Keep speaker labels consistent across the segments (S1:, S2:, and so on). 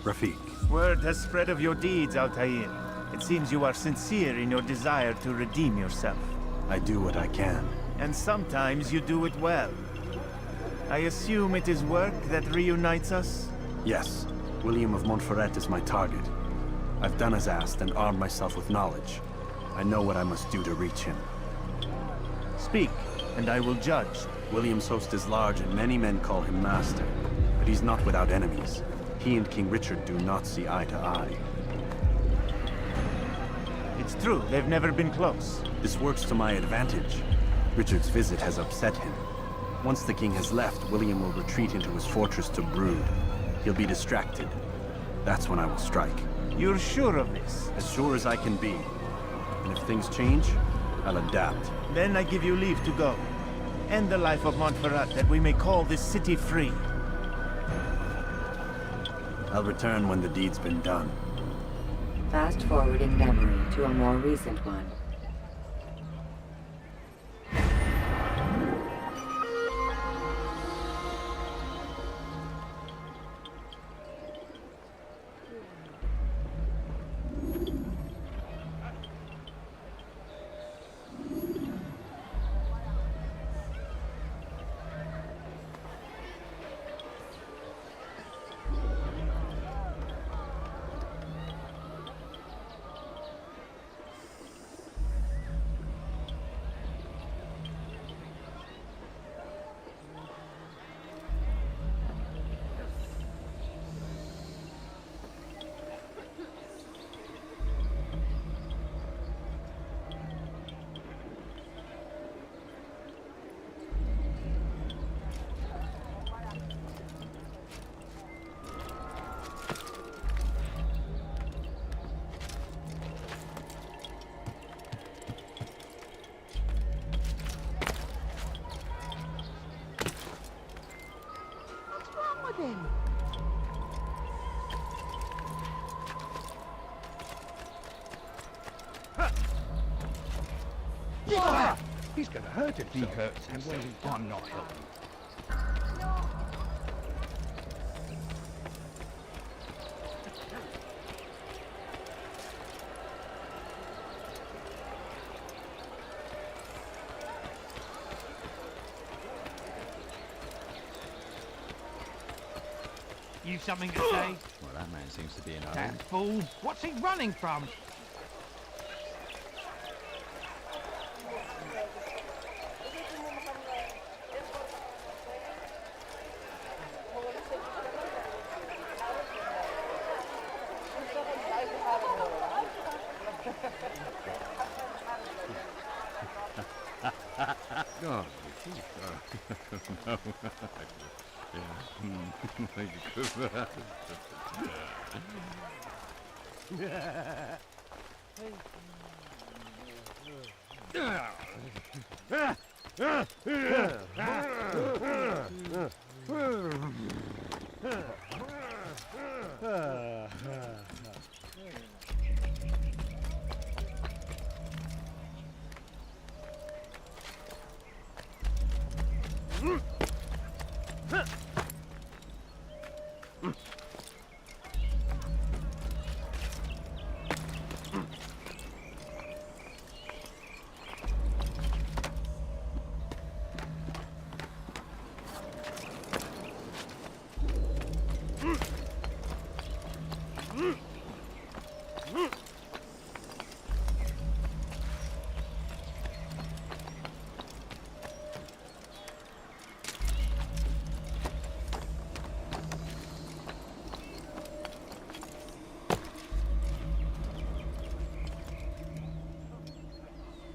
S1: Rafik.
S2: Word has spread of your deeds, Altair. It seems you are sincere in your desire to redeem yourself.
S1: I do what I can.
S2: And sometimes you do it well. I assume it is work that reunites us?
S1: Yes, William of Montferrat is my target. I've done as asked and armed myself with knowledge. I know what I must do to reach him.
S2: Speak, and I will judge.
S1: William's host is large and many men call him master. But he's not without enemies. He and King Richard do not see eye to eye.
S2: It's true, they've never been close.
S1: This works to my advantage. Richard's visit has upset him. Once the king has left, William will retreat into his fortress to brood. He'll be distracted. That's when I will strike.
S2: You're sure of this?
S1: As sure as I can be. And if things change, I'll adapt.
S2: Then I give you leave to go. End the life of Montferrat, that we may call this city free.
S1: I'll return when the deed's been done.
S3: Fast forward in memory to a more recent one.
S4: He's gonna hurt if he hurts himself. I'm not helping.
S5: You something to say?
S6: Well, that man seems to be in a hurry.
S5: That fool! What's he running from?
S6: Oh, no.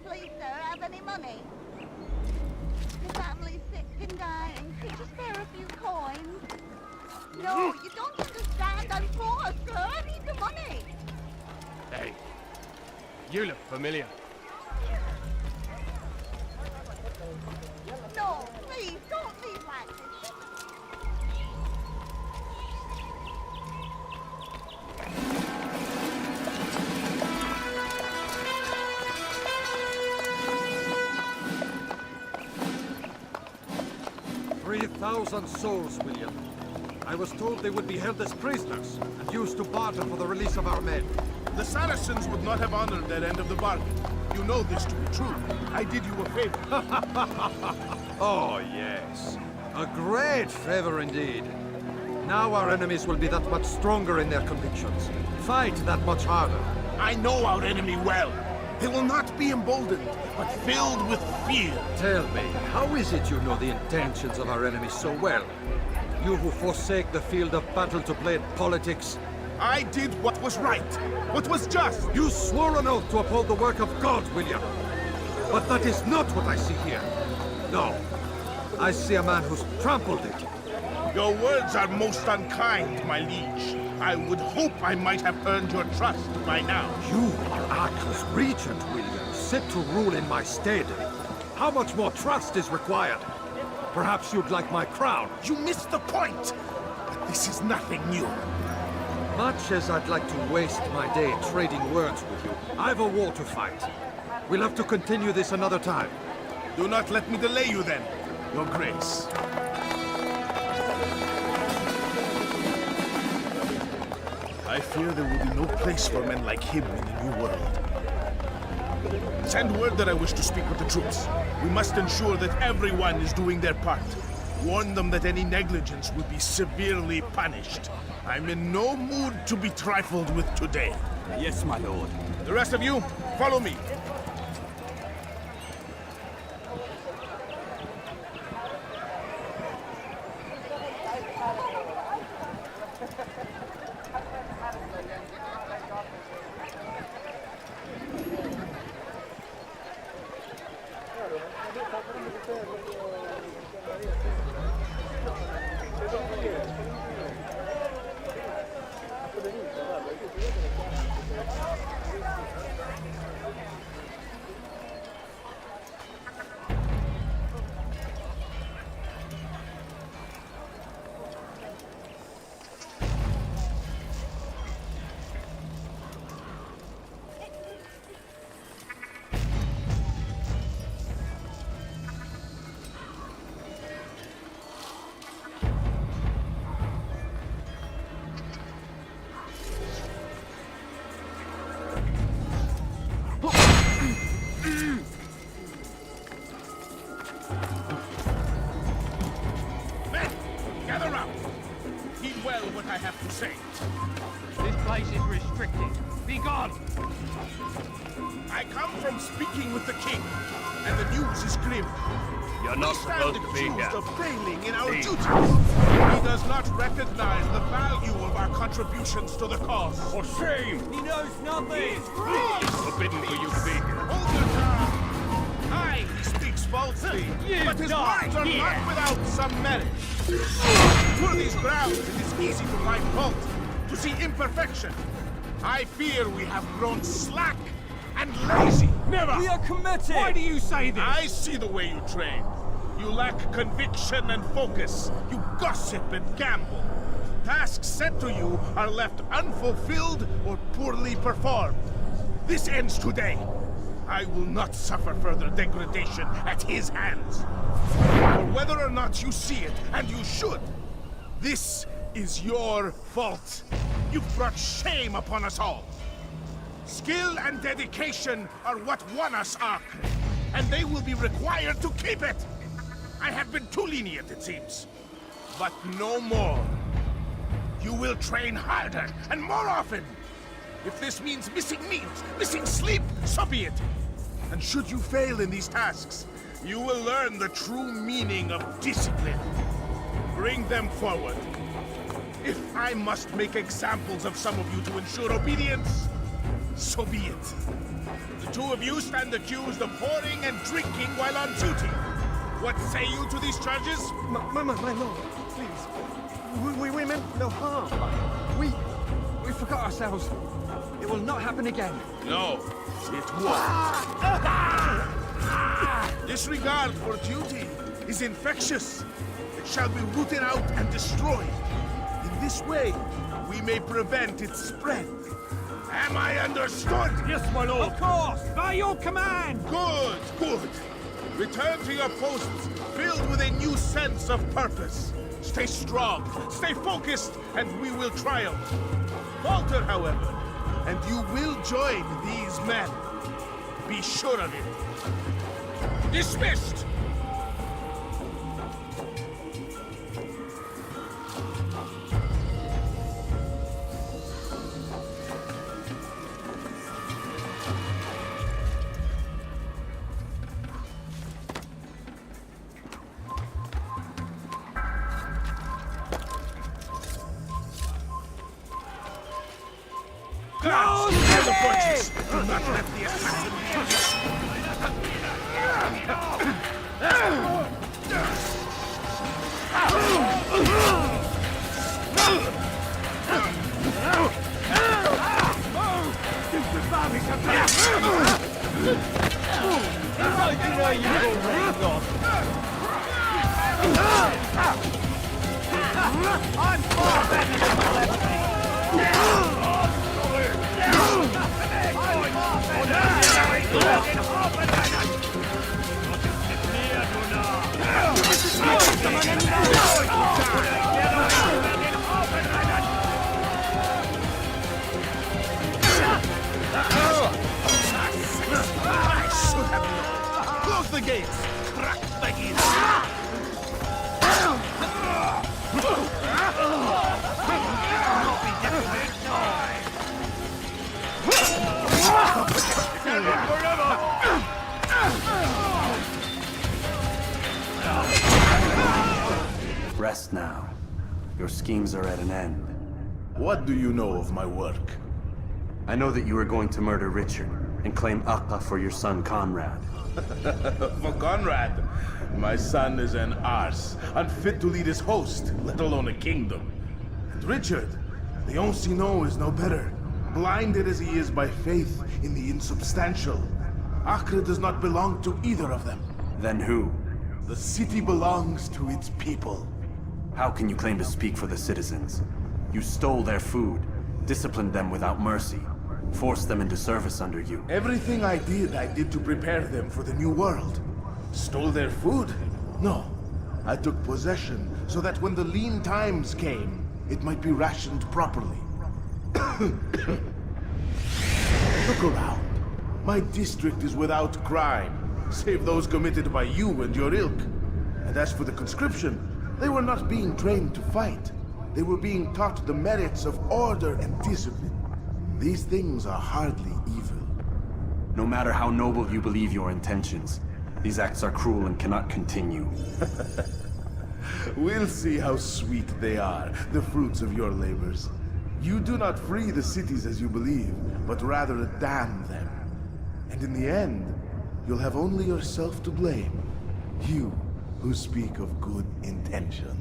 S7: Please, sir, have any money? The family's sick and dying. Could you spare a few coins? No, you don't understand. I'm poor, sir. I need the money.
S4: Hey, you look familiar.
S7: No, please, don't leave like this.
S8: 3,000 souls, William. I was told they would be held as prisoners and used to barter for the release of our men.
S9: The Saracens would not have honored their end of the bargain. You know this to be true. I did you a favor.
S8: Oh, yes. A great favor indeed. Now our enemies will be that much stronger in their convictions. Fight that much harder.
S9: I know our enemy well. They will not be emboldened, but filled with fear.
S8: Tell me, how is it you know the intentions of our enemies so well? You who forsake the field of battle to play at politics?
S9: I did what was right, what was just.
S8: You swore an oath to uphold the work of God, William. But that is not what I see here. No. I see a man who's trampled it.
S9: Your words are most unkind, my liege. I would hope I might have earned your trust by now.
S8: You are Arkle's regent, William, set to rule in my stead. How much more trust is required? Perhaps you'd like my crown.
S9: You missed the point! But this is nothing new.
S8: Much as I'd like to waste my day trading words with you, I've a war to fight. We'll have to continue this another time.
S9: Do not let me delay you then, Your Grace. I fear there will be no place for men like him in the New World. Send word that I wish to speak with the troops. We must ensure that everyone is doing their part. Warn them that any negligence will be severely punished. I'm in no mood to be trifled with today.
S1: Yes, my lord.
S9: The rest of you, follow me. I have to say.
S5: This place is restricted. Be gone!
S9: I come from speaking with the king, and the news is grim.
S10: You're not supposed to be here.
S9: Of failing in our duties. He does not recognize the value of our contributions to the cause.
S10: For shame!
S5: He knows nothing!
S10: It's forbidden for you to be here.
S9: Hold your tongue! Aye, he speaks falsely, but his words are not without some merit. For these grounds, it is easy to find fault, to see imperfection. I fear we have grown slack and lazy.
S10: Never!
S5: We are committed!
S10: Why do you say this?
S9: I see the way you train. You lack conviction and focus. You gossip and gamble. Tasks set to you are left unfulfilled or poorly performed. This ends today. I will not suffer further degradation at his hands. For whether or not you see it, and you should, this is your fault. You've brought shame upon us all. Skill and dedication are what won us Ark, and they will be required to keep it. I have been too lenient, it seems. But no more. You will train harder and more often. If this means missing meals, missing sleep, so be it. And should you fail in these tasks, you will learn the true meaning of discipline. Bring them forward. If I must make examples of some of you to ensure obedience, so be it. The two of you stand accused of whoring and drinking while on duty. What say you to these charges?
S8: My lord, please. We meant no harm. We forgot ourselves. It will not happen again.
S9: No, it won't. Disregard for duty is infectious. It shall be rooted out and destroyed. In this way, we may prevent its spread. Am I understood?
S10: Yes, my lord.
S5: Of course! By your command!
S9: Good, good. Return to your posts, filled with a new sense of purpose. Stay strong, stay focused, and we will triumph. Falter, however, and you will join these men. Be sure of it. Dismissed! Guards, prepare the fortress! Do not let the assassin
S5: I'm far better than my left knee!
S9: Close the gates! Crack the gates!
S1: Rest now. Your schemes are at an end.
S9: What do you know of my work?
S1: I know that you are going to murder Richard and claim Akka for your son Conrad.
S9: For Conrad, my son is an arse, unfit to lead his host, let alone a kingdom. And Richard, the Oncino is no better, blinded as he is by faith in the insubstantial. Acre does not belong to either of them.
S1: Then who?
S9: The city belongs to its people.
S1: How can you claim to speak for the citizens? You stole their food, disciplined them without mercy, forced them into service under you.
S9: Everything I did to prepare them for the new world. Stole their food? No. I took possession so that when the lean times came, it might be rationed properly. Look around. My district is without crime, save those committed by you and your ilk. And as for the conscription, they were not being trained to fight. They were being taught the merits of order and discipline. These things are hardly evil.
S1: No matter how noble you believe your intentions, these acts are cruel and cannot continue.
S9: We'll see how sweet they are, the fruits of your labors. You do not free the cities as you believe, but rather damn them. And in the end, you'll have only yourself to blame. You who speak of good intentions.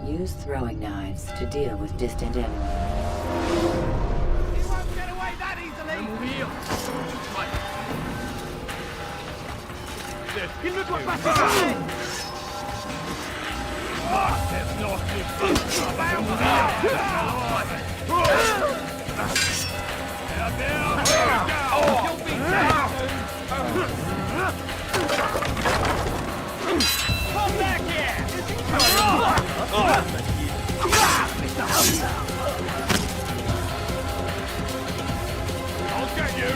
S3: Use throwing knives to deal with distant enemies.
S5: He won't get away that easily! Il ne doit pas s'échapper!
S10: They've lost me.
S5: You'll be dead soon. Come back here! I'll get you!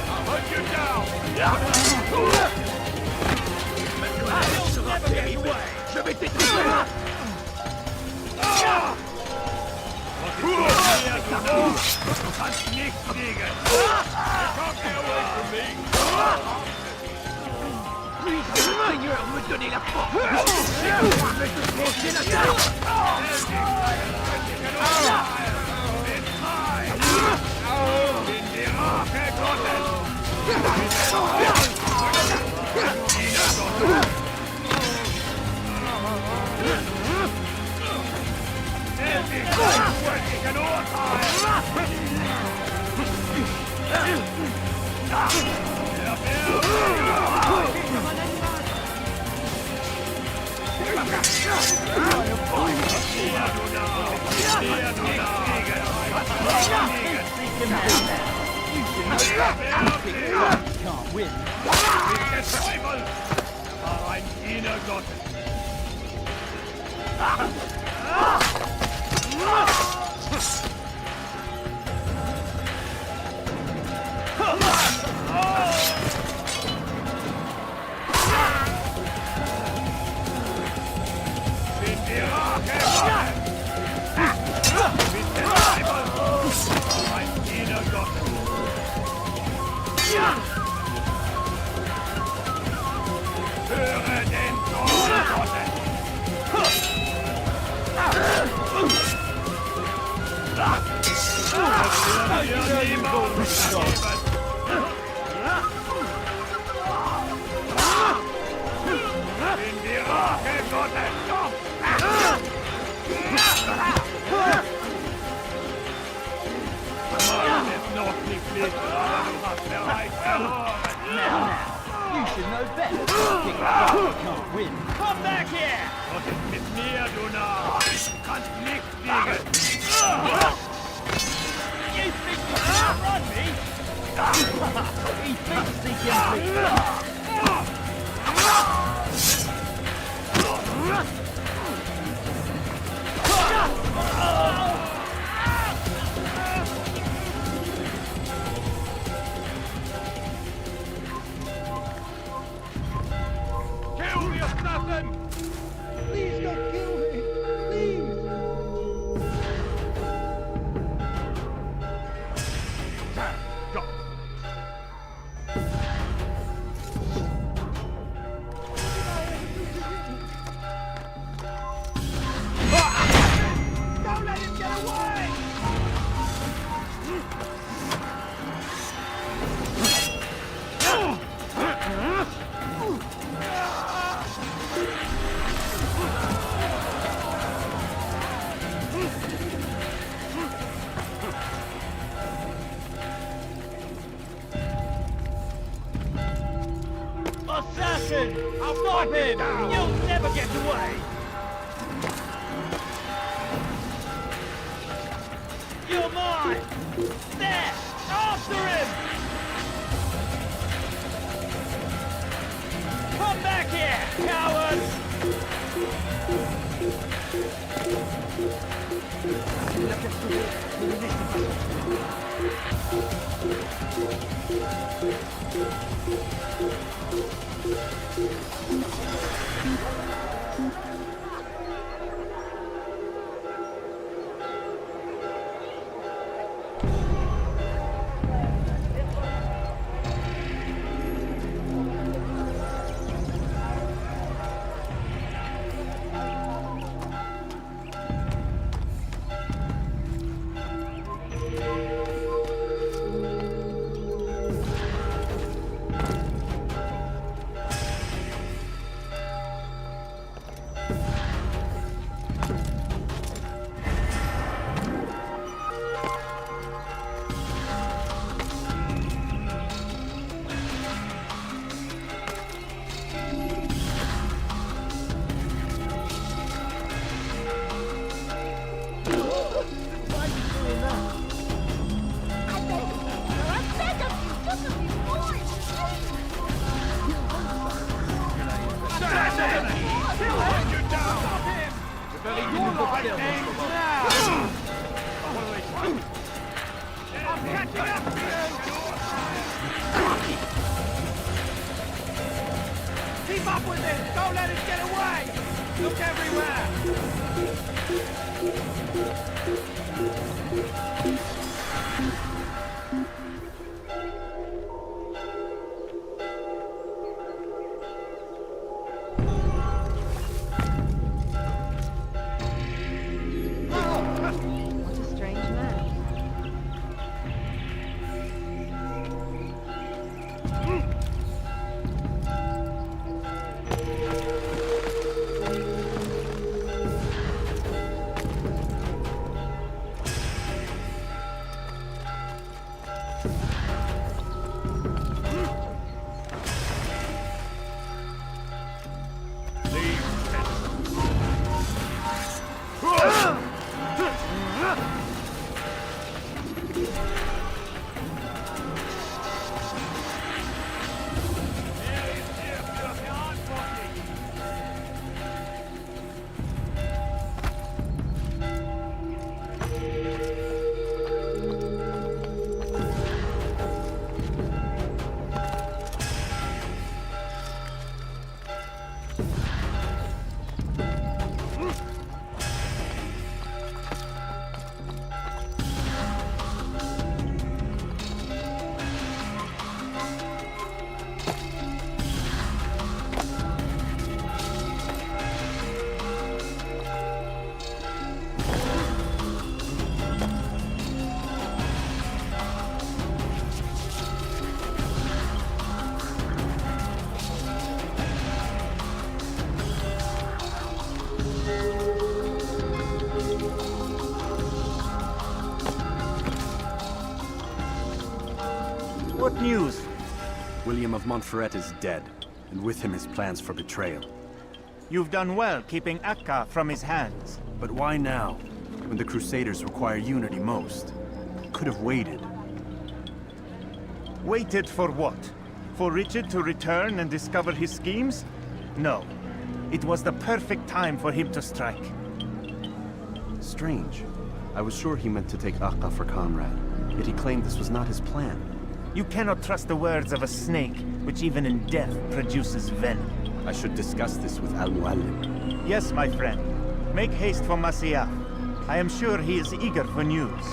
S5: I'll hunt you down! You'll never get away! Kannst nicht fliegen! Can't get away from me! Can't win. Ein Diener Gottes. You should know better. Can't win. Come back here! Mit mir, du Narr! Kannst nicht fliegen! You think you can run me? He thinks he can Kill the assassin!
S4: Please don't kill me! Please!
S10: Go!
S5: Don't let him get away! Assassin! Stop him! You'll never get away! You're mine! There! After him! Come back here, cowards! I'm catching up to you! Keep up with him! Don't let him get away! Look everywhere!
S3: What a strange man.
S2: What news?
S1: William of Montferrat is dead, and with him his plans for betrayal.
S2: You've done well keeping Akka from his hands.
S1: But why now, when the Crusaders require unity most? Could have waited.
S2: Waited for what? For Richard to return and discover his schemes? No. It was the perfect time for him to strike.
S1: Strange. I was sure he meant to take Akka for Conrad, yet he claimed this was not his plan.
S2: You cannot trust the words of a snake, which even in death produces venom.
S1: I should discuss this with Al-Mualim.
S2: Yes, my friend. Make haste for Masyaf. I am sure he is eager for news.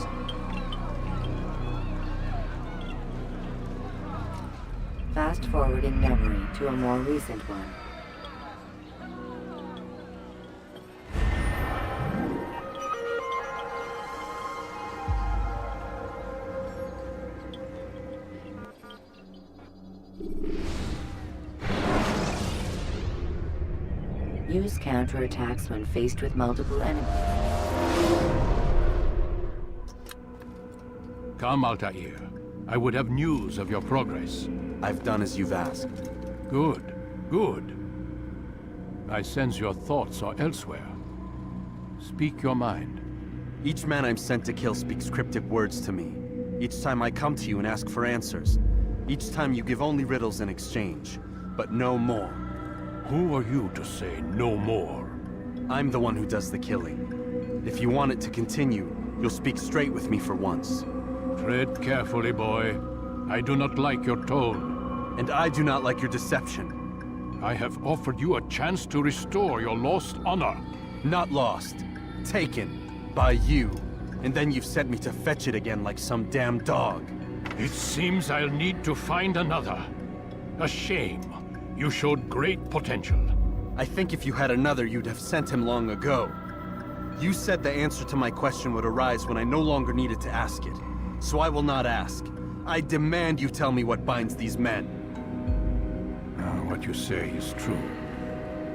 S3: Fast forward in memory to a more recent one. Use counterattacks when faced with multiple enemies.
S4: Come, Altair. I would have news of your progress.
S1: I've done as you've asked.
S4: Good, good. I sense your thoughts are elsewhere. Speak your mind.
S1: Each man I'm sent to kill speaks cryptic words to me. Each time I come to you and ask for answers. Each time you give only riddles in exchange, but no more.
S4: Who are you to say no more?
S1: I'm the one who does the killing. If you want it to continue, you'll speak straight with me for once.
S4: Tread carefully, boy. I do not like your tone.
S1: And I do not like your deception.
S4: I have offered you a chance to restore your lost honor.
S1: Not lost. Taken. By you. And then you've sent me to fetch it again like some damn dog.
S4: It seems I'll need to find another. A shame. You showed great potential.
S1: I think if you had another, you'd have sent him long ago. You said the answer to my question would arise when I no longer needed to ask it. So I will not ask. I demand you tell me what binds these men.
S4: What you say is true.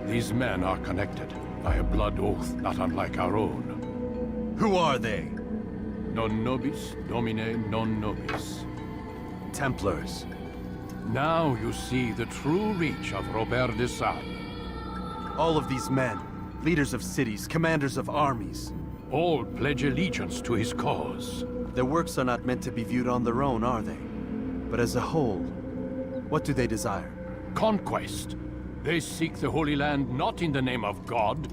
S4: These men are connected by a blood oath not unlike our own.
S1: Who are they?
S4: Non nobis, domine non nobis.
S1: Templars.
S4: Now you see the true reach of Robert de Sade.
S1: All of these men, leaders of cities, commanders of armies.
S4: All pledge allegiance to his cause.
S1: Their works are not meant to be viewed on their own, are they? But as a whole, what do they desire?
S4: Conquest. They seek the Holy Land not in the name of God,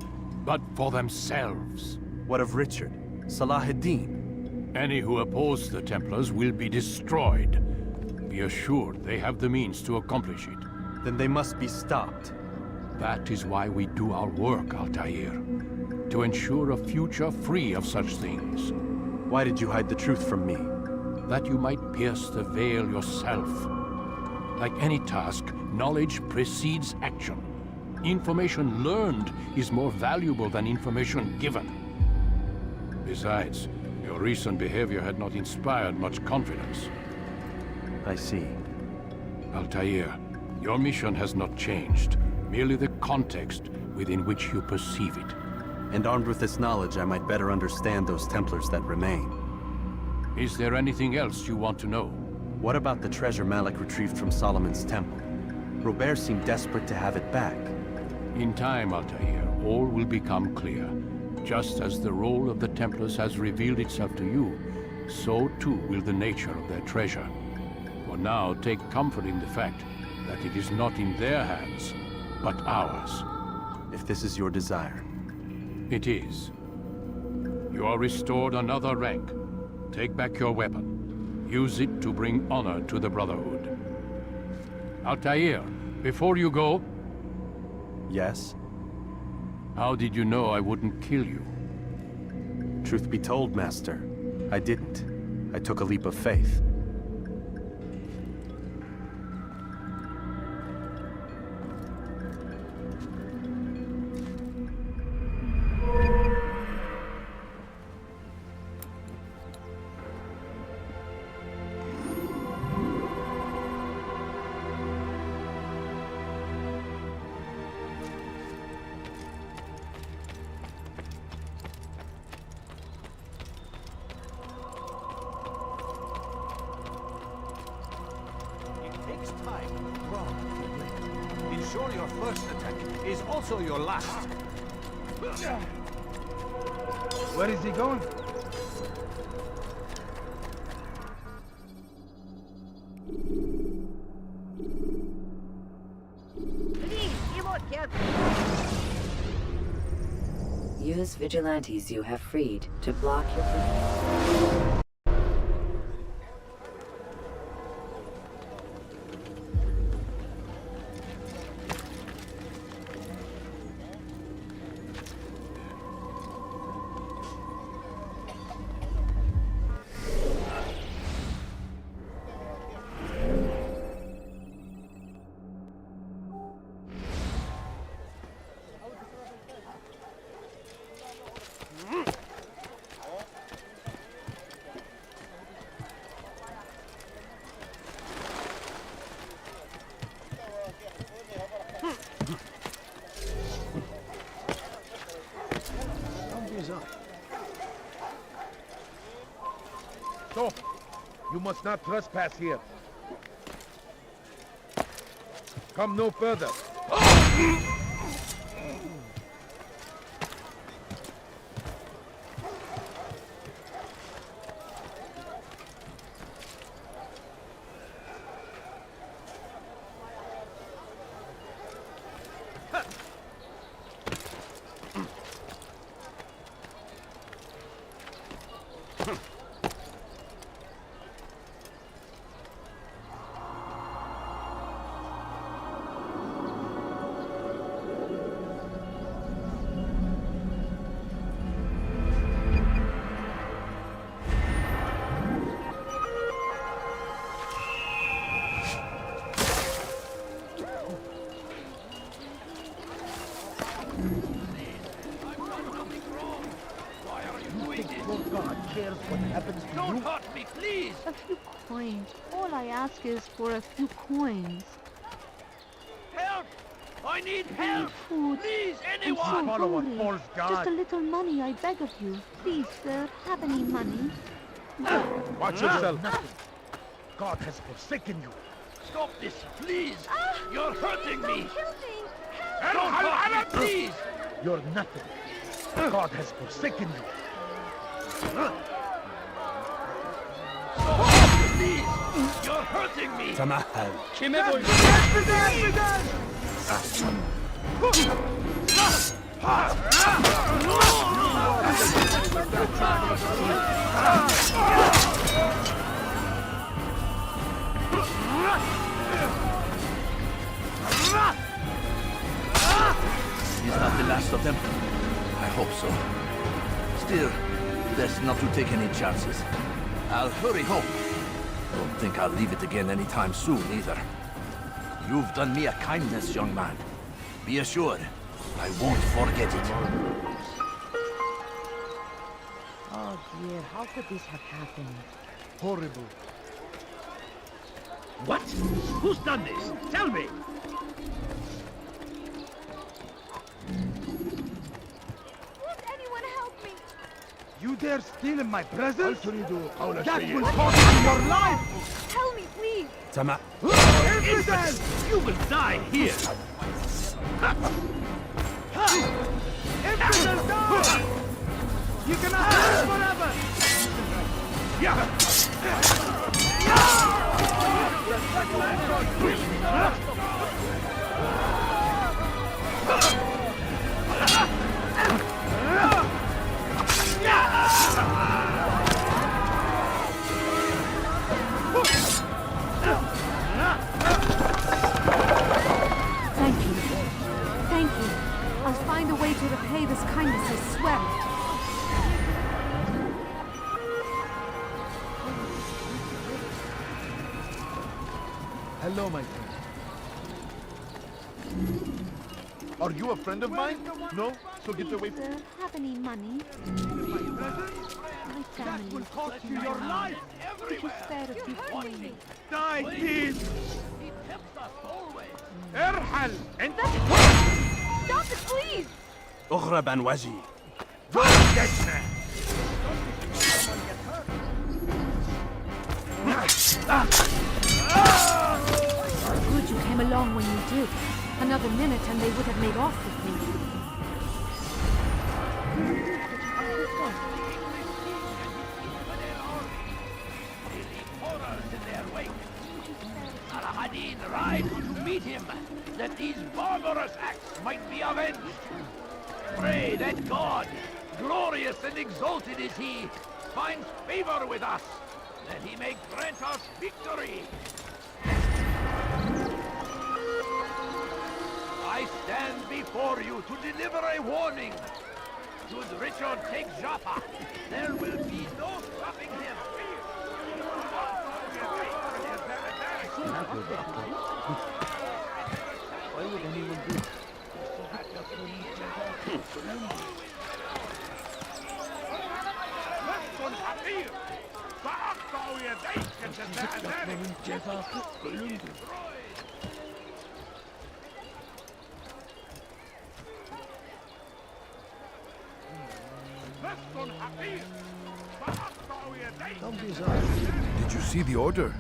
S4: but for themselves.
S1: What of Richard? Salah ad-Din?
S4: Any who oppose the Templars will be destroyed. Be assured they have the means to accomplish it.
S1: Then they must be stopped.
S4: That is why we do our work, Altair. To ensure a future free of such things.
S1: Why did you hide the truth from me?
S4: That you might pierce the veil yourself. Like any task, knowledge precedes action. Information learned is more valuable than information given. Besides, your recent behavior had not inspired much confidence.
S1: I see.
S4: Altair, your mission has not changed. Merely the context within which you perceive it.
S1: And armed with this knowledge, I might better understand those Templars that remain.
S4: Is there anything else you want to know?
S1: What about the treasure Malik retrieved from Solomon's temple? Robert seemed desperate to have it back.
S4: In time, Altair, all will become clear. Just as the role of the Templars has revealed itself to you, so too will the nature of their treasure. For now, take comfort in the fact that it is not in their hands, but ours.
S1: If this is your desire.
S4: It is. You are restored another rank. Take back your weapon. Use it to bring honor to the Brotherhood. Altair, before you go...
S1: Yes?
S4: How did you know I wouldn't kill you?
S1: Truth be told, Master, I didn't. I took a leap of faith.
S8: Ensure your first attack is also your last.
S5: Where is he going?
S7: Please, be more careful.
S3: Use vigilantes you have freed to block your movement.
S10: Stop! You must not trespass here. Come no further.
S5: Don't hurt me, please!
S7: A few coins. All I ask is for a few coins.
S5: Help! I need help!
S7: Food.
S5: Please,
S7: I'm
S5: anyone!
S7: so
S10: Follow what
S7: hungry.
S10: falls
S7: Just
S10: God.
S7: a little money, I beg of you. Please, sir, have any money?
S10: Watch yourself. God has forsaken you.
S5: Stop this, please! You're hurting me!
S7: Kill me!
S5: Don't hurt me, please!
S10: You're nothing. God has forsaken you.
S5: Please! You're hurting me!
S1: Tamahal.
S5: Kimebo! Is that the last of them? I hope so. Still, best not to take any chances. I'll hurry home. Don't think I'll leave it again anytime soon, either. You've done me a kindness, young man. Be assured, I won't forget it.
S3: Oh dear, how could this have happened?
S10: Horrible.
S5: What? Who's done this? Tell me!
S7: Won't anyone help me?
S10: You dare steal in my presence? That
S5: شيء.
S10: will cost you your life!
S7: Tell me, please.
S1: Tama.
S10: Evidence!
S5: You will die here!
S10: Evidence now! You cannot live forever!
S11: Thank you. Thank you. I'll find a way to repay this kindness, I swear it.
S10: Hello, my friend. Are you a friend of mine? No? So get away from me.
S11: Have any money? My family
S10: Will cost you your life!
S11: Could you spare a few coins?
S10: Die, please! ارحل! انت
S7: Stop it, please.
S1: اغرب عن وجهي.
S11: Good you came along when you did. Another minute and they would have made off with me.
S5: Al-Hadid rides to meet him, that these barbarous acts might be avenged. Pray that God, glorious and exalted is he, finds favor with us, that he may grant us victory. I stand before you to deliver a warning. Should Richard take Jaffa, there will be no stopping him.
S10: Why would anyone do this?
S12: Did you see the order?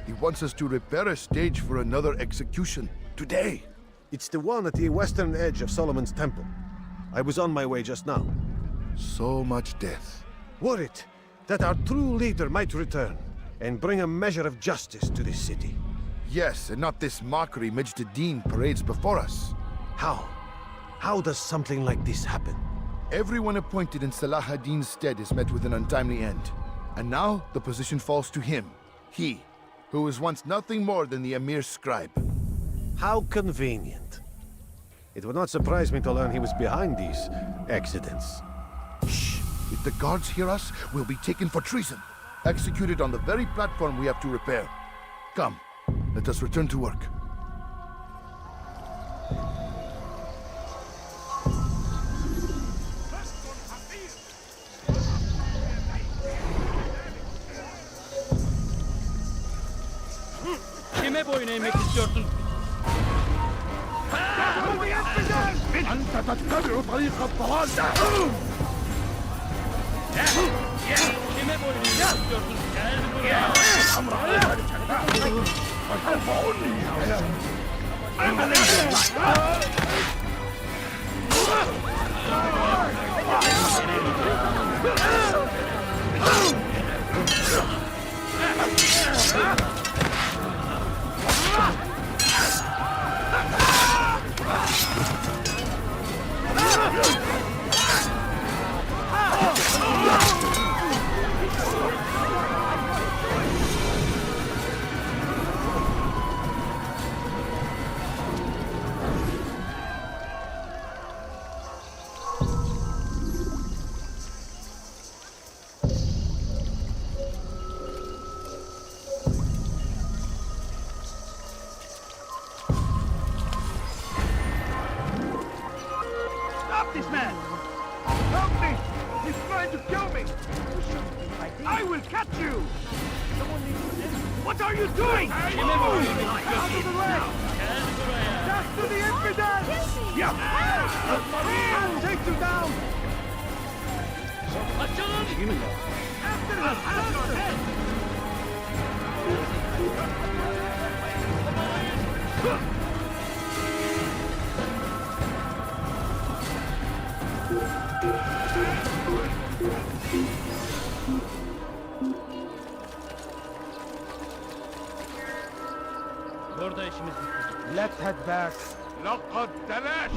S12: He wants us to repair a stage for another execution. Today!
S13: It's the one at the western edge of Solomon's Temple. I was on my way just now.
S12: So much death.
S13: Worried that our true leader might return and bring a measure of justice to this city.
S12: Yes, and not this mockery Majd ad-Din parades before us.
S13: How? How does something like this happen?
S12: Everyone appointed in Salah ad-Din's stead is met with an untimely end. And now the position falls to him. He, who was once nothing more than the Emir's scribe.
S13: How convenient. It would not surprise me to learn he was behind these accidents.
S12: Shh! If the guards hear us, we'll be taken for treason. Executed on the very platform we have to repair. Come, let us return to work.
S5: Kime boyun eğmek istiyorsun?
S10: أنت تتبع طريق الضلال.
S5: Kime boyun eğmek istiyorsun? Gel buraya. got you! What are you doing? Out of the way! Death to the infidels! Yeah! I'll take you down! After them!
S2: Let's head back.
S5: لقد تلاشت!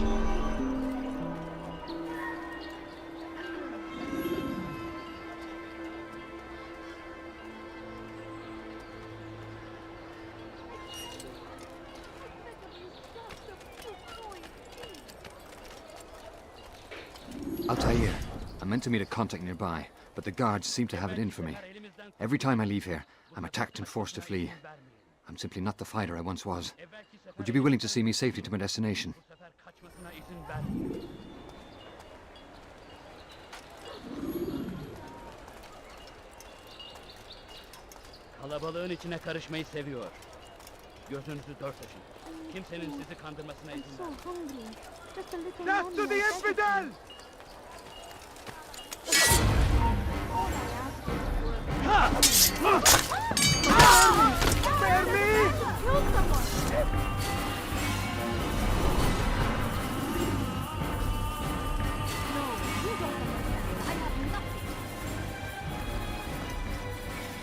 S14: Altair, I'm meant to meet a contact nearby, but the guards seem to have it in for me. Every time I leave here, I'm attacked and forced to flee. I'm simply not the fighter I once was. Would you be willing to see me safely to my destination?
S15: Kalabalığın içine karışmayı seviyor. Gözünüzü dört açın. Kimsenin sizi kandırmasına izin vermeyin.
S5: Death to the infidels! Spare me!
S7: Kill someone!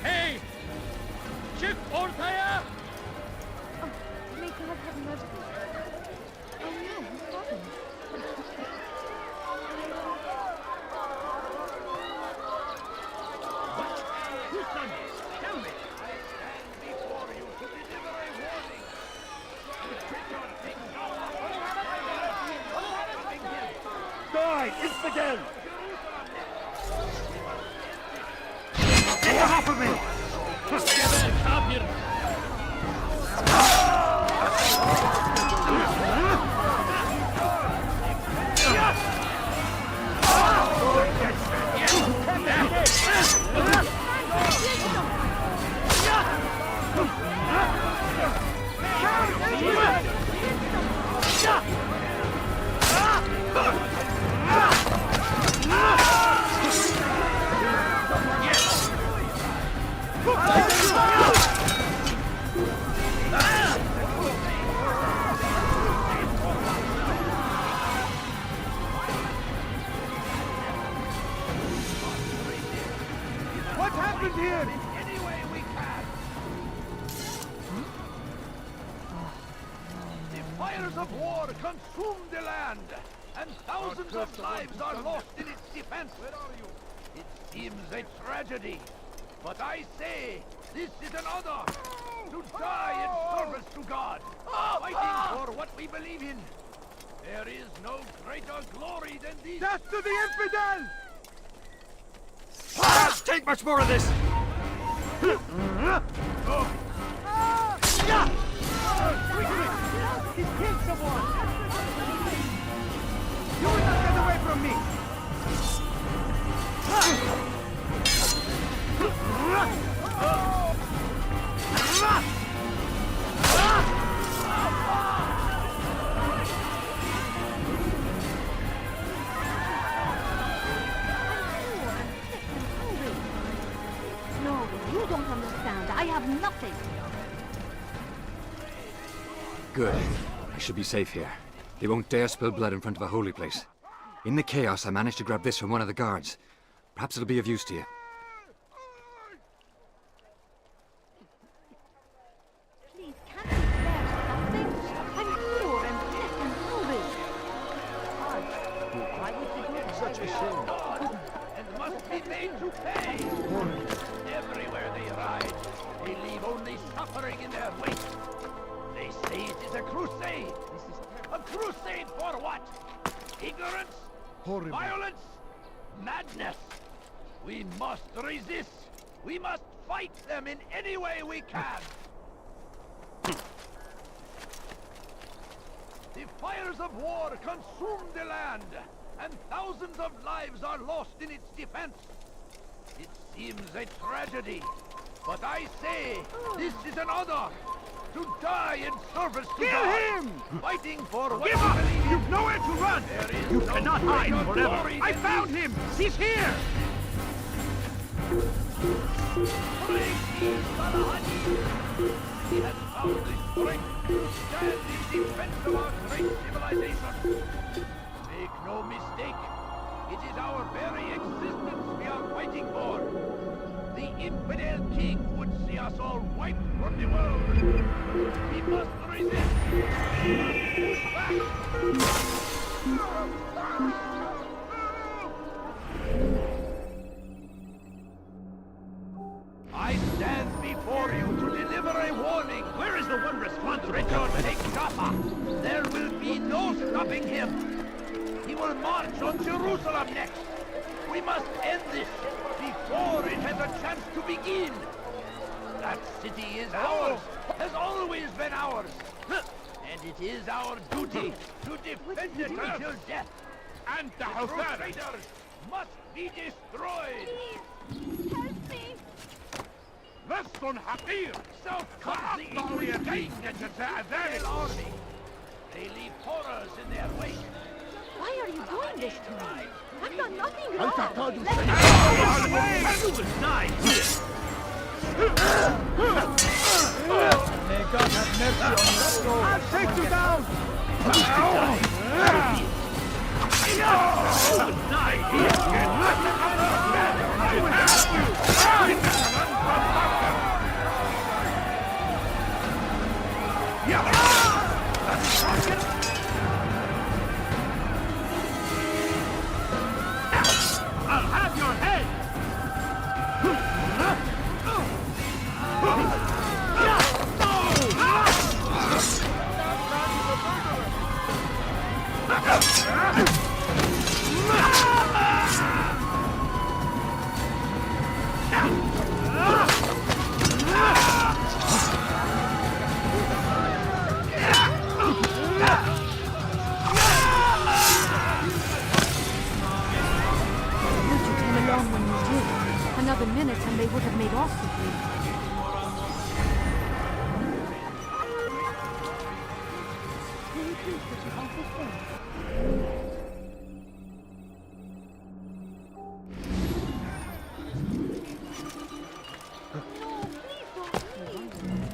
S15: Hey! Çık ortaya!
S11: May God have mercy. Oh no, what's happened?
S5: Who's done this? Tell me! I stand before you to deliver a warning! Die, infidel! Get off of me!
S15: Geber kafir!
S5: What happened here? Any way we can. The fires of war consume the land, and thousands of lives are lost in its defense. Where are you? It seems a tragedy, but I say this is an honor to die in service to God, fighting for what we believe in. There is no greater glory than this. Death to the infidel!
S14: Take much more of this!
S5: He's killed someone! You will not get away from me!
S11: No, you don't understand. I have nothing.
S14: Good. I should be safe here. They won't dare spill blood in front of a holy place. In the chaos, I managed to grab this from one of the guards. Perhaps it'll be of use to you.
S11: Please, can't you bear something? I'm poor and sick and hungry. Why would you do that?
S5: Such a shame. And must be made to pay. Everywhere they ride, they leave only suffering in their wake. They say it is a crusade. A crusade for what? Ignorance? Violence? Madness? We must resist. We must fight them in any way we can. The fires of war consume the land, and thousands of lives are lost in its defense. It seems a tragedy. But I say, this is an honor. To die in service to
S9: Kill
S5: God.
S9: him!
S5: Fighting for what
S9: Give
S5: we
S9: up!
S5: believe in.
S9: You've nowhere to run! You cannot hide forever! I found him! He's here!
S5: He has found the strength to stand in defense of our great civilization. Make no mistake, it is our very existence we are fighting for. The infidel king would see us all wiped from the world. We must resist. Push back. I stand before you to deliver a warning.
S9: Where is the one responsible?
S5: Richard, take Jaffa. There will be no stopping him. He will march on Jerusalem next. We must end this before it has a chance to begin. That city is ours, has always been ours. And it is our duty to defend it until death.
S9: And the
S5: Crusaders must be destroyed.
S7: Please, help me.
S9: لست حقير
S5: South comes the Eastern King and the Imperial army. They leave horrors in their wake.
S11: Why are you doing this to me? I've done nothing
S10: أنت
S11: wrong.
S10: اعتاد
S11: Let me
S9: You will die here!
S10: May God have mercy on your soul.
S9: I'll take you down! You will die I'll have your head!
S11: You two came along when you did. Another minute and they would have made off with me.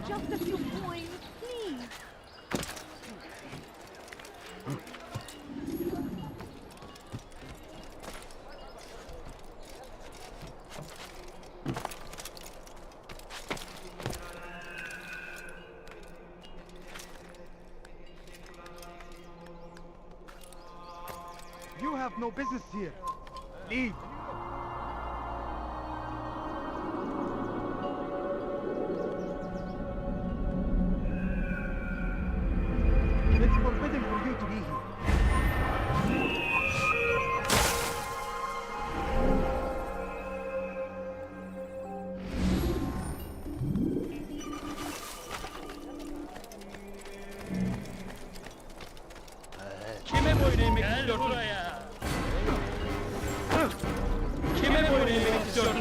S7: Just a few coins, please.
S10: You have no business here. Leave. It's forbidden for you to be here.
S15: Kime boyun eğmek istiyorsun? Buraya. Kime boyun eğmek istiyorsun?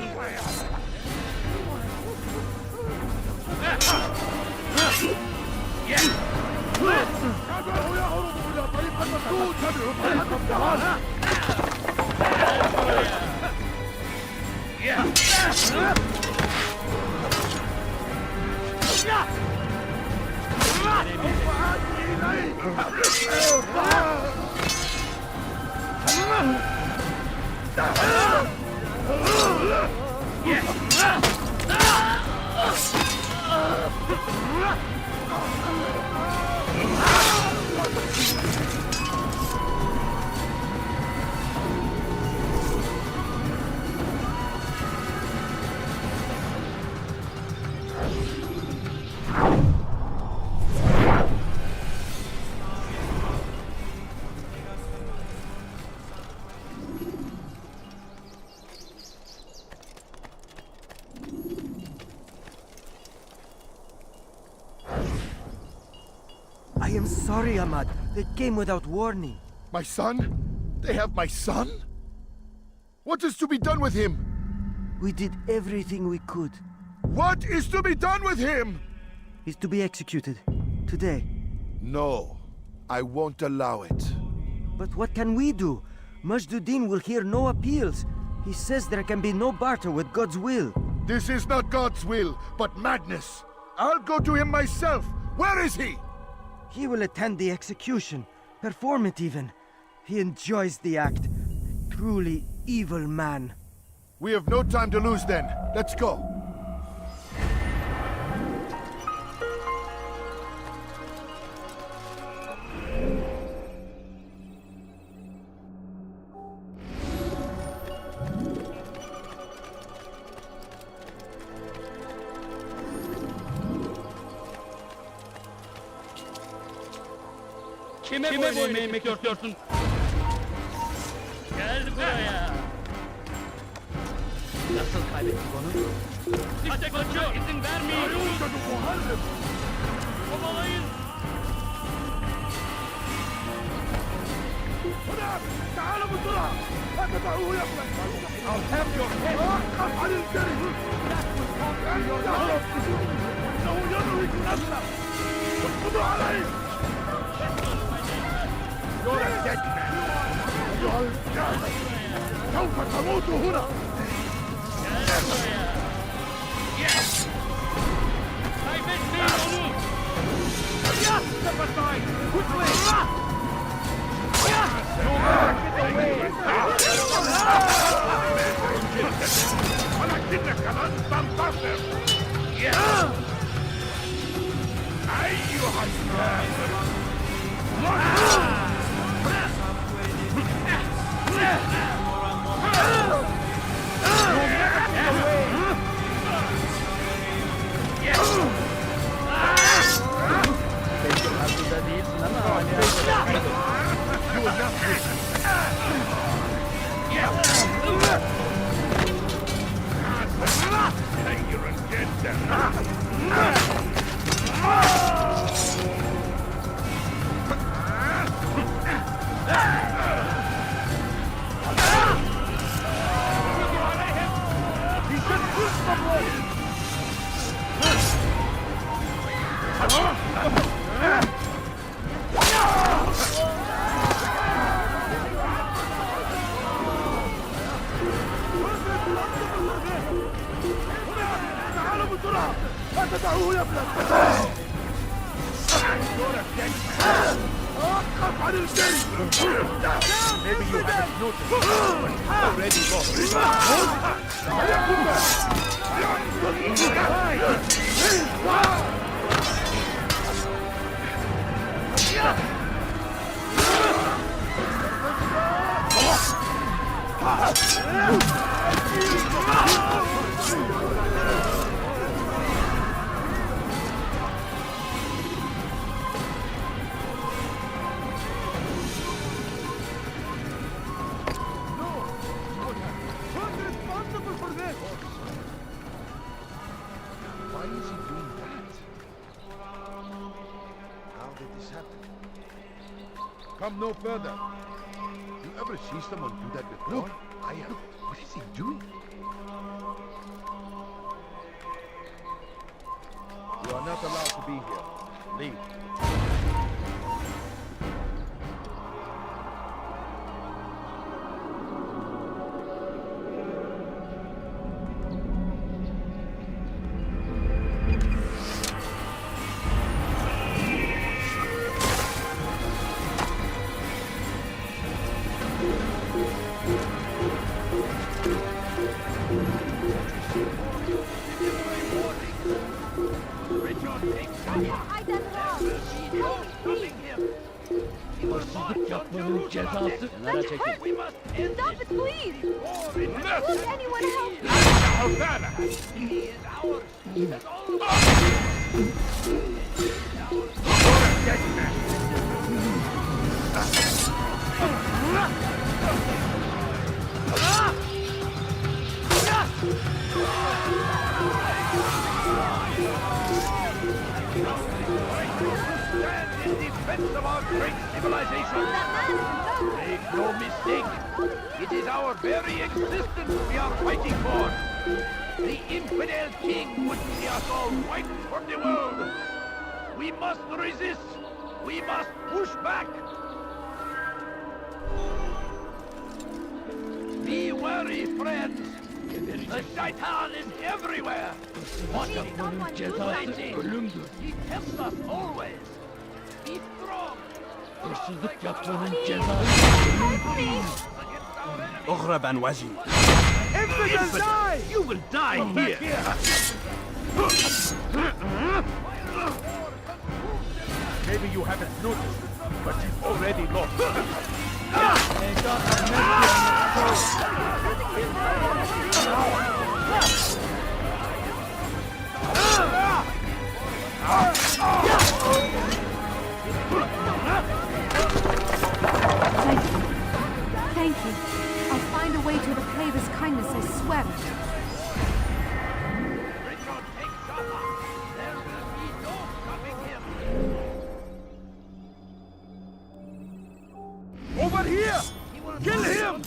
S16: I am sorry, Ahmad. They came without warning.
S12: My son? They have my son? What is to be done with him?
S16: We did everything we could.
S12: What is to be done with him?
S16: He's to be executed. Today.
S12: No, I won't allow it.
S16: But what can we do? Majduddin will hear no appeals. He says there can be no barter with God's will.
S12: This is not God's will, but madness. I'll go to him myself. Where is he?
S16: He will attend the execution. Perform it even. He enjoys the act. Truly evil man.
S12: We have no time to lose then. Let's go.
S15: Kime boyun eğmek istiyorsun? Gel buraya. Nasıl kaybettik onu? İşte kaçıyor. İzin vermeyin. Kovalayın.
S10: تعالوا بسرعة! لا تدعوه يخلق! I'll have your head! وقف عن الجري! إنه يدرك نفسه! اسقطوا عليه! You're a dead man! أيها الجاهل! سوف تموت هنا!
S15: Kaybetmeyin onu.
S10: Step aside! Quickly! ولكنك لن تنتصر أيها الكافر لا تدعوه يفلت وقف عن الجري Maybe you haven't noticed already Why is he doing that? How did this happen? Come no further. You ever see someone do that before? Look, I am. What is he doing? You are not allowed to be here. Leave.
S15: Cezası. Kenara çekil.
S11: Stop it, please! Won't anyone help me?
S10: He is ours. Stand in defense of our great civilization. Make no mistake. It is our very existence we are fighting for.
S5: The infidel king would see us all wiped from the world. We must resist. We must push back. Be wary, friends. The Shaitan is everywhere. Wonderful Jedi. He tempts us always. Be strong.
S15: Hırsızlık yapmanın cezası.
S1: Ughra Ben Waji.
S9: Infidel, die! You will die here! Maybe you haven't noticed, but you've already lost.
S11: Thank you. I'll find a way to repay this kindness, I swear it.
S9: Over here! Kill him!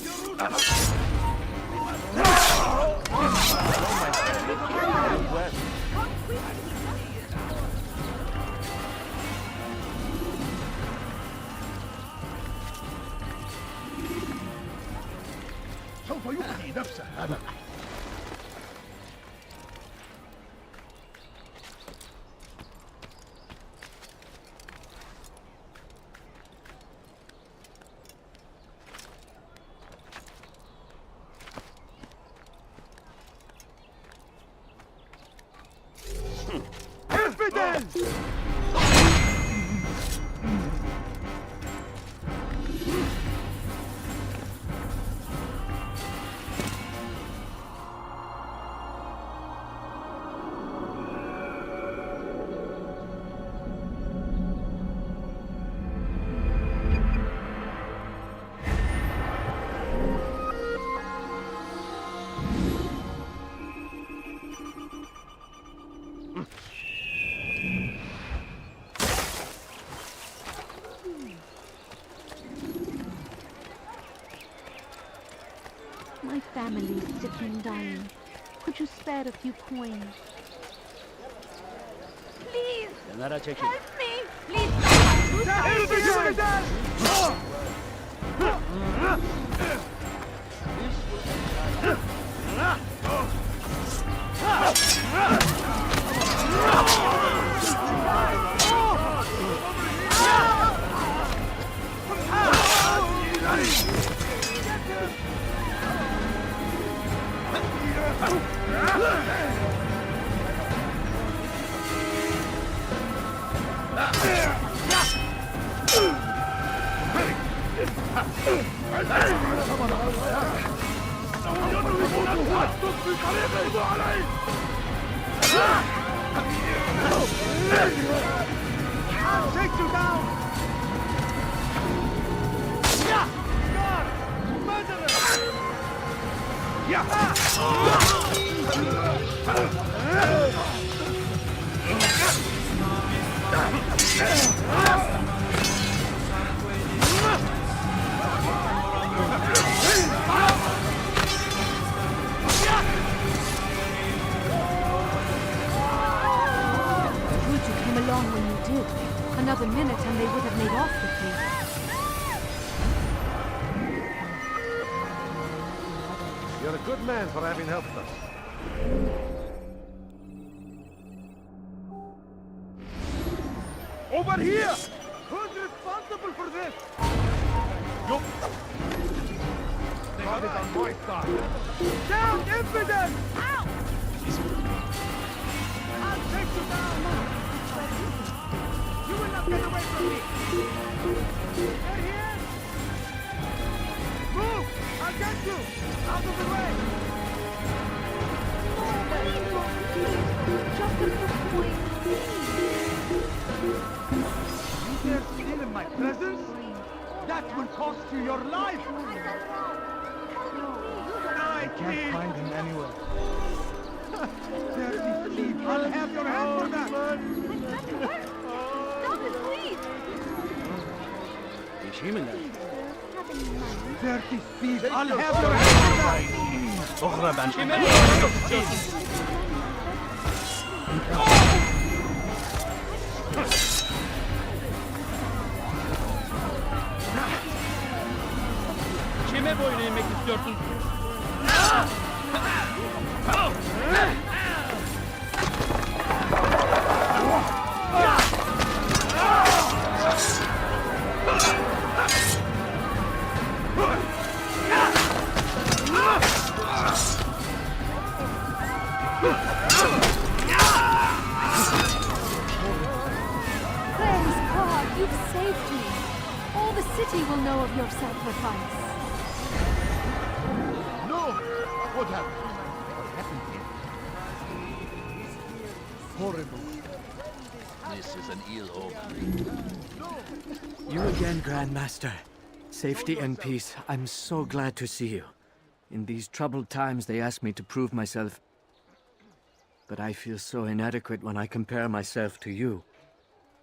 S9: سوف يبقي نفسه أبدا. Infidels!
S11: My family is sick and dying. Could you spare a few coins?
S7: Please!
S15: Kenara çekil.
S7: Help me! Please!
S9: I'll take you down! Yeah! God! Murderer!
S11: Good you came along when you did. Another minute and they would have made off with me.
S13: You're a good man for having helped us.
S9: Over here! Who's responsible for this? You... They have it on my side. Down, infidel! Ow! I'll take you down! You will not get away from me! They're here! Move! I'll get you! Out of the way!
S11: Just a little coin,
S9: You dare steal in my presence? That will cost you your life! I can't find him anywhere. Dirty thief! I'll have your hand for that!
S7: Stop it, please!
S15: Değişeyim mi lan?
S9: Dirty thief! I'll have your hand for that!
S15: Sonra ben... Kime? Kime boyun eğmek istiyorsun?
S11: Praise God, you've saved me. All the city will know of your sacrifice.
S10: No! What happened? What happened here? Horrible.
S5: This is an ill omen.
S16: You again, Grandmaster. Safety and peace. I'm so glad to see you. In these troubled times, they ask me to prove myself. But I feel so inadequate when I compare myself to you.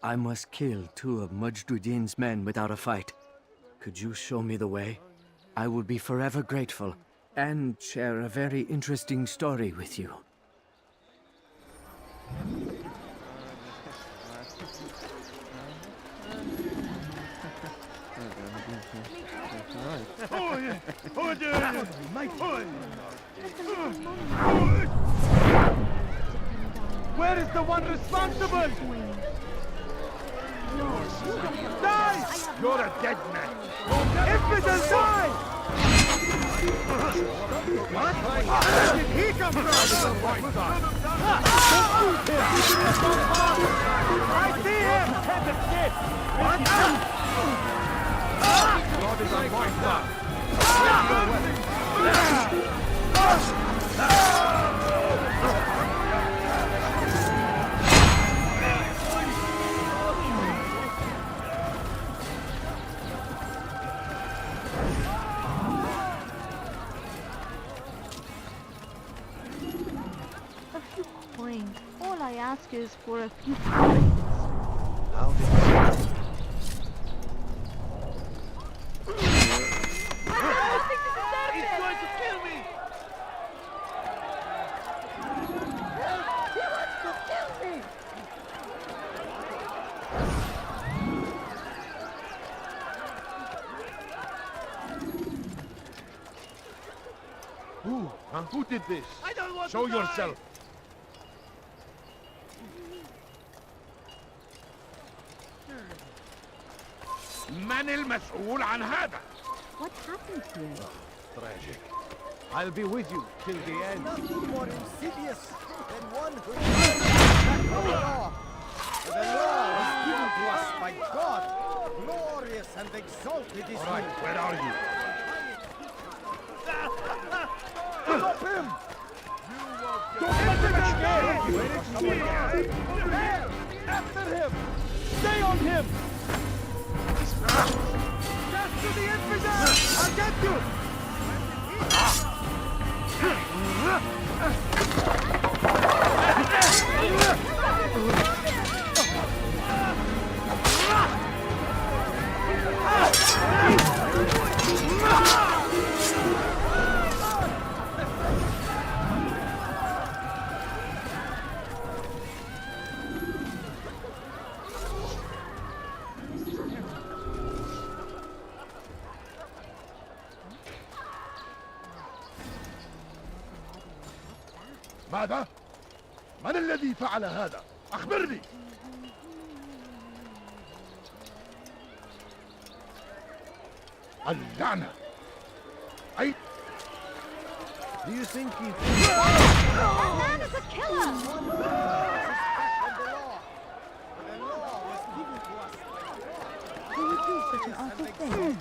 S16: I must kill 2 of Mujduddin's men without a fight. Could you show me the way? I will be forever grateful, and share a very interesting story with you.
S2: Where is the one responsible? Die! You're a dead man. Infidel, die! What? Where did he come from? I see him! What? God is on my side.
S7: A few coins. All I ask is for a few coins.
S13: How did
S7: He's going to kill me! He wants to kill me!
S10: Who? Huh? Who did this?
S9: I don't want
S10: Show
S9: to die.
S10: yourself. من المسؤول عن هذا؟
S11: What happened here?
S13: tragic? I'll be with you till the end.
S16: Nothing more insidious than one who the law. The law was given to us by God. Glorious and exalted is
S10: All right, where are you?
S2: Stop him! Don't let him escape! After him! Stay on him! Death to the infidel! I'll get you!
S10: ماذا؟ من الذي فعل هذا؟ أخبرني! اللعنة! أي...
S2: Do you think he...
S7: That man is a killer!
S11: Who would do such an awful thing?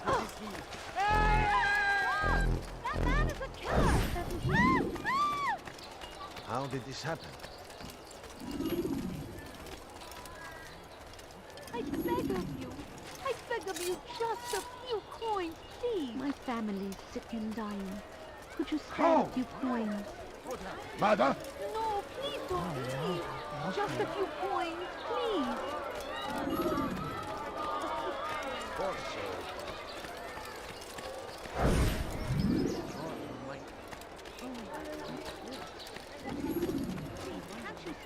S7: That man is a killer!
S13: How did this happen?
S7: I beg of you. I beg of you just a few coins, please.
S11: My family's sick and dying. Could you spare a few coins?
S10: ماذا؟
S7: No, please don't leave. Just a few coins, please.
S13: Poor soul.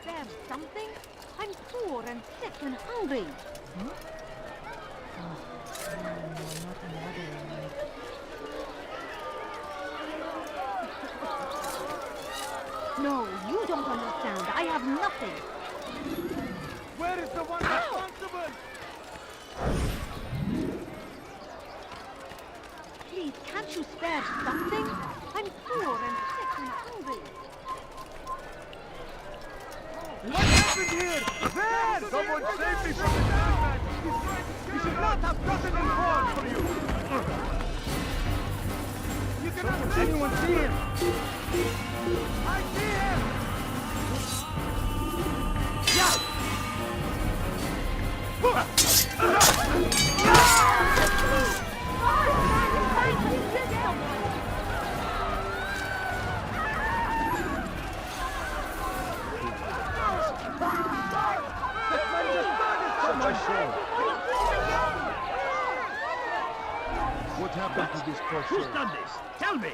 S11: spare something? I'm poor and sick and hungry. No, you don't understand. I have nothing.
S2: Where is the one responsible?
S11: Please, can't you spare something? I'm poor and sick and hungry.
S2: What happened here? There! Someone save me from this madman! He should not have gotten involved for you! You cannot let anyone see him! I see him!
S10: What happened to this poor soul?
S2: Who's done this? Tell me!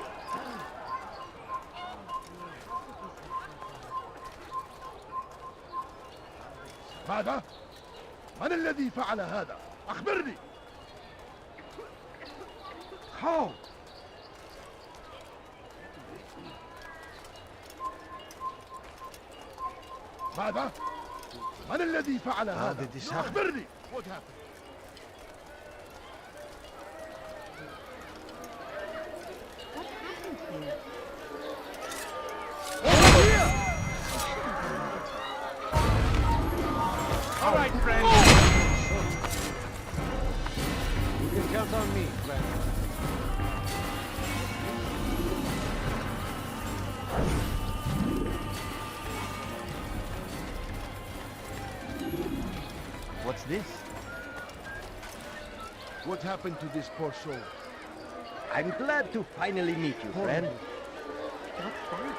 S10: ماذا؟ من الذي فعل هذا؟ أخبرني! How? ماذا؟ من الذي فعل هذا؟ أخبرني! What happened?
S2: All right, friend. You can count on me, friend.
S10: What's this? What happened to this poor soul?
S13: I'm glad to finally meet you, friend.
S11: What's that?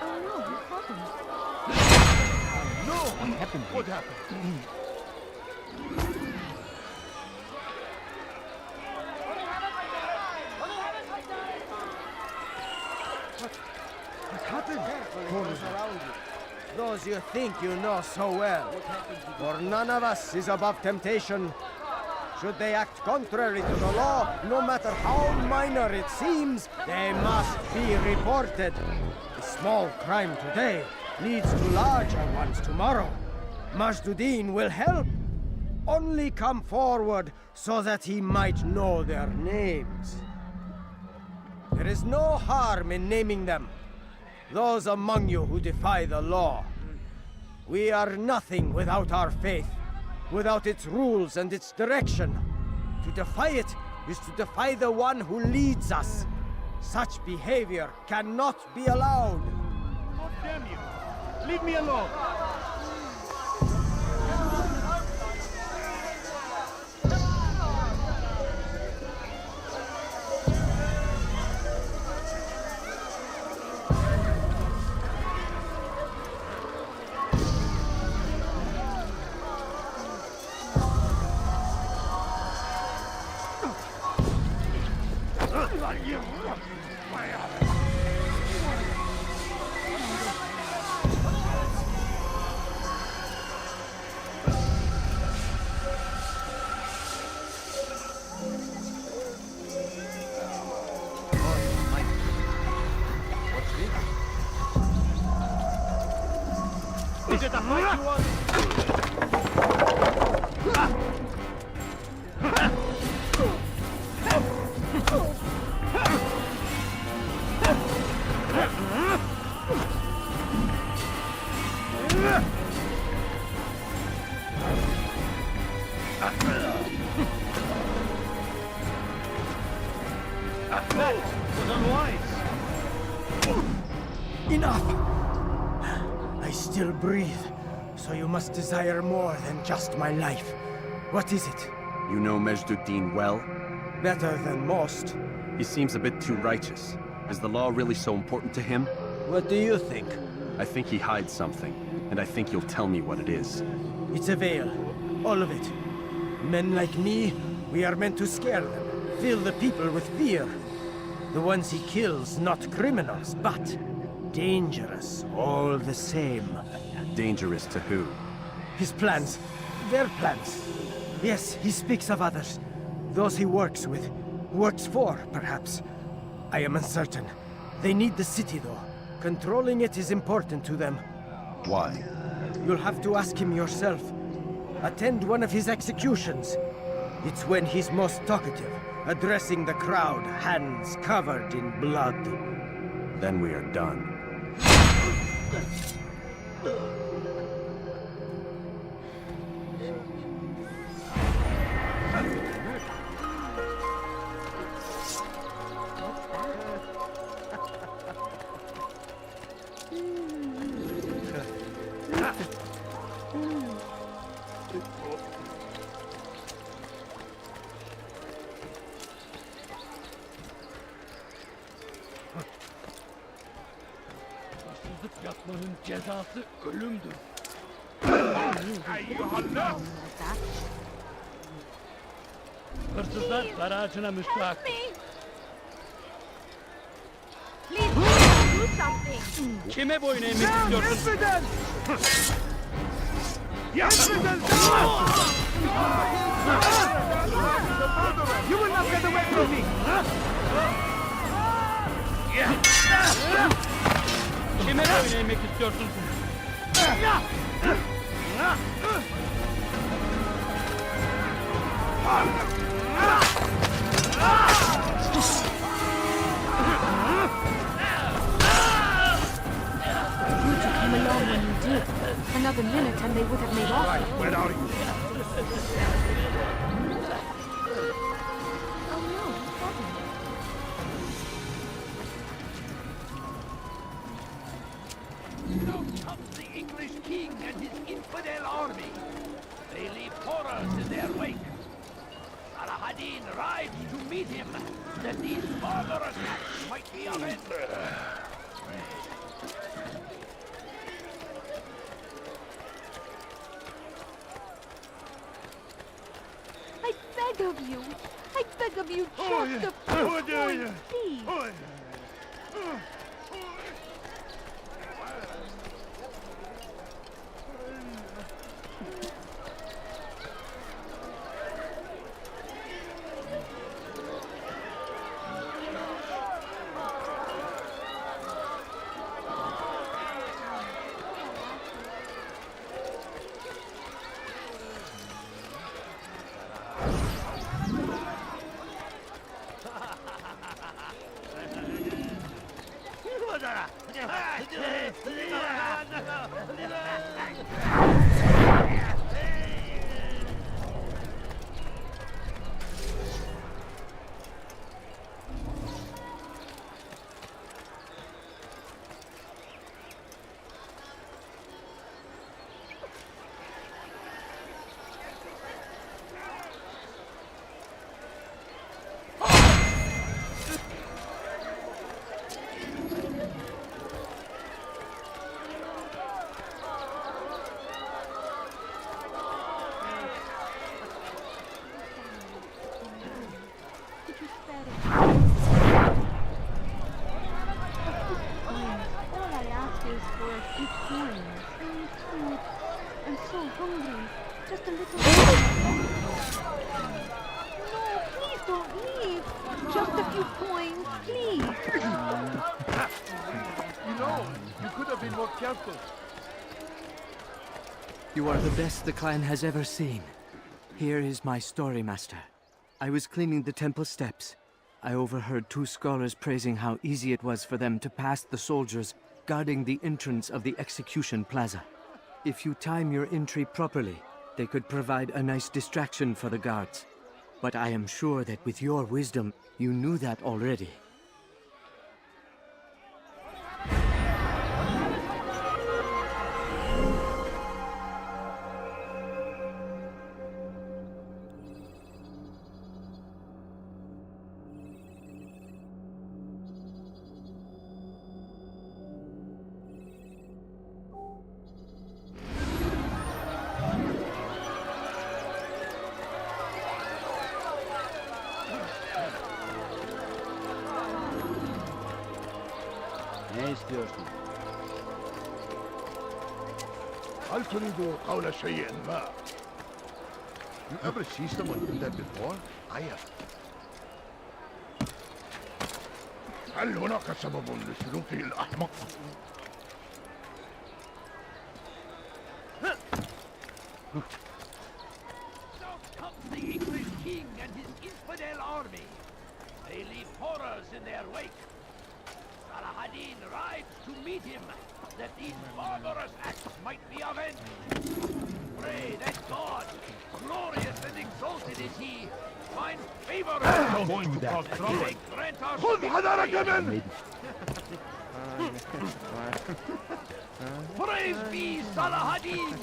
S11: Oh no, what happened?
S10: No! What happened? What happened?
S13: What happened? Those you think you know so well. For none of us is above temptation. Should they act contrary to the law, no matter how minor it seems, they must be reported. A small crime today leads to larger ones tomorrow. Majduddin will help. Only come forward so that he might know their names. There is no harm in naming them. Those among you who defy the law. We are nothing without our faith, without its rules and its direction. To defy it is to defy the one who leads us. Such behavior cannot be allowed.
S2: God damn you! Leave me alone! Is it a fight you want? That was unwise.
S13: Enough! I still breathe, so you must desire more than just my life. What is it?
S1: You know Majduddin well?
S13: Better than most.
S1: He seems a bit too righteous. Is the law really so important to him?
S13: What do you think?
S1: I think he hides something, and I think you'll tell me what it is.
S13: It's a veil. All of it. Men like me, we are meant to scare them, fill the people with fear. The ones he kills, not criminals, but dangerous all the same.
S1: Dangerous to who?
S13: His plans. Their plans. Yes, he speaks of others. Those he works with. Works for, perhaps. I am uncertain. They need the city, though. Controlling it is important to them.
S10: Why?
S13: You'll have to ask him yourself. Attend one of his executions. It's when he's most talkative, addressing the crowd, hands covered in blood.
S1: Then we are done.
S15: Hırsızlık yapmanın cezası ölümdür. Hırsızlar dar ağacına müstahak. Kime boyun eğmek istiyorsun?
S13: You will not get away from me!
S15: Kime boyun eğmek istiyorsun?
S11: You two came along when you did. Another minute and they would have made off.
S10: Where are you?
S11: Oh no, what happened?
S5: Now comes the English king and his infidel army. They leave horrors in their wake. Salah-ad-Din rides to meet him, that these barbarous acts might be avenged.
S11: I beg of you. I beg of you just a few points, please.
S7: I'm so hungry. Just a little. No, please don't leave. Just a few coins, please.
S10: You know, you could have been more careful.
S16: You are the best the clan has ever seen. Here is my story, Master. I was cleaning the temple steps. I overheard two scholars praising how easy it was for them to pass the soldiers guarding the entrance of the execution plaza. If you time your entry properly, they could provide a nice distraction for the guards. But I am sure that with your wisdom, you knew that already.
S10: هل تريد قول شيء ما؟ You ever see someone do that before? I have. هل هناك سبب لسلوكه الأحمق؟
S5: The English king and his infidel army. They leave horrors in their wake. Salah-ad-Din rides to meet him, that these barbarous acts might be avenged. Pray that God, glorious and exalted is he, find favor with us,
S10: going to cause
S5: that he
S10: trouble.
S5: may grant our
S10: خذ حذرك منه!
S5: Praise be Salah-ad-Din!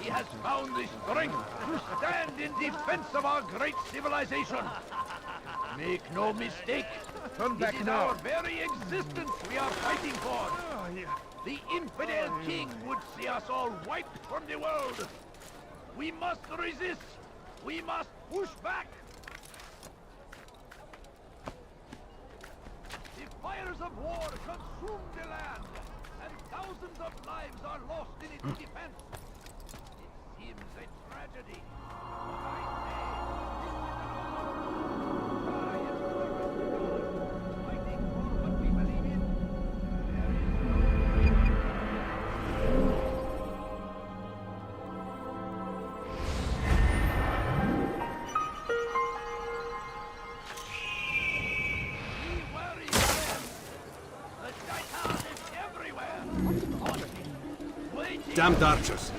S5: He has found the strength to stand in defense of our great civilization. Make no mistake,
S10: Turn back
S5: it is
S10: now.
S5: our very existence we are fighting for. The infidel king would see us all wiped from the world. We must resist. We must push back. The fires of war consume the land, and thousands of lives are lost in its defense. It seems a tragedy. But I say, this is our try and service to God, fighting for what we believe in.
S17: Damned archers.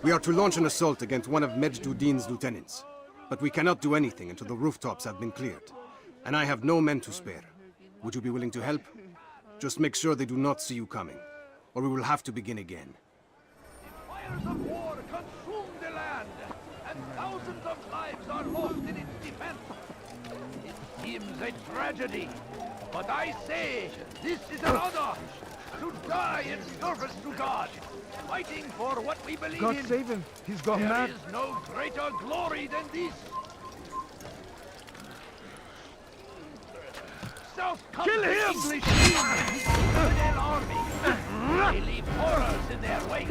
S17: We are to launch an assault against one of Majd-ud-Din's lieutenants. But we cannot do anything until the rooftops have been cleared. And I have no men to spare. Would you be willing to help? Just make sure they do not see you coming, or we will have to begin again.
S5: Fires of war consume the land, and thousands of lives are lost in its defense. It seems a tragedy, but I say, this is an honor, to die in service to God, fighting for what we believe
S2: God
S5: in.
S2: save him. He's gone mad.
S5: There is no greater glory than this. South comes
S2: Kill
S5: the
S2: him!
S5: English king and his infidel army. They leave horrors in their wake.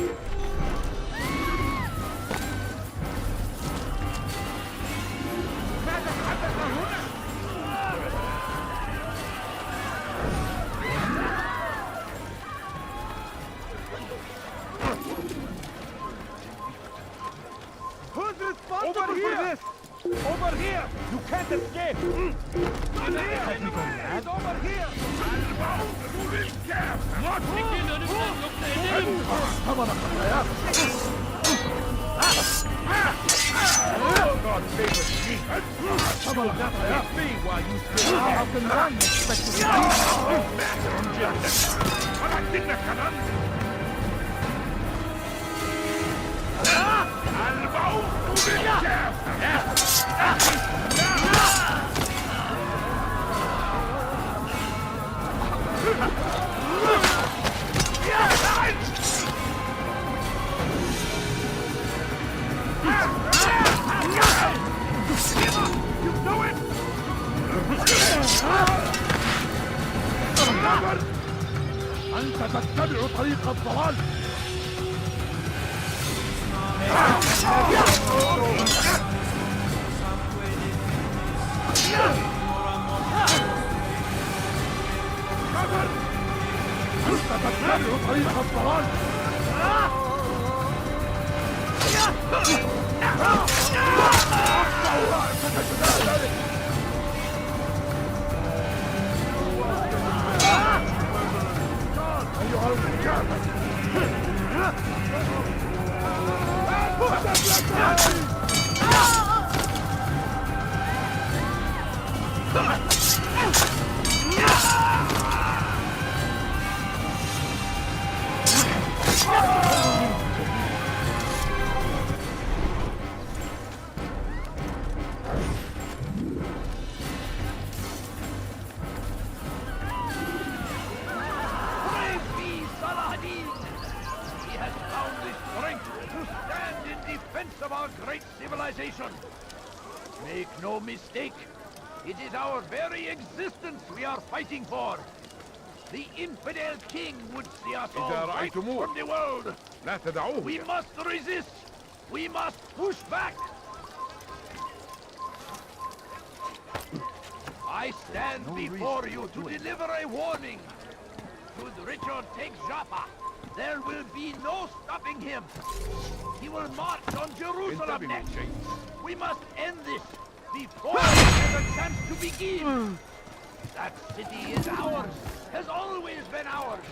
S2: Who's responsible for this? Over here! You can't escape! Over here! God favors me! Trouble not to be while you still how can one expect to أنت تتبع طريق الضلال أنت تتبع طريق الضلال أيها الرجال
S5: Praise be Salah-ad-Din! He has found the strength to stand in defense of our great civilization. Make no mistake, it is our very existence we are fighting for. The infidel king would see us all
S10: إذا
S5: wiped
S10: رأيتموه
S5: from the world.
S10: لا تدعوه.
S5: We must resist. We must push back. I stand before you to deliver a warning. Should Richard take Jaffa, there will be no stopping him. He will march on Jerusalem next. We must end this before it has a chance to begin. That city is ours, has always been ours.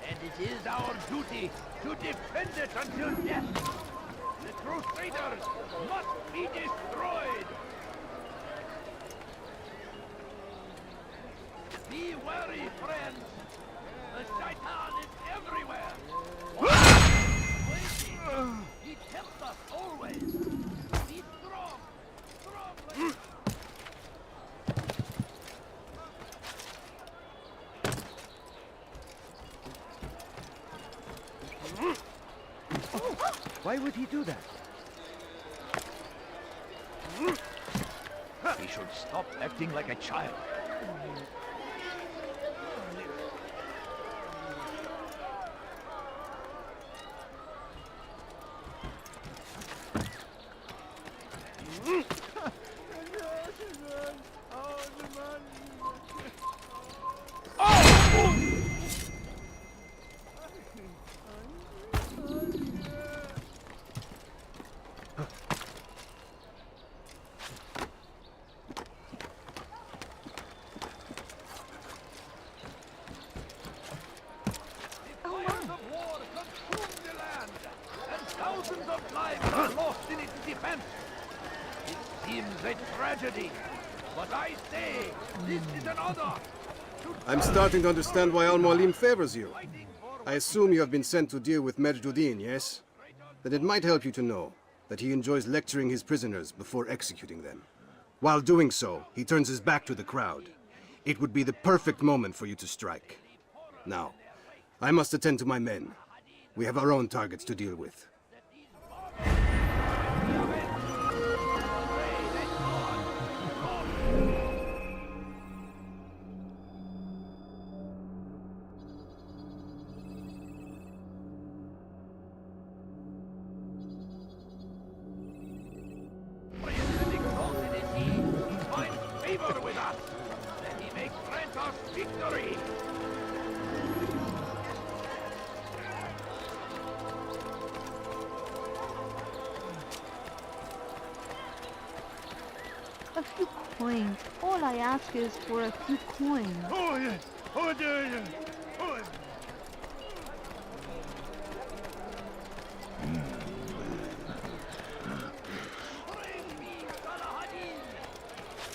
S5: And it is our duty to defend it until death. The Crusaders must be destroyed. Be wary, friends. The Shaitan is everywhere. Waiting. He tempts us always. Be strong. Strong like...
S13: Why would he do that?
S5: He should stop acting like a child. Thousands of lives are lost in its defense. It seems a tragedy, but I say this is an honor.
S17: I'm starting to understand why Al-Mualim favors you. I assume you have been sent to deal with Majd-ud-Din, yes? Then it might help you to know that he enjoys lecturing his prisoners before executing them. While doing so, he turns his back to the crowd. It would be the perfect moment for you to strike. Now, I must attend to my men. We have our own targets to deal with.
S5: Favor with us, that he may grant us victory.
S7: A few coins. All I ask is for a few coins.
S9: Oh, yes. Oh, dear, yeah. Oh,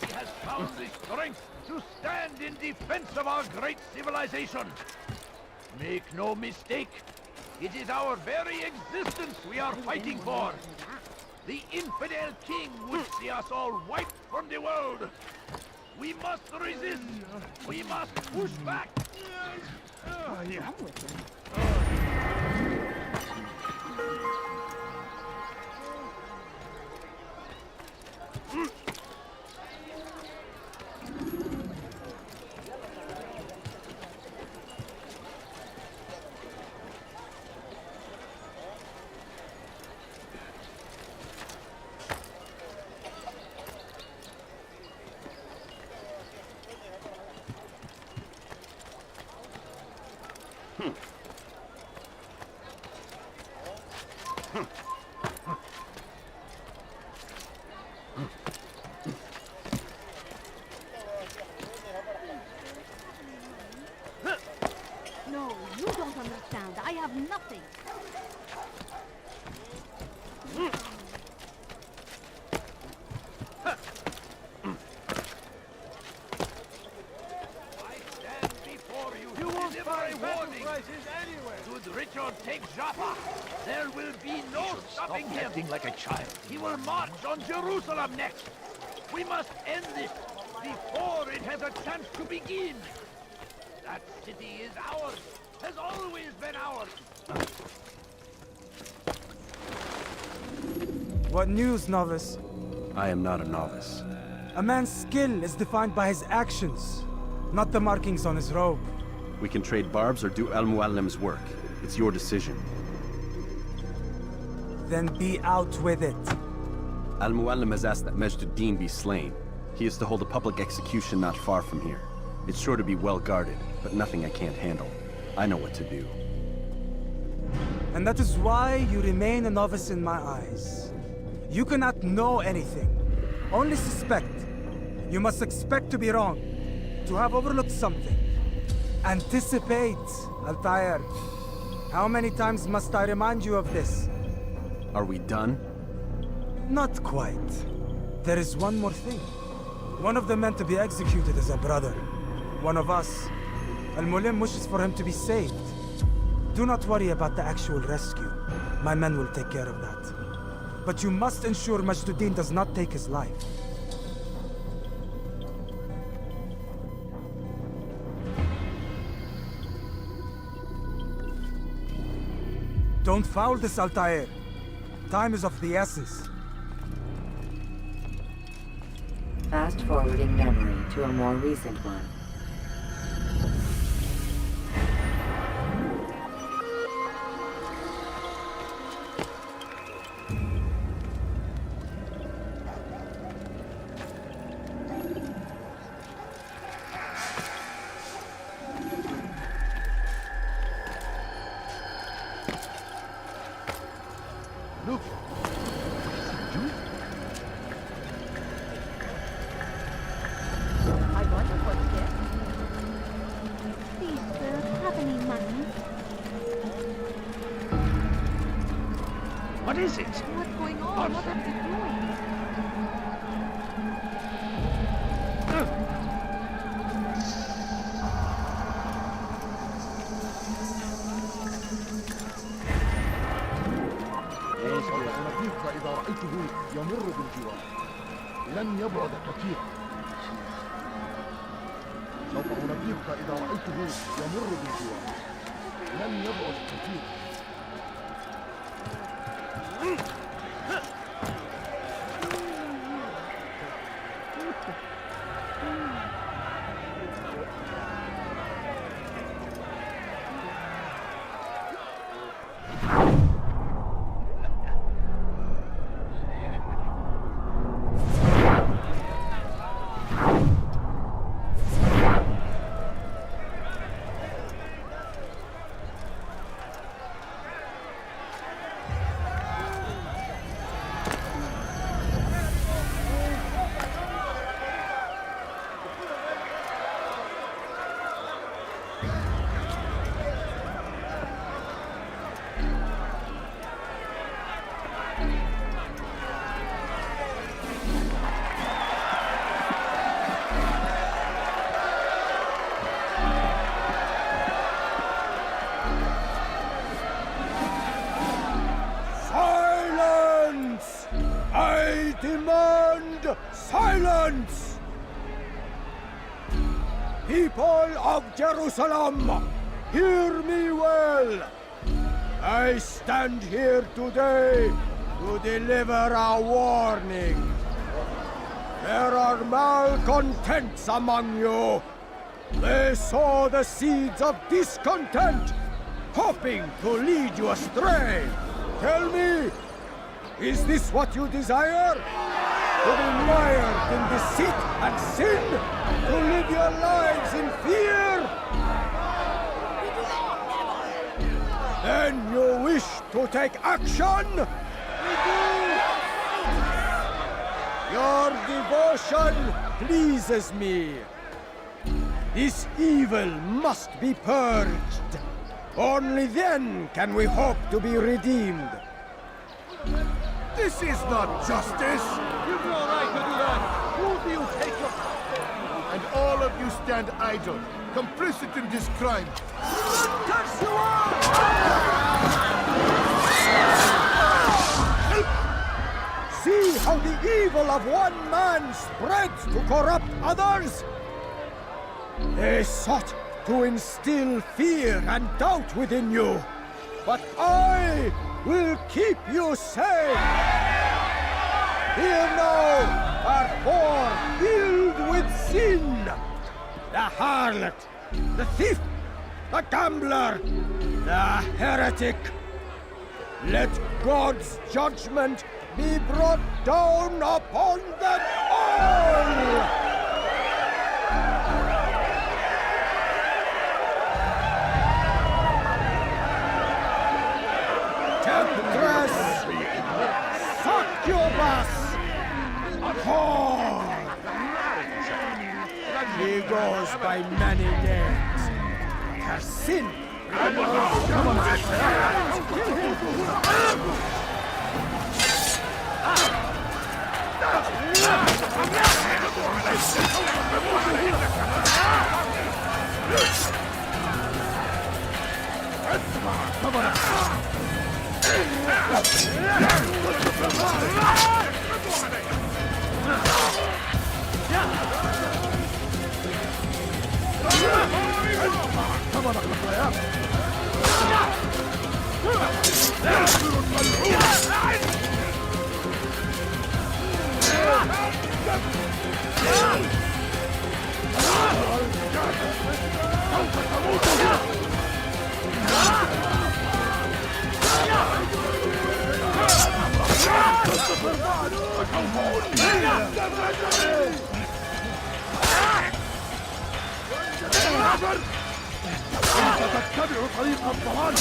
S5: He has found the strength to stand in defense of our great civilization. Make no mistake, it is our very existence we are fighting for. The infidel king would see us all wiped from the world. We must resist. We must push back.
S9: Oh, yeah.
S11: No, you don't understand. I have nothing.
S5: You won't find warning. Should Richard take Jaffa, there will be no stopping him. Acting like a child. He will march on Jerusalem next. We must end this before it has a chance to begin. That city is ours, has always been ours.
S18: What news, novice?
S19: I am not a novice.
S18: A man's skill is defined by his actions, not the markings on his robe.
S1: We can trade barbs or do Al-Mualim's work. It's your decision.
S18: Then be out with it.
S1: Al-Mualim has asked that Majd-ud-Din be slain. He is to hold a public execution not far from here. It's sure to be well guarded, but nothing I can't handle. I know what to do.
S18: And that is why you remain a novice in my eyes. You cannot know anything, only suspect. You must expect to be wrong, to have overlooked something. Anticipate, Altair. How many times must I remind you of this?
S1: Are we done?
S18: Not quite. There is one more thing. One of the men to be executed is a brother. One of us. Al-Mualim wishes for him to be saved. Do not worry about the actual rescue. My men will take care of that. But you must ensure Majd-ud-Din does not take his life. Don't foul this, Altair. Time is of the essence.
S3: Fast-forwarding memory to a more recent one.
S10: Look!
S7: I wonder what's there. Please, sir, have any money?
S5: What is it?
S7: What's going on? What are you doing?
S10: سوف أنبهك إذا رأيته يمر بالجوار. لن يبعد كثيرا. سوف أنبهك إذا رأيته يمر بالجوار. لن يبعد كثيرا.
S13: Demand silence! People of Jerusalem, hear me well. I stand here today to deliver a warning. There are malcontents among you. They sow the seeds of discontent, hoping to lead you astray. Tell me, is this what you desire? To be mired in deceit and sin? To live your lives in fear? Then you wish to take action? Your devotion pleases me. This evil must be purged. Only then can we hope to be redeemed.
S10: This is not justice!
S9: You've no right to do that! Who do you take your...
S10: And all of you stand idle, complicit in this crime.
S13: Touch you all! See how the evil of one man spreads to corrupt others? They sought to instill fear and doubt within you, but I will keep you safe. Here now are four filled with sin. The harlot, the thief, the gambler, the heretic. Let God's judgment be brought down upon them all! Temptress! Succubus! Whore! She goes by many names. Her sin! Come on,
S10: تتبع طريق الضلال.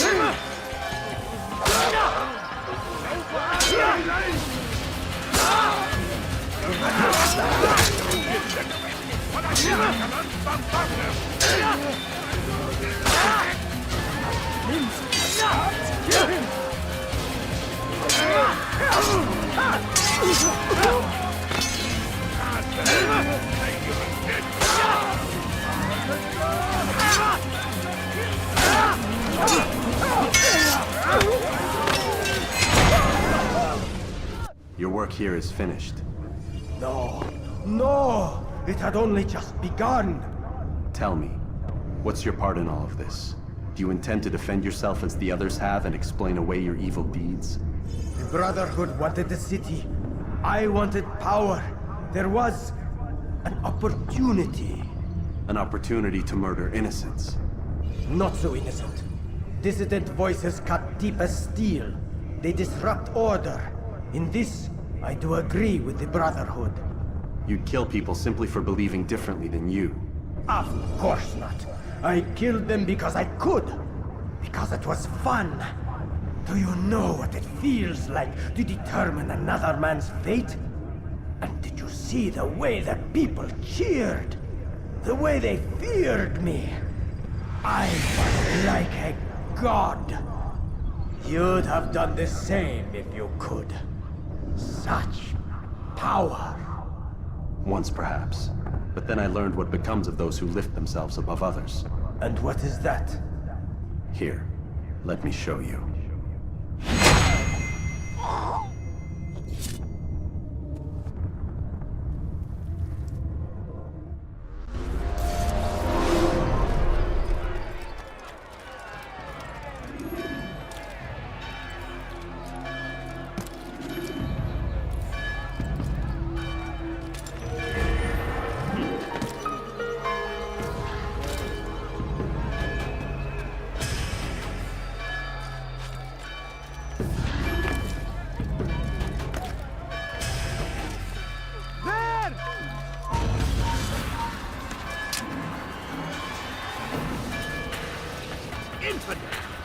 S1: Your work here is finished.
S13: No, no! It had only just begun!
S1: Tell me, what's your part in all of this? Do you intend to defend yourself as the others have and explain away your evil deeds?
S13: The Brotherhood wanted the city. I wanted power. There was an opportunity.
S1: An opportunity to murder innocents.
S13: Not so innocent. Dissident voices cut deep as steel. They disrupt order. In this, I do agree with the Brotherhood.
S1: You'd kill people simply for believing differently than you.
S13: Of course not. I killed them because I could. Because it was fun. Do you know what it feels like to determine another man's fate? And did you see the way the people cheered? The way they feared me? I was like a god. You'd have done the same if you could. Such power.
S1: Once perhaps. But then I learned what becomes of those who lift themselves above others.
S13: And what is that?
S1: Here, let me show you.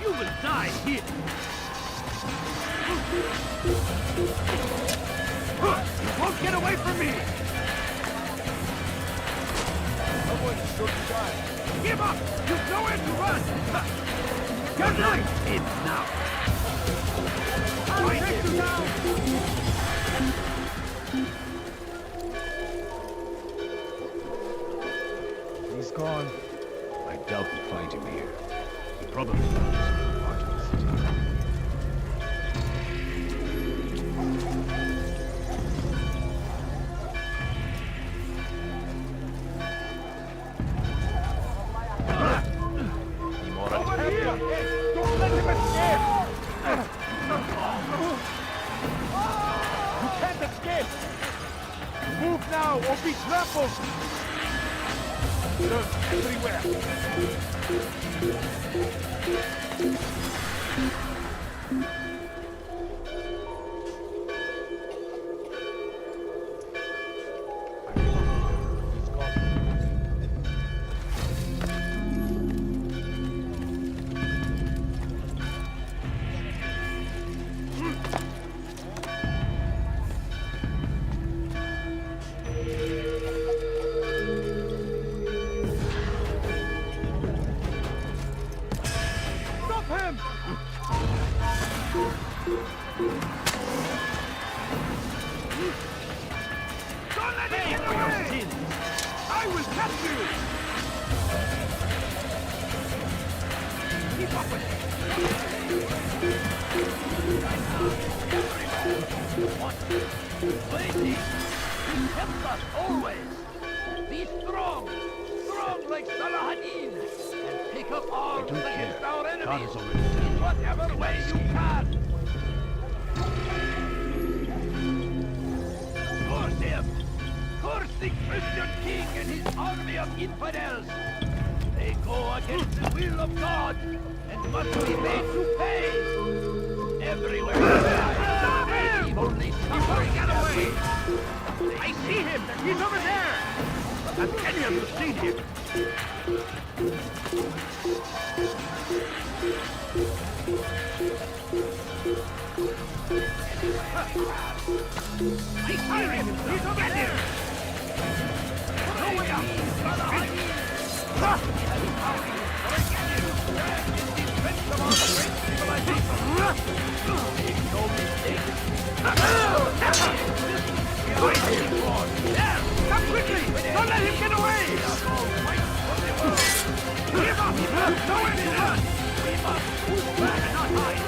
S15: You will die here! You won't get away from me! Someone should die. Give up! You've nowhere to run! Your life ends now! I'll take you down!
S10: He's gone.
S6: I doubt we'll find him here. He probably found some part of the city.
S10: Over here! Don't let him escape! You can't escape! Move now or be trampled!
S5: Lady, he helps us always. Be strong, strong like Salahadin, and take up arms against our enemies in whatever way you can. Curse him! Curse the Christian king and his army of infidels! They go against the will of God and must be made to pay! Everywhere! Only suffering and away! I see him! He's over there! Have any of you seen him? I hear him! He's over there! No way out! Come quickly! Don't let him get away! Give up! Nowhere to run! We must move back and not hide!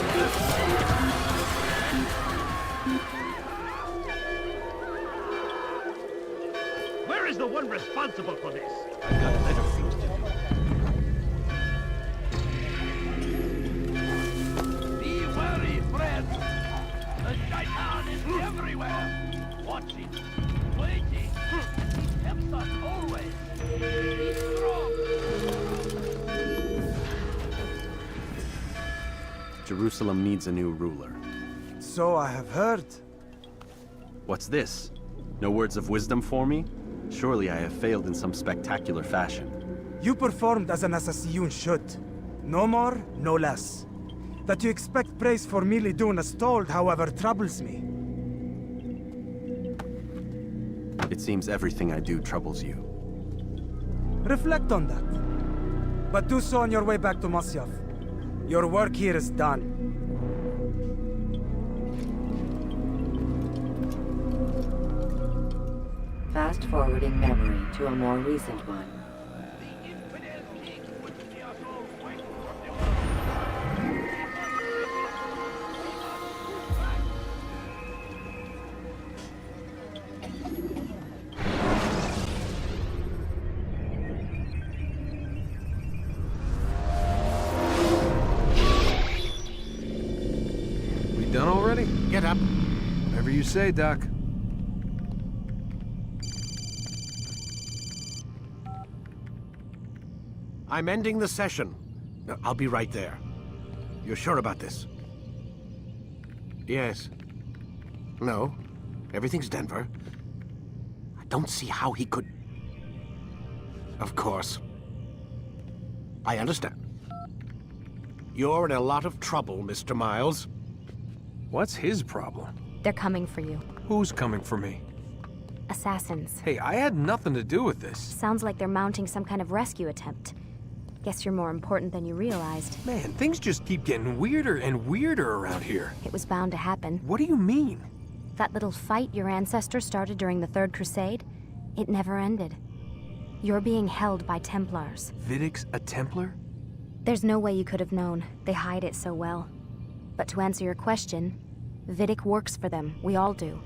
S5: Where is the one responsible for this? I've got better things to do. Be wary, friends! The Shaitan is everywhere! Watching, waiting, he helps us always. Be strong.
S1: Jerusalem needs a new ruler.
S18: So I have heard.
S1: What's this? No words of wisdom for me? Surely I have failed in some spectacular fashion.
S18: You performed as an assassin should. No more, no less. That you expect praise for merely doing as told, however, troubles me.
S1: It seems everything I do troubles you.
S18: Reflect on that. But do so on your way back to Masyaf. Your work here is done.
S3: Fast-forwarding memory to a more recent one.
S8: Done already? Get up. Whatever you say, Doc.
S17: I'm ending the session. I'll be right there. You're sure about this? Yes. No. Everything's Denver. I don't see how he could... Of course. I understand. You're in a lot of trouble, Mr. Miles.
S6: What's his problem?
S11: They're coming for you.
S6: Who's coming for me?
S11: Assassins.
S6: Hey, I had nothing to do with this.
S11: Sounds like they're mounting some kind of rescue attempt. Guess you're more important than you realized.
S6: Man, things just keep getting weirder and weirder around here.
S11: It was bound to happen.
S6: What do you mean?
S11: That little fight your ancestors started during the Third Crusade, it never ended. You're being held by Templars.
S6: Vidic's a Templar?
S11: There's no way you could have known. They hide it so well. But to answer your question, Vidic works for them. We all do.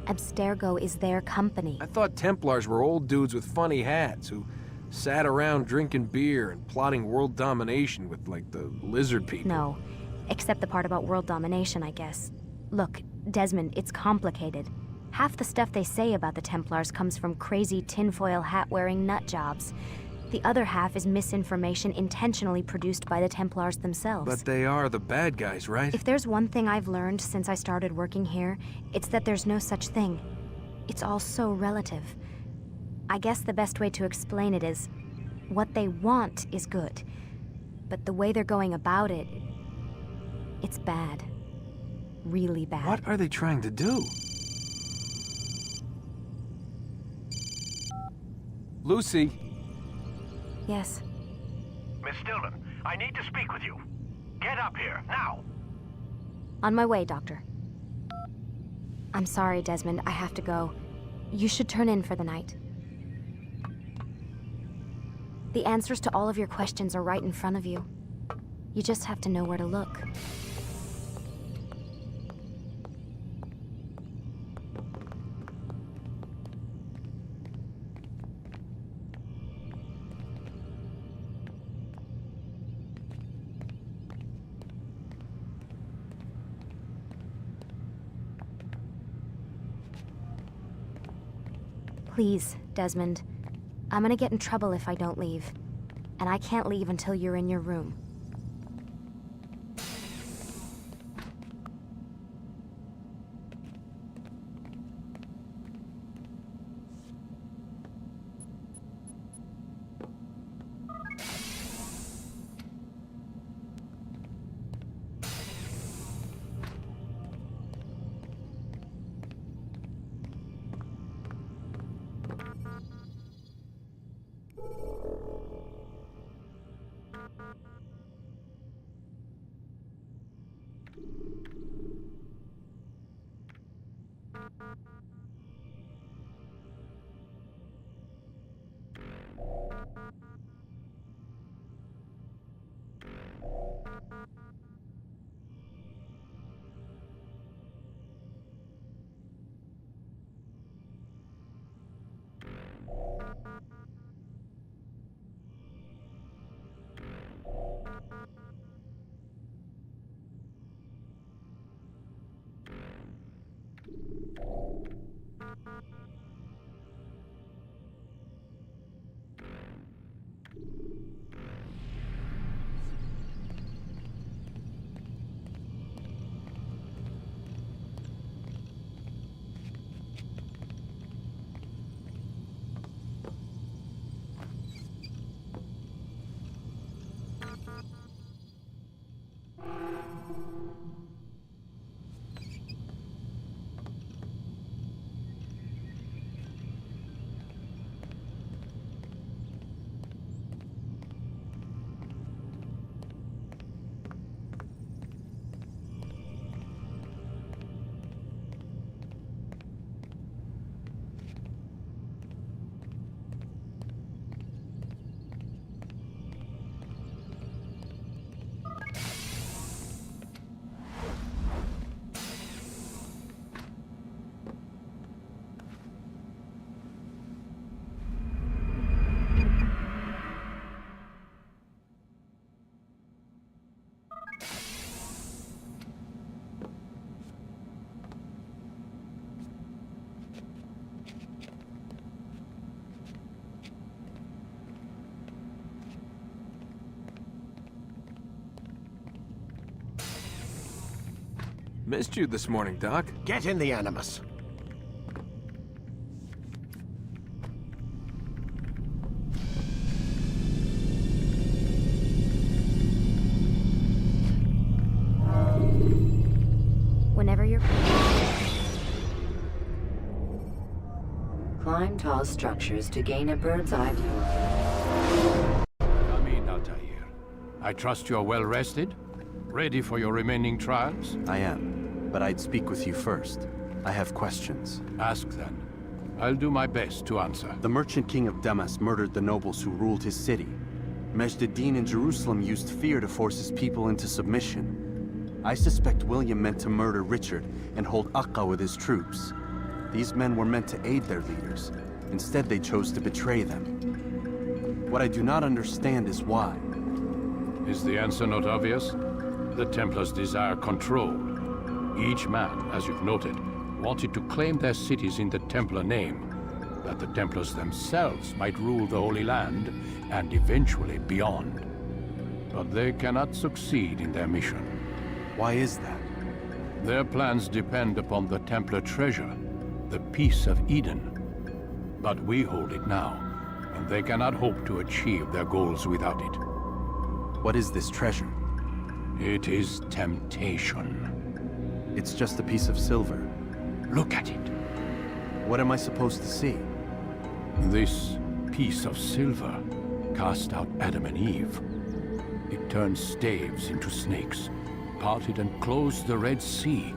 S11: Abstergo is their company.
S6: I thought Templars were old dudes with funny hats who sat around drinking beer and plotting world domination with, like, the lizard people.
S11: No, except the part about world domination, I guess. Look, Desmond, it's complicated. Half the stuff they say about the Templars comes from crazy tinfoil hat-wearing nut jobs. The other half is misinformation intentionally produced by the Templars themselves.
S6: But they are the bad guys, right?
S11: If there's one thing I've learned since I started working here, it's that there's no such thing. It's all so relative. I guess the best way to explain it is, what they want is good. But the way they're going about it, it's bad. Really bad.
S6: What are they trying to do? Lucy?
S11: Yes.
S20: Miss Stillman, I need to speak with you. Get up here, now!
S11: On my way, Doctor. I'm sorry, Desmond. I have to go. You should turn in for the night. The answers to all of your questions are right in front of you. You just have to know where to look. Please, Desmond. I'm gonna get in trouble if I don't leave. And I can't leave until you're in your room.
S6: Missed you this morning, Doc.
S20: Get in the Animus.
S3: Whenever you're... Climb tall structures to gain a bird's eye view.
S4: Come in, Altair. I trust you're well rested? Ready for your remaining trials?
S1: I am. But I'd speak with you first. I have questions.
S4: Ask then. I'll do my best to answer.
S1: The Merchant King of Damas murdered the nobles who ruled his city. Majd ad-Din in Jerusalem used fear to force his people into submission. I suspect William meant to murder Richard and hold Acre with his troops. These men were meant to aid their leaders. Instead, they chose to betray them. What I do not understand is why.
S4: Is the answer not obvious? The Templars desire control. Each man, as you've noted, wanted to claim their cities in the Templar name. that the Templars themselves might rule the Holy Land and eventually beyond. But they cannot succeed in their mission.
S1: Why is that?
S4: Their plans depend upon the Templar treasure, the Peace of Eden. But we hold it now, and they cannot hope to achieve their goals without it.
S1: What is this treasure?
S4: It is temptation.
S1: It's just a piece of silver.
S4: Look at it.
S1: What am I supposed to see?
S4: This piece of silver cast out Adam and Eve. It turned staves into snakes, parted and closed the Red Sea.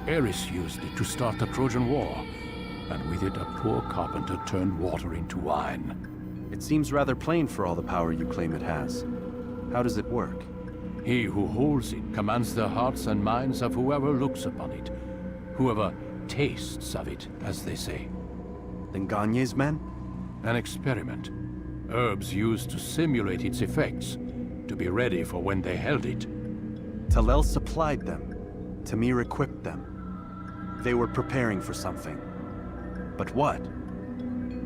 S4: Eris used it to start the Trojan War, and with it a poor carpenter turned water into wine.
S1: It seems rather plain for all the power you claim it has. How does it work?
S4: He who holds it commands the hearts and minds of whoever looks upon it, whoever tastes of it, as they say.
S1: Then Gagne's men?
S4: An experiment. Herbs used to simulate its effects, to be ready for when they held it.
S1: Talel supplied them. Tamir equipped them. They were preparing for something. But what?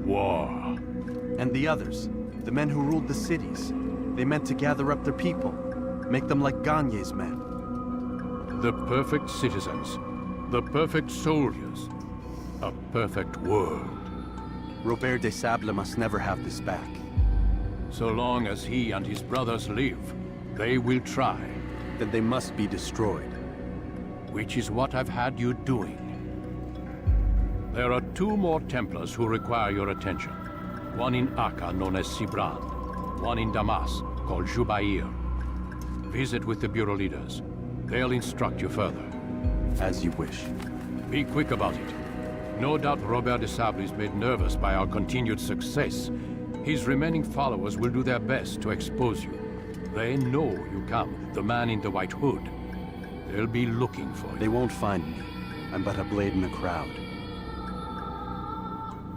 S4: War.
S1: And the others, the men who ruled the cities, they meant to gather up their people, make them like Gagne's men.
S4: The perfect citizens, the perfect soldiers, a perfect world.
S1: Robert de Sable must never have this back.
S4: So long as he and his brothers live, they will try.
S1: Then they must be destroyed.
S4: Which is what I've had you doing. There are 2 more Templars who require your attention. One in Acre, known as Sibrand. One in Damas, called Jubair. Visit with the Bureau leaders. They'll instruct you further.
S1: As you wish.
S4: Be quick about it. No doubt Robert de Sable is made nervous by our continued success. His remaining followers will do their best to expose you. They know you come, the man in the white hood. They'll be looking for you.
S1: They won't find me. I'm but a blade in the crowd.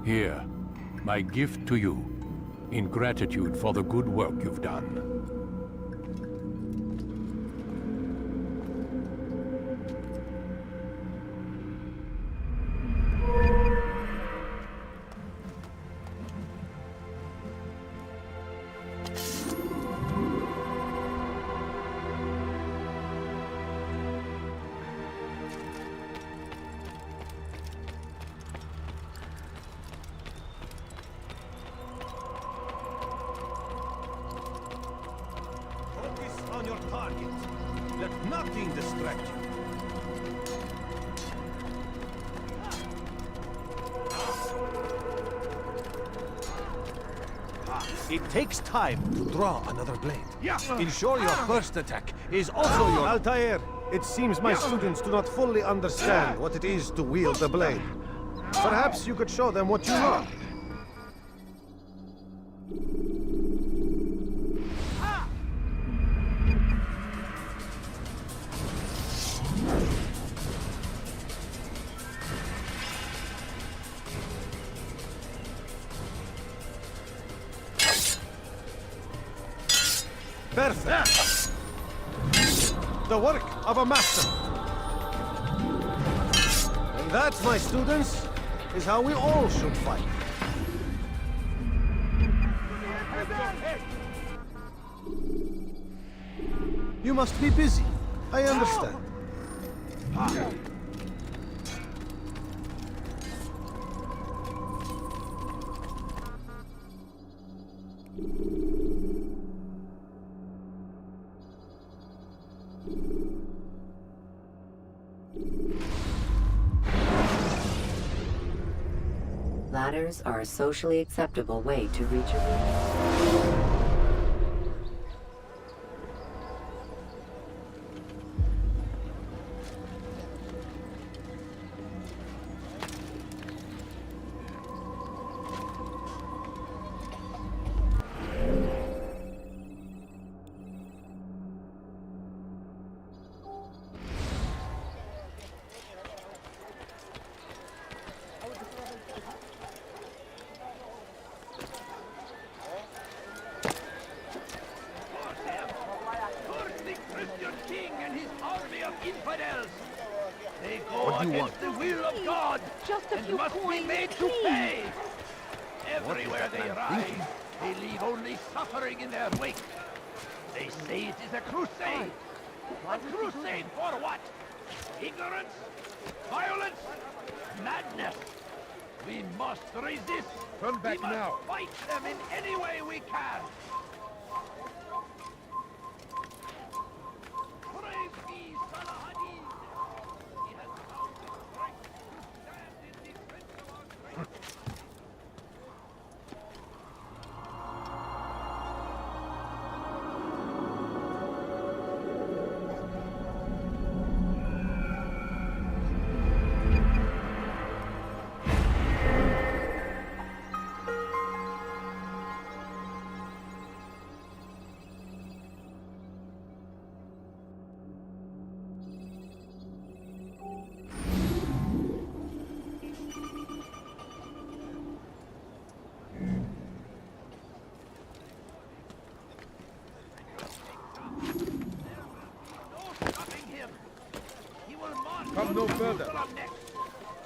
S4: Here, my gift to you, in gratitude for the good work you've done.
S20: On your target. Let nothing distract you. It takes time to draw another blade. Ensure your first attack is also your...
S13: Altair, it seems my students do not fully understand what it is to wield the blade. Perhaps you could show them what you know. Perfect. The work of a master. And that, my students, is how we all should fight. You must be busy. I understand.
S3: Ladders are a socially acceptable way to reach a room.
S20: What do you want? The will of God,
S7: Just a
S20: and
S7: few
S20: must
S7: coins,
S20: be made to
S7: please.
S20: pay.
S5: Everywhere they ride, they leave only suffering in their wake. They say it is a crusade. A crusade for what? Ignorance? Violence? Madness? We must resist.
S10: Turn back
S5: we must
S10: now.
S5: Fight them in any way we can. Praise be Saladin. He has found the strength to stand in defense of our great.
S10: Come no further.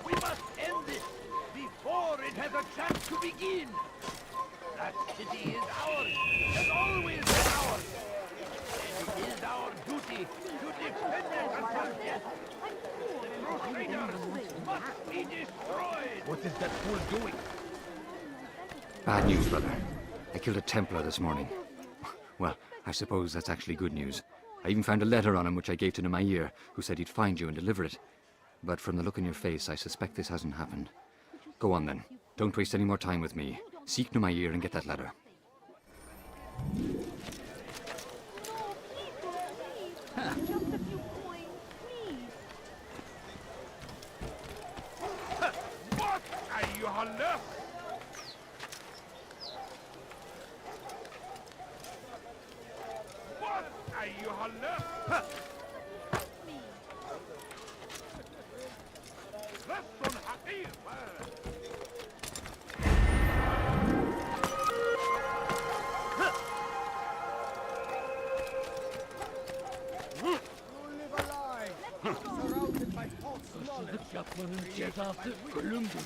S5: We must end this before it has a chance to begin. That city is ours, has always been ours. And it is our duty to defend it until death. The Crusaders must be destroyed.
S10: What is that fool doing?
S14: Bad news, brother. I killed a Templar this morning. Well, I suppose that's actually good news. I even found a letter on him which I gave to Nemair, who said he'd find you and deliver it. But from the look in your face, I suspect this hasn't happened. Go on then. Don't waste any more time with me. Seek Nemair and get that letter.
S9: What are you holler? What are you holler? Lesson حقير.
S15: Haksızlık yapmanın cezası ölümdür.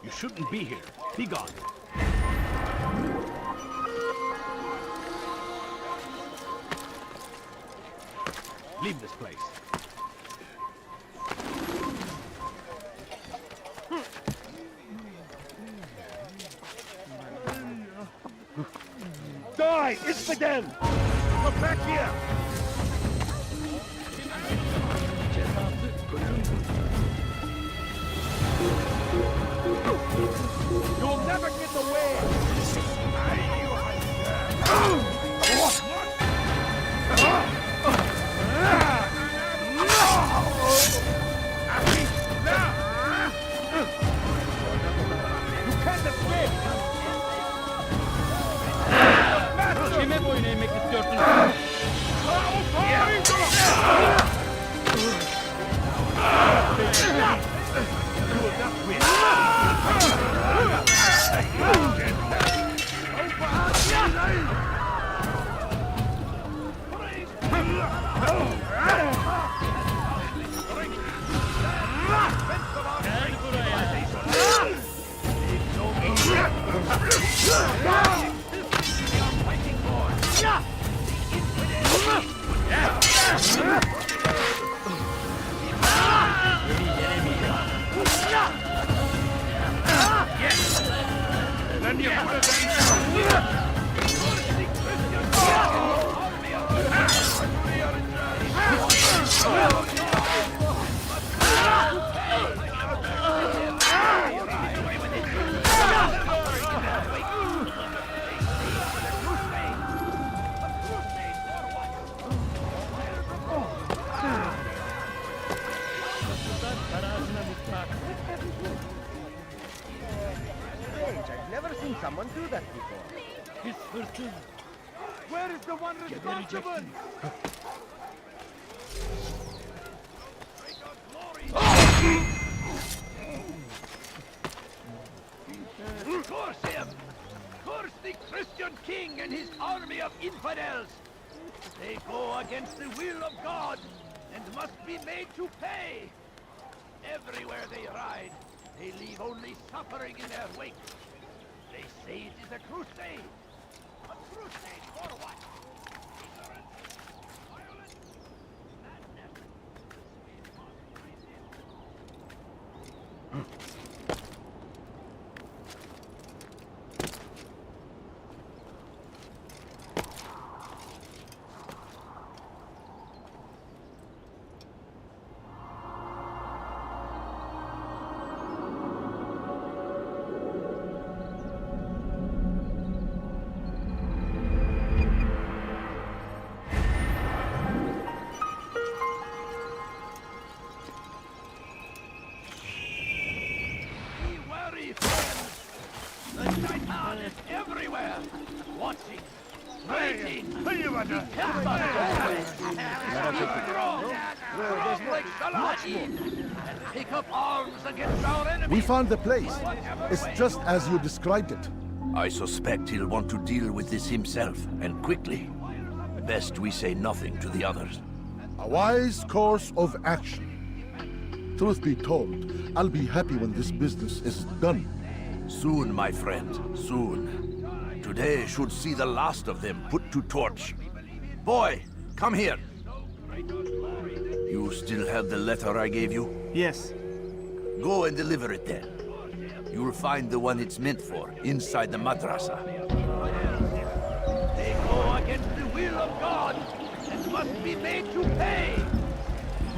S20: You shouldn't be here. Be gone. Leave this place.
S9: Die, Isfidel! Come back here!
S15: Cezası ölümdür.
S9: You'll never get away! You can't escape!
S15: Kime boyun eğmek istiyorsun?
S13: I've never seen someone do that before.
S15: Pis hırsız.
S9: Where is the one responsible?
S5: Curse him! Curse the Christian king and his army of infidels! They go against the will of God and must be made to pay! Everywhere they ride, they leave only suffering in their wake. They say it is a crusade. A crusade for what? Ignorance, violence, madness. Everywhere! Watching! Waiting! Pick up arms against our enemies!
S10: We found the place. It's just as you described it.
S5: I suspect he'll want to deal with this himself, and quickly. Best we say nothing to the others.
S10: A wise course of action. Truth be told, I'll be happy when this business is done.
S5: Soon, my friend, soon. Today should see the last of them put to torch. Boy, come here. You still have the letter I gave you?
S2: Yes.
S5: Go and deliver it then. You'll find the one it's meant for inside the madrasa. They go against the will of God and must be made to pay.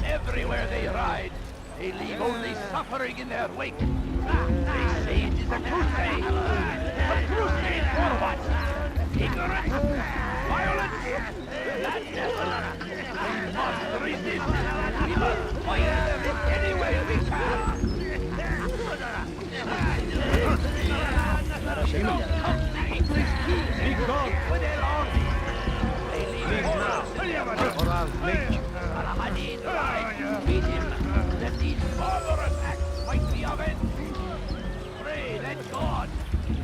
S5: Everywhere they ride, they leave only suffering in their wake. They say it is a crusade. A crusade for what? Ignorance, violence, madness. We must resist. We must fight them in any way we can. Be gone with their army. They leave now, or I'll make you. Al-Hadid rides to beat him. Let these barbarous acts might be avenged. Pray that God,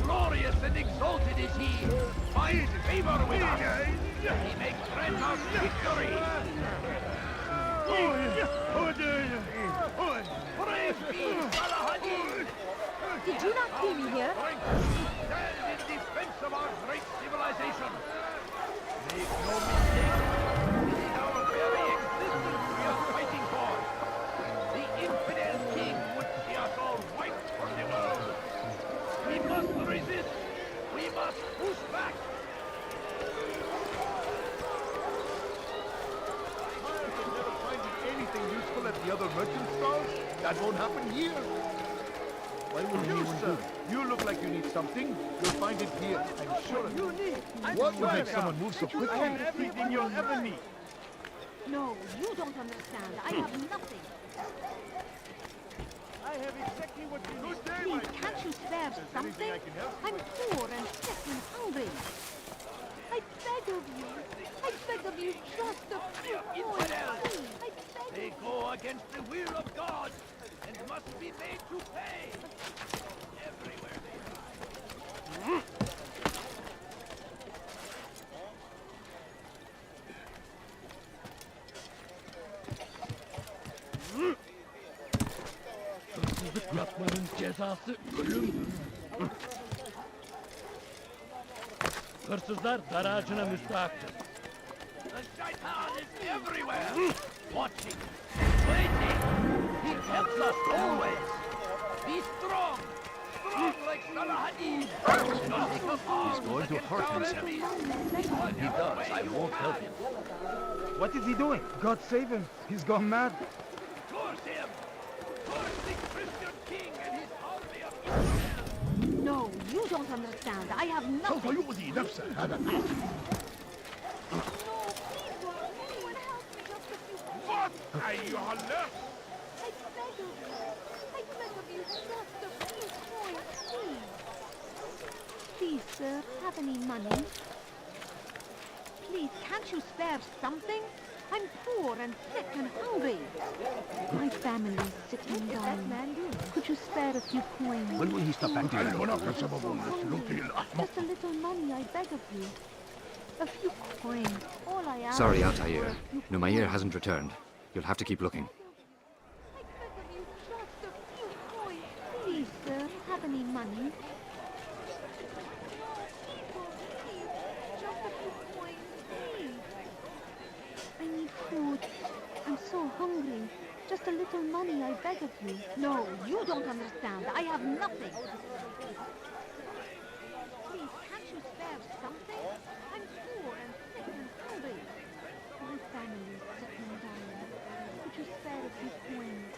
S5: glorious and exalted is He, finds favor with us. He may grant us victory. Praise be Al-Hadid.
S7: Did you not see me here?
S5: Stand in defense of our great civilization. Make no mistake. It is our very existence we are fighting for. The infidel king would see us all wiped from the world. We must resist. We must push back.
S10: Never finding anything useful at the other merchant stalls? That won't happen here. Why would you, sir? You look like you need something. You'll find it here, I'm sure. You need. What will make someone move so quickly?
S2: Everything you'll ever need.
S7: No, you don't understand. I have nothing.
S2: I have exactly what you need.
S7: Please, can't you spare something? I'm poor and sick and hungry. I beg of you. I beg of you just a few coins.
S5: They go against the will of God and must be made to pay. Everywhere they ride.
S15: Hırsızlık yapmanın cezası ölüm. Hırsızlar dar ağacına müstahaktır.
S5: The shaitan is everywhere, watching, waiting. He helps us always. Be strong, strong like Salahadin.
S20: He's going to hurt himself.
S5: When he does, I won't help him.
S2: What is he doing? God save him. He's gone mad.
S5: Curse him! Curse the Christian king and his army of Israel!
S7: No, you don't understand. I have nothing.
S9: What? أيها اللص!
S7: I beg of you just a few coins, please. Please, sir, have any money? Please, can't you spare something? I'm poor and sick and hungry. My family is sick and dying. Could you spare a few coins?
S20: When will he stop acting like
S7: Just a little money, I beg of you. A few coins. All I ask.
S14: Sorry,
S7: is
S14: Altair.
S7: for a few
S14: Numair
S7: coins.
S14: hasn't returned. You'll have to keep looking.
S7: I beg of you just hungry. Just a little money, I beg of you. No, you don't understand. I have nothing. Please, can't you spare something? I'm poor and sick and hungry. My family is sick and dying. Could you spare a few coins?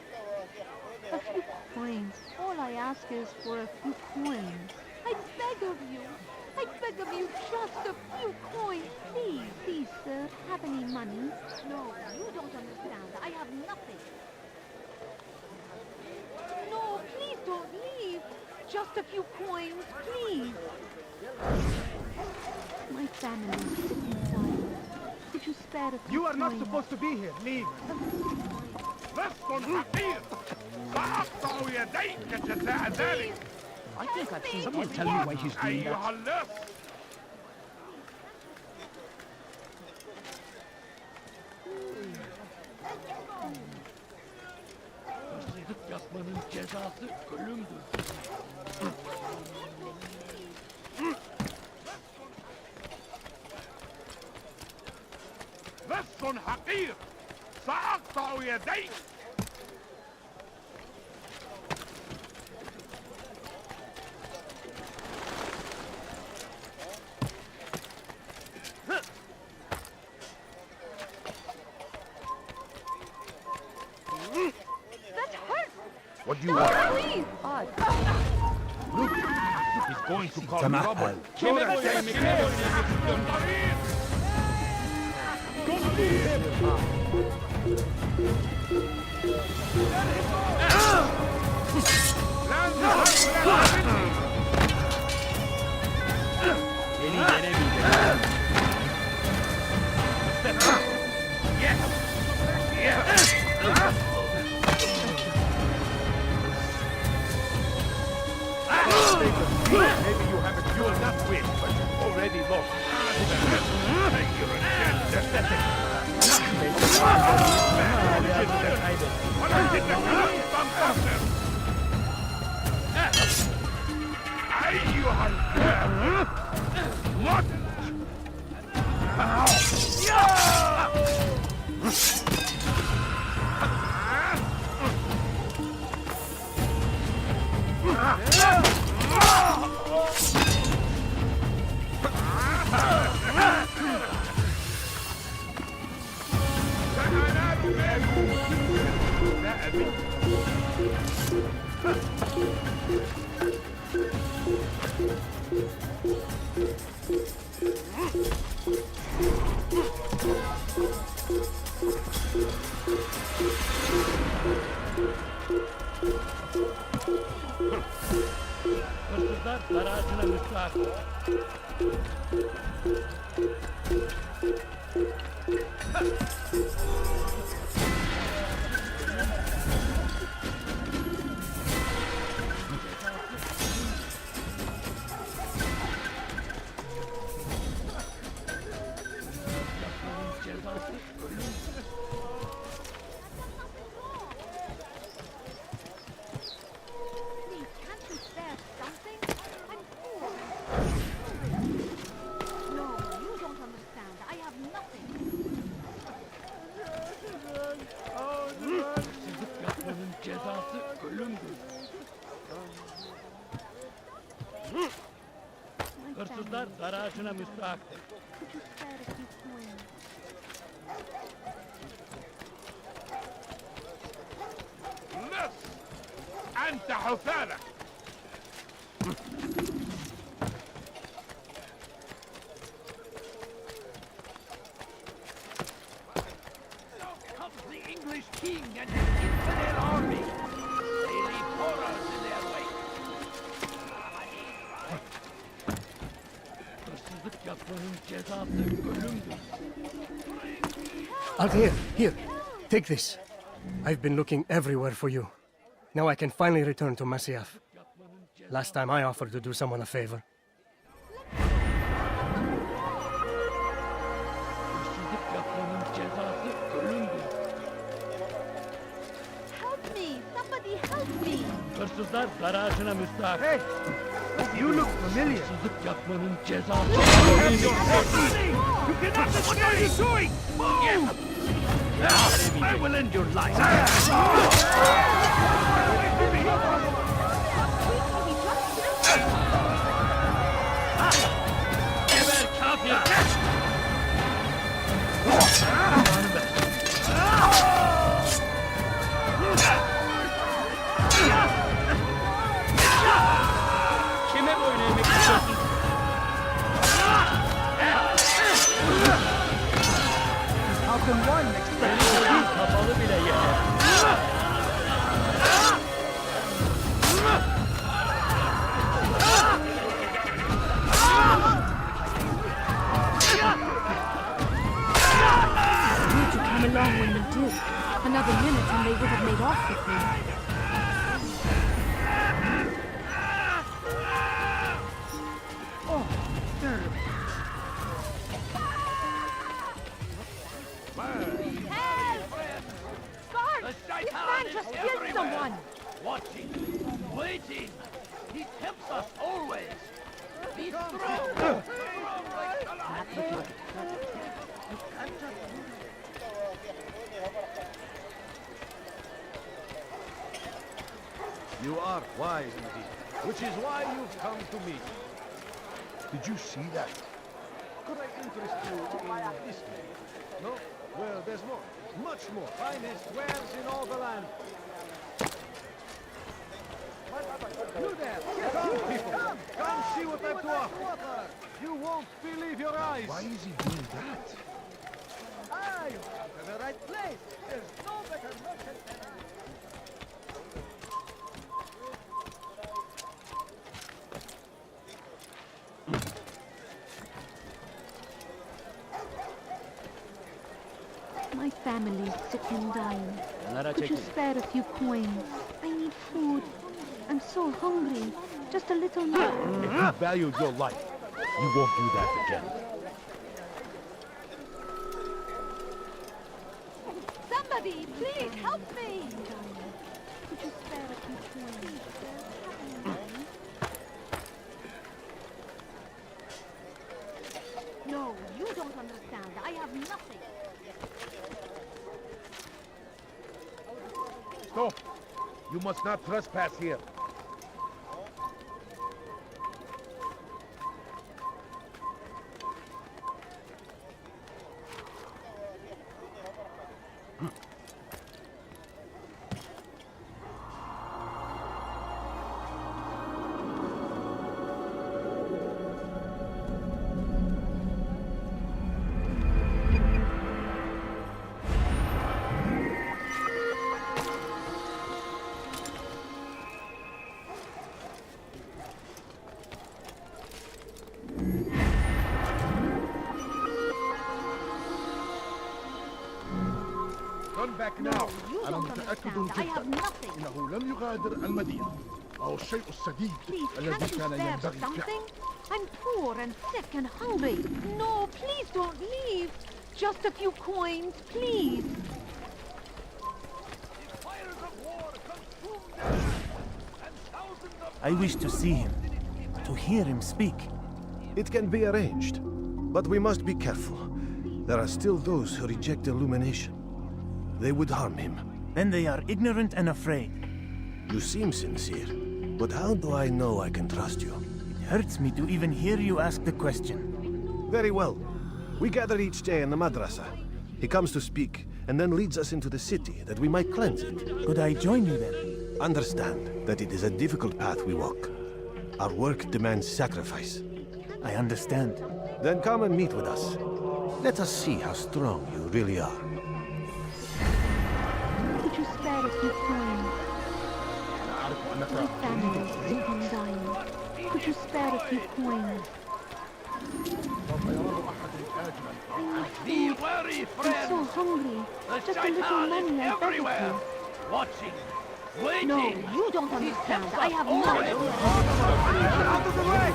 S7: A few coins. All I ask is for a few coins. I beg of you. I beg of you, just a few coins, please. Please, sir, have any money? No, you don't understand. I have nothing. No, please don't leave. Just a few coins, please. My family is sick and dying. Could you spare a few
S10: You are not
S7: coins?
S10: supposed to be here. Leave.
S15: I think I've seen someone tell me why he's doing that. Hırsızlık yapmanın cezası ölümdür.
S9: لص حقير سأقطع يديك
S7: That hurts!
S10: What do you want?
S7: Please!
S10: He's going to call
S20: Tamam.
S10: trouble. Maybe you have a duel not win, but you've already lost.
S9: أيها الكافر مت
S15: Hırsızlar garajına müstahak. Cezası ölüm.
S7: Please, can't you spare something? I'm poor. No, you don't understand. I have nothing.
S15: Hırsızlık yapmanın cezası ölümdür. Hırsızlar garajına müstahaktır.
S7: Could you spare a few coins?
S9: لص أنت حثالة
S5: Comes the English king and his infidel army. They leave horrors in their wake.
S15: Hırsızlık yapmanın cezası ölümdür.
S13: Altair, here. Take this. I've been looking everywhere for you. Now I can finally return to Masyaf. Last time I offered to do someone a favor.
S15: Hırsızlık yapmanın cezası ölümdür.
S7: Help me! Somebody help me!
S15: Hırsızlar garajına müstahak.
S10: Hey! You look familiar.
S15: Hırsızlık yapmanın cezası
S10: You
S15: ölümdür.
S10: cannot! What are you doing? Move!
S15: I will end your life. Kime boyun eğmek istiyorsun?
S18: How can one expect to be
S15: Kapalı bile yeter.
S11: You two came along when you did. Another minute and they would have made off with me.
S15: This man just killed someone! Watching, waiting. He tempts us always. Be strong.
S10: You are wise indeed, which is why you've come to me. Did you see that? Could I interest you in this thing? No? Well, there's more. Much more. Finest wares in all the land. You there! Come, people! Come see what I've to offer! You won't believe your eyes! Why is he doing that?
S13: Ah, you come to the right place. There's no better merchant than
S21: My family's sick and dying. Could you spare a few coins? I need food. I'm so hungry. Just a little more.
S20: If you valued your life, you won't do that again.
S21: Somebody, please help me! Could you spare a few coins? No, you don't understand. I have nothing.
S10: Stop! You must not trespass here. Turn back now.
S21: You don't understand. I have nothing.
S10: إنه لم يغادر المدينة. أو الشيء السديد
S21: Please,
S10: الذي
S21: can't you
S10: كان
S21: spare
S10: ينبغي
S21: something?
S10: فعله.
S21: I'm poor and sick and hungry. No, please don't leave. Just a few coins, please.
S2: I wish to see him, to hear him speak.
S22: It can be arranged, but we must be careful. There are still those who reject illumination. They would harm him.
S2: Then they are ignorant and afraid.
S22: You seem sincere, but how do I know I can trust you?
S2: It hurts me to even hear you ask the question.
S22: Very well. We gather each day in the madrasa. He comes to speak, and then leads us into the city, that we might cleanse it.
S2: Could I join you then?
S22: Understand that it is a difficult path we walk. Our work demands sacrifice.
S2: I understand.
S22: Then come and meet with us. Let us see how strong you really are.
S21: Could you spare a few coins? My family is sick and dying. Could you spare a few coins? I need food. I'm so hungry. Just a little money, I beg of you.
S15: Watching,
S21: No,
S15: waiting.
S21: you don't understand. I have nothing.
S15: Out of the way!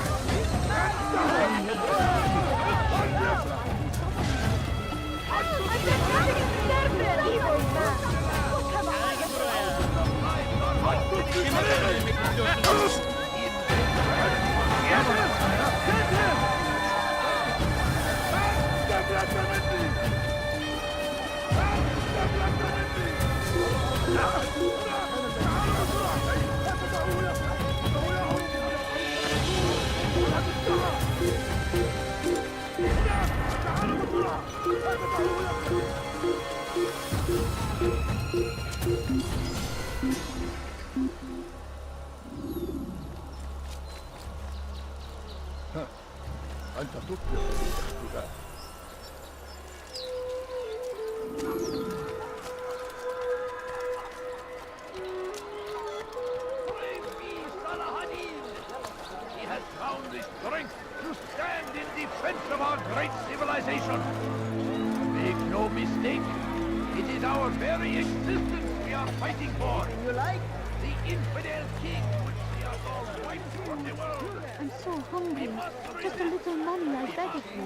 S10: أنت تطلق
S5: He has found the strength to stand in defense of our great civilization. Make no mistake, it is our very existence we are fighting for. You like? The infidel king would see us all wiped from the world.
S21: I'm so hungry. Just a little money, I beg of you.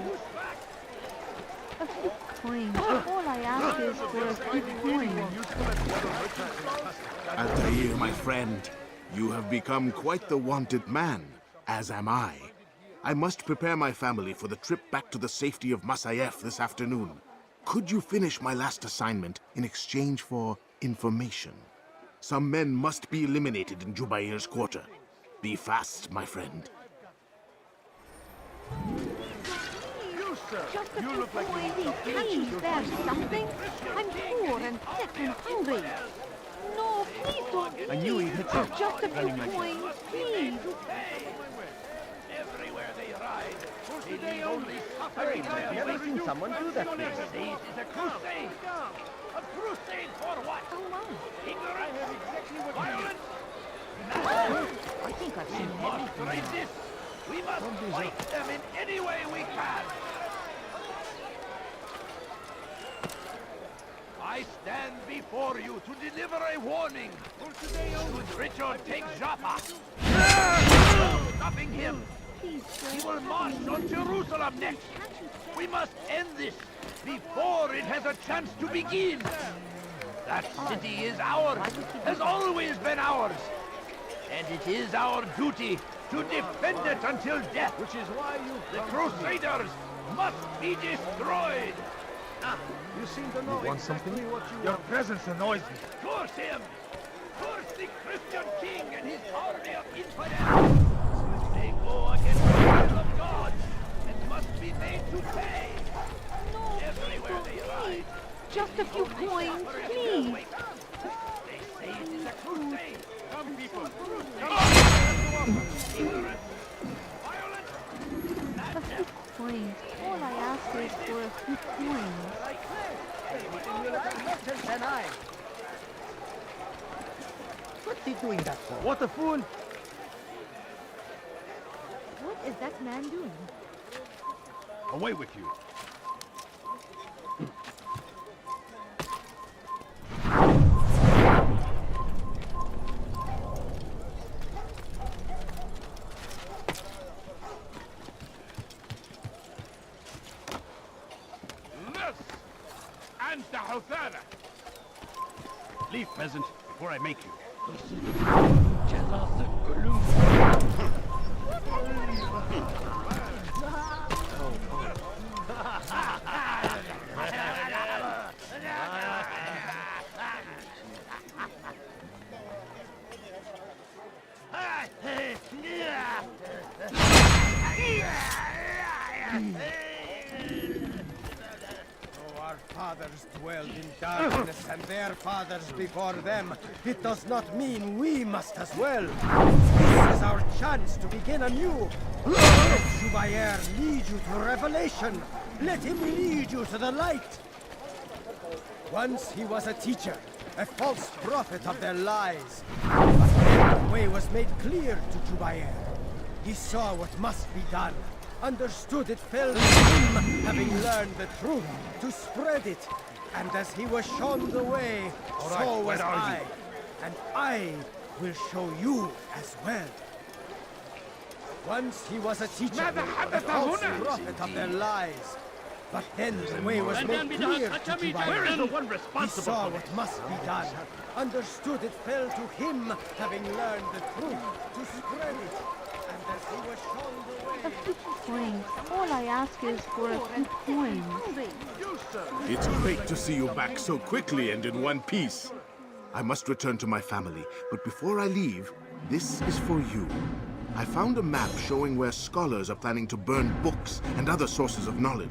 S21: A few coins. All I ask is for a few coins.
S9: Altair, my friend, you have become quite the wanted man, as am I. I must prepare my family for the trip back to the safety of Masayef this afternoon. Could you finish my last assignment in exchange for information? Some men must be eliminated in Jubair's quarter. Be fast, my friend.
S21: Just a few coins. Can't you spare something? I'm poor and sick and hungry. No, please don't leave.
S2: I knew he'd hit you.
S21: Just a few coins, please.
S5: Everywhere they ride, they need only suffering.
S13: Have you ever seen someone do that
S5: They say it is a crusade. A crusade for what? Ignorance? Violence?
S21: I think I've seen
S5: We must raise this. We must fight them in any way we can. I stand before you to deliver a warning. Should Richard take Jaffa, stopping him, he will march on Jerusalem next. We must end this before it has a chance to begin. That city is ours, has always been ours. And it is our duty to defend it until death. Which is why the Crusaders must be destroyed.
S10: You seem to know
S5: want something?
S10: exactly what you
S5: Your
S10: want.
S5: presence annoys me. Curse him! Curse the Christian king and his army of infidels! They go against the will of God and must be made to pay.
S21: No,
S5: Everywhere they ride.
S21: just a few coins, please.
S5: They say it is a crusade. Come, people. Ignorance. Violence.
S21: A few coins. All I ask is for a few coins.
S13: And I. What's he doing that for?
S2: What a fool!
S21: What is that man doing?
S10: Away with you.
S20: Leave, peasant, before I make you.
S13: Our fathers dwelled in darkness, and their fathers before them. It does not mean we must as well. This is our chance to begin anew. Let Jubair lead you to revelation. Let him lead you to the light. Once he was a teacher, a false prophet of their lies. But then the way was made clear to Jubair. He saw what must be done. Understood it fell to him, having learned the truth, to spread it. And as he was shown the way, so was I. And I will show you as well. Once he was a teacher, a false prophet of their lies. But then the way was made clear to Jubair.
S20: Where is the one
S13: He
S20: responsible
S13: saw
S20: for
S13: what
S20: this?
S13: must be done. Understood it fell to him, having learned the truth, to spread it. And
S21: A few coins. All I ask is for a few coins.
S9: It's great to see you back so quickly and in one piece. I must return to my family, but before I leave, this is for you. I found a map showing where scholars are planning to burn books and other sources of knowledge.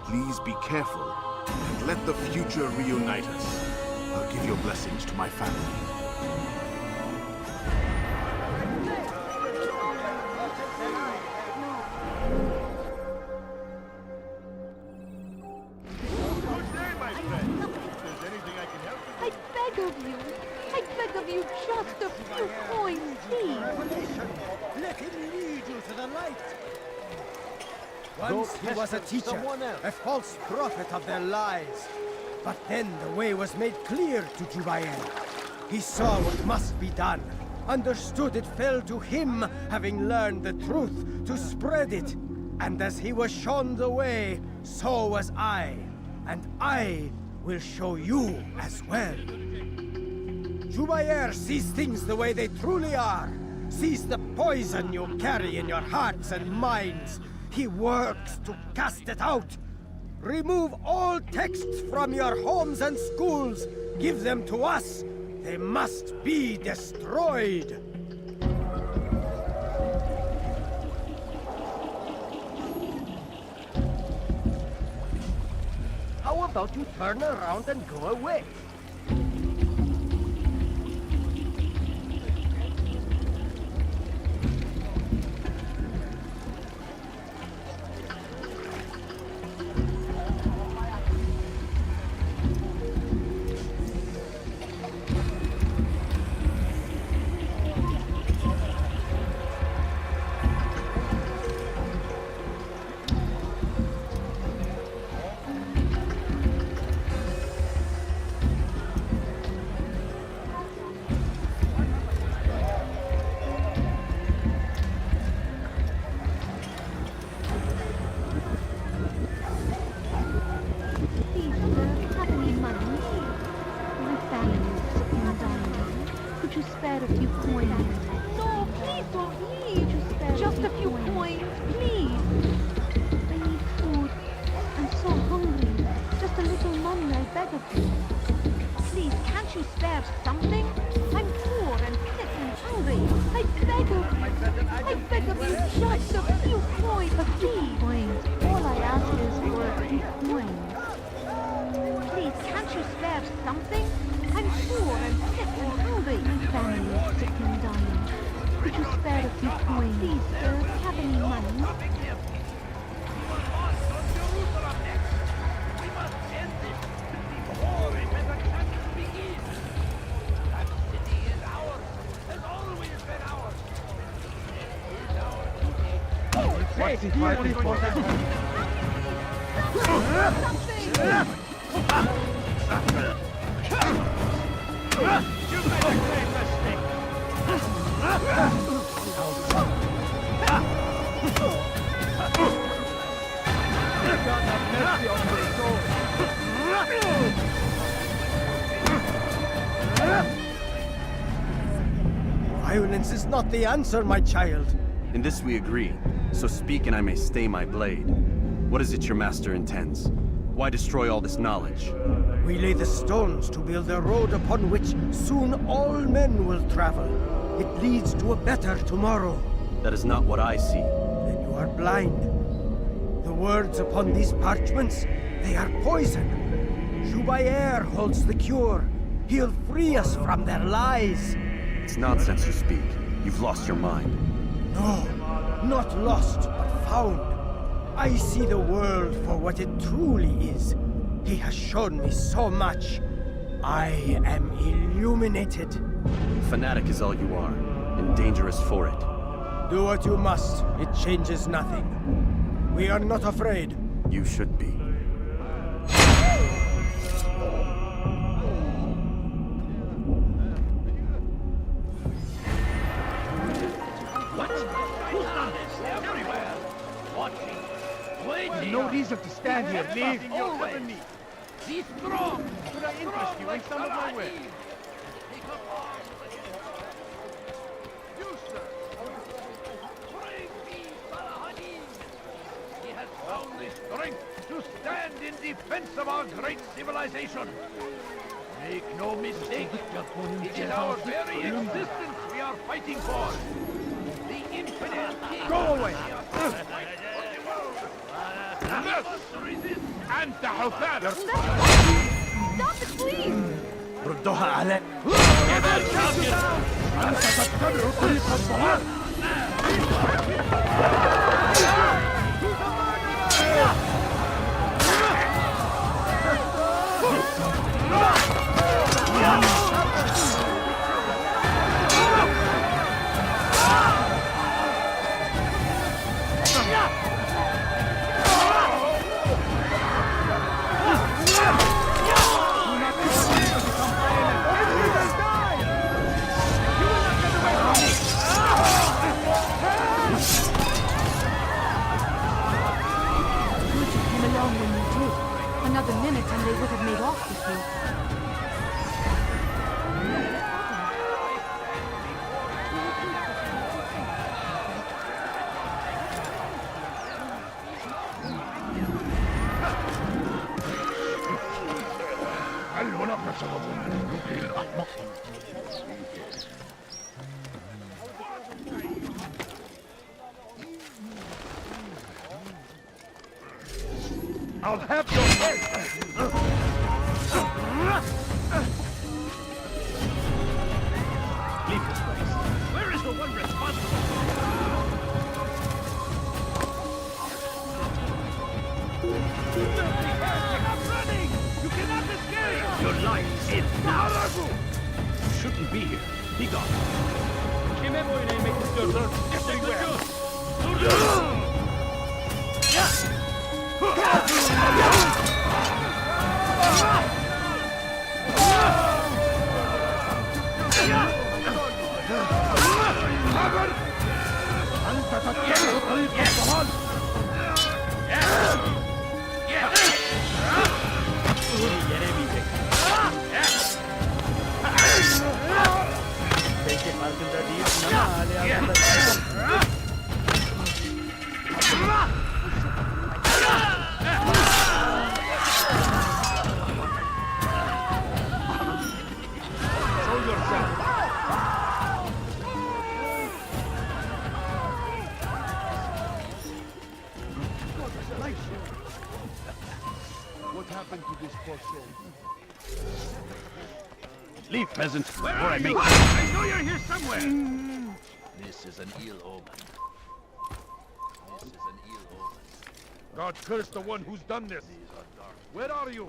S9: Please be careful, and let the future reunite us. I'll give your blessings to my family.
S21: I beg of you, just a few coins, please.
S13: Let him lead you to the light. Once he was a teacher, a false prophet of their lies. But then the way was made clear to Jubair. He saw what must be done, understood it fell to him, having learned the truth, to spread it. And as he was shown the way, so was I. And I will show you as well. Jubair sees things the way they truly are, sees the poison you carry in your hearts and minds. He works to cast it out. Remove all texts from your homes and schools. Give them to us. They must be destroyed. How about you turn around and go away? Violence is not the answer, my child.
S1: In this we agree, so speak and I may stay my blade. What is it your master intends? Why destroy all this knowledge?
S13: We lay the stones to build a road upon which soon all men will travel. It leads to a better tomorrow.
S1: That is not what I see.
S13: Then you are blind. The words upon these parchments, they are poison. Jubair holds the cure. He'll free us from their lies.
S1: It's nonsense you speak. You've lost your mind.
S13: No, not lost, but found. I see the world for what it truly is. He has shown me so much. I am illuminated.
S1: Fanatic is all you are, and dangerous for it.
S13: Do what you must. It changes nothing. We are not afraid.
S1: You should be.
S10: No reason to stand here. Leave.
S15: Be strong.
S10: Could I interest you in some of my wares?
S15: You, sir.
S20: Only strength to stand in defense of our great civilization. Make no mistake, it is our very existence we are fighting for. The infidel king.
S10: Go away!
S20: Resist and the Hufar.
S21: Stop it, please!
S20: ردوها على جبل كافر. أنت تتبع طريق الضلال.
S21: Another minute and they would have made off with you.
S20: I'll have your head! Leave this place. Where is the one responsible? Stop running! You cannot escape! Your life is now! You shouldn't be here. Be gone. Kime bu oyunu inmek istiyorsun? Dur! أنت تتبع طريق الضلال. Belki farkında değilsin ama hala show yourself.
S10: What happened to this poor soul?
S20: Leave, peasant, before I make... I know you're here somewhere!
S5: This is an ill omen. This is an ill omen.
S10: God curse the one who's done this. Where are you?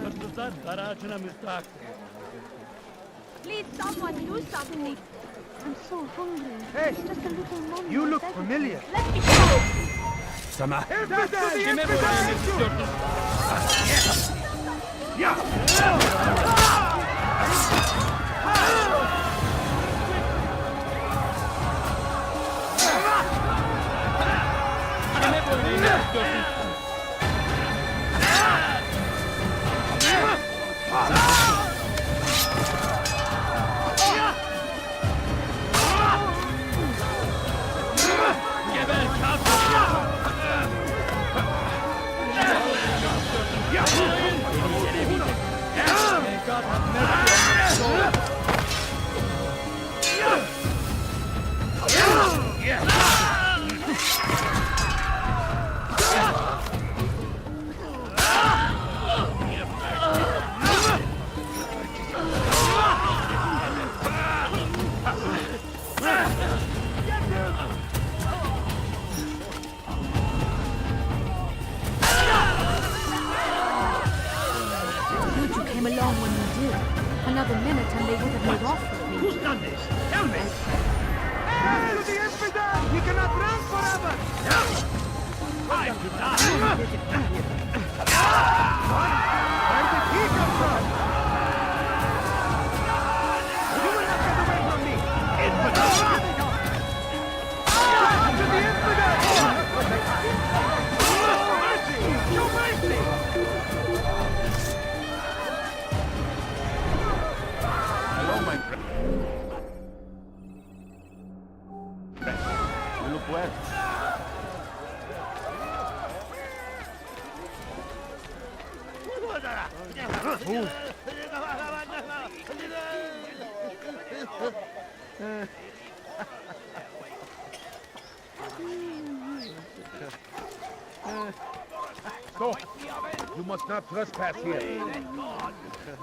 S15: Hırsızlar kara ağacına müstahak.
S21: Please, someone do something. I'm so hungry.
S13: Hey,
S21: just a little moment.
S13: You look familiar.
S21: Let me go.
S20: Sama.
S15: Kime bu oyunu inmek istiyorsun?
S20: Ya!
S15: Kime bu oyunu inmek istiyorsun? Geber kafir!
S21: came along when you did. Another minute and they would have made off with me.
S20: Who's done this? Tell me!
S13: To the infidel! He cannot run forever!
S20: Time to die!
S13: Where did he come from? You will not get away from me! Infidel! To the infidel! Mercy! Show mercy!
S10: Hello, my friend. You look well. Stop! You must not trespass here.
S20: God,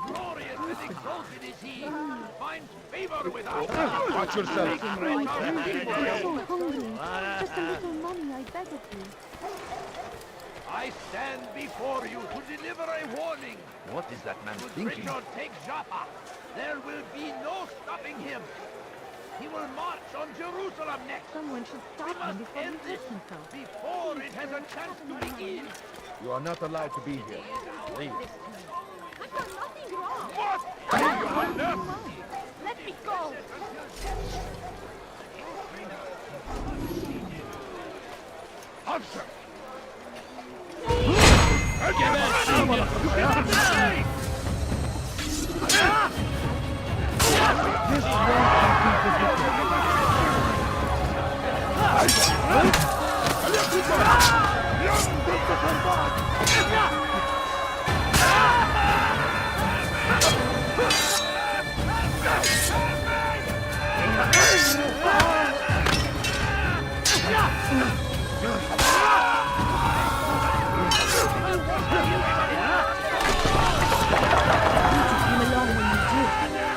S20: glorious and exalted is he, finds favor with us.
S10: Watch yourself.
S21: I'm so hungry. Just a little money, I beg of you.
S20: I stand before you to deliver a warning.
S5: What is that man
S20: Should
S5: thinking?
S20: Richard take Jaffa, there will be no stopping him. He will march on Jerusalem next.
S21: Someone should
S20: We
S21: stop him
S20: must
S21: before he
S20: end this
S21: hurts himself.
S20: before it has a chance to begin.
S10: You are not allowed to be here. Leave.
S7: I've done nothing wrong.
S20: What?
S7: Let me go.
S20: Officer!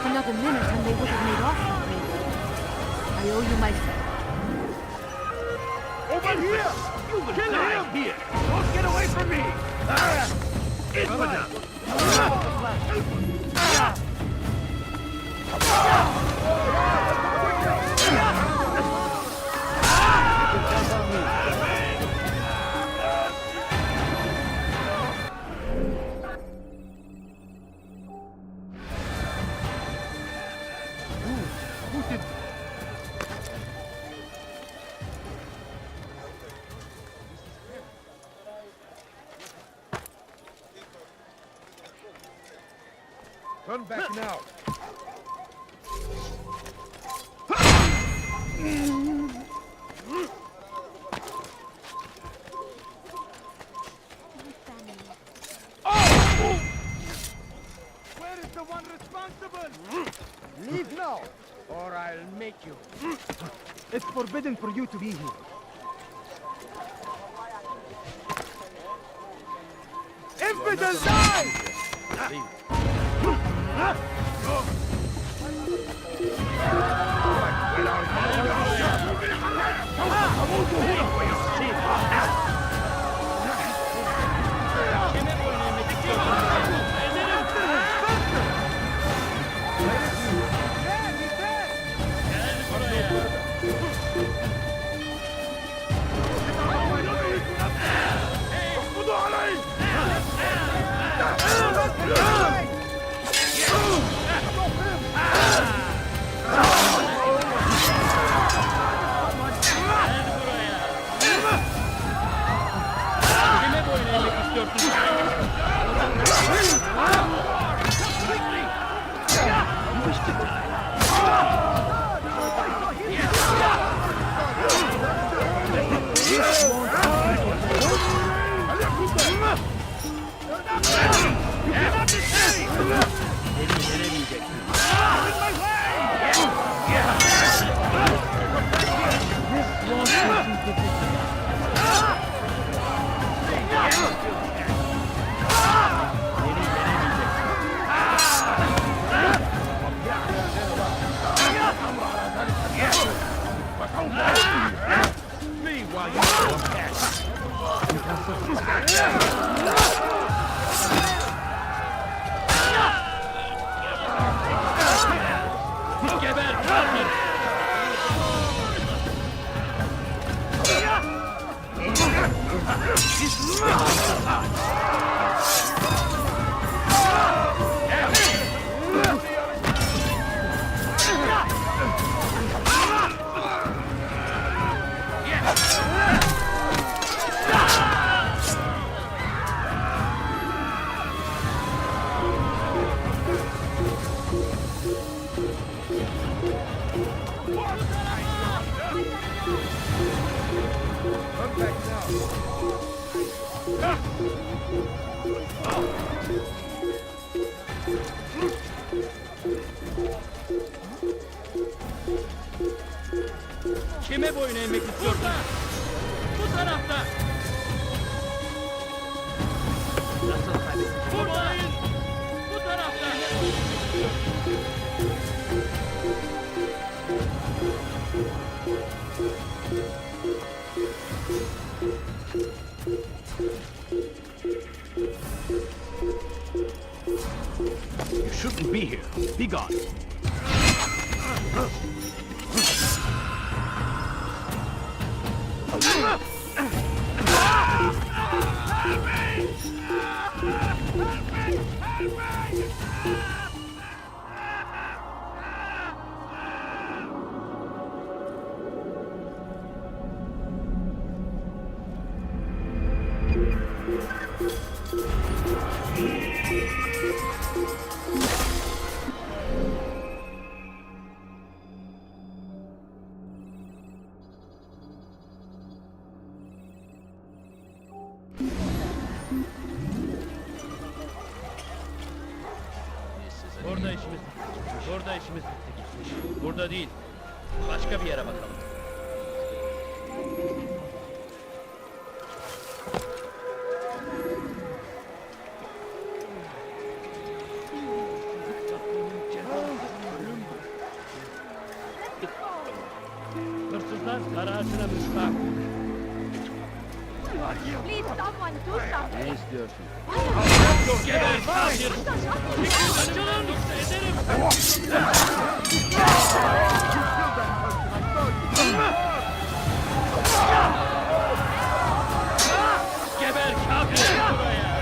S21: Another minute and they would have made off with me. I owe you my friend.
S20: Over here! You will die here! Don't get away from me! Infidel!
S10: Turn back now.
S13: Where is the one responsible? Leave now, or I'll make you. It's forbidden for you to be here. Infidel die!
S15: Kime boyun eğmek istiyorsun? Bu tarafta! Nasıl kaybettin? Buradayız! Bu tarafta!
S4: You shouldn't be here. Be gone.
S15: Burada işimiz bitti. Burada işimiz bitti. Burada değil. Başka bir yere bakalım. Hırsızlar kara ağaçına müstahak.
S21: Please, someone do something.
S15: Ne istiyorsun? Geber kafir! Açılın! Ederim! Geber kafir! Buraya!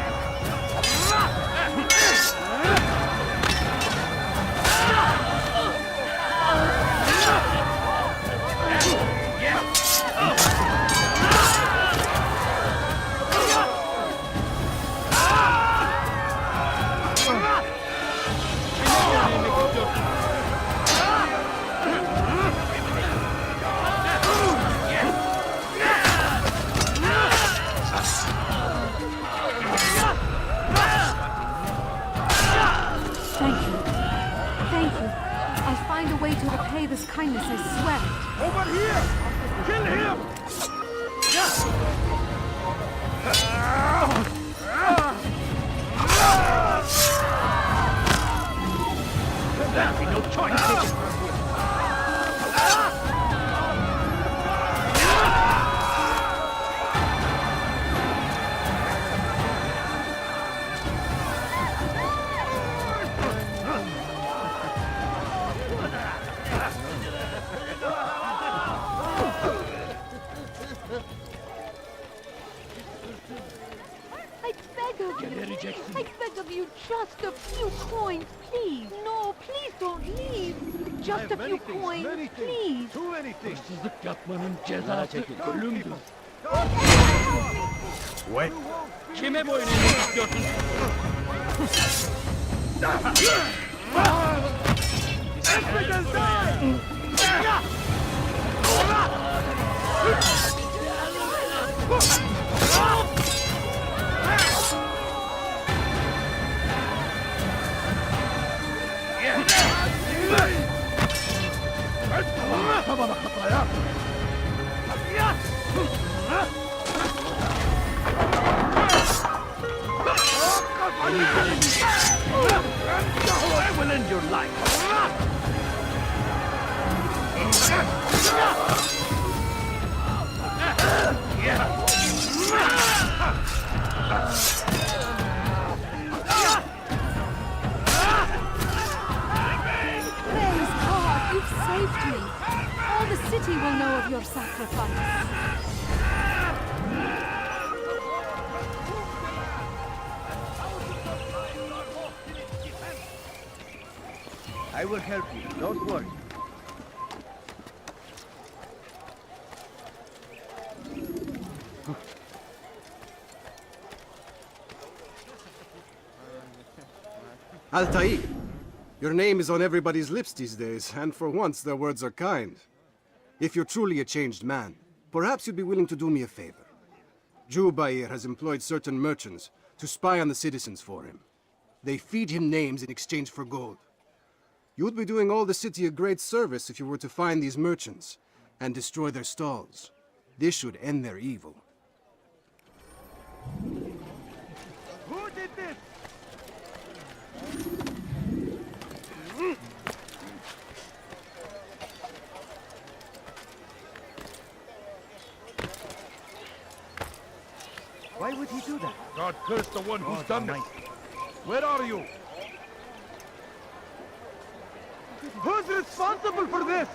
S21: Thank you. Thank you. I'll find a way to repay this kindness, I swear.
S20: Over here! Kill him!
S4: There'll be no choice.
S21: I beg of you. I beg of you, just a few coins, please. No, please don't leave. Just a few coins, please.
S10: Too many things.
S15: Hırsızlık yapmanın cezası ölümdür.
S1: What?
S15: Kime boyun eğmek istiyorsun?
S4: I will end your life.
S21: Praise God, you've saved me. All the city will know of your sacrifice.
S13: I will help you, don't worry.
S17: Altair, your name is on everybody's lips these days, and for once their words are kind. If you're truly a changed man, perhaps you'd be willing to do me a favor. Jubair has employed certain merchants to spy on the citizens for him. They feed him names in exchange for gold. You would be doing all the city a great service if you were to find these merchants and destroy their stalls. This should end their evil.
S10: Who did this?
S20: Why would he do that? God curse the one who's done this. Where are you?
S10: Who's responsible for this?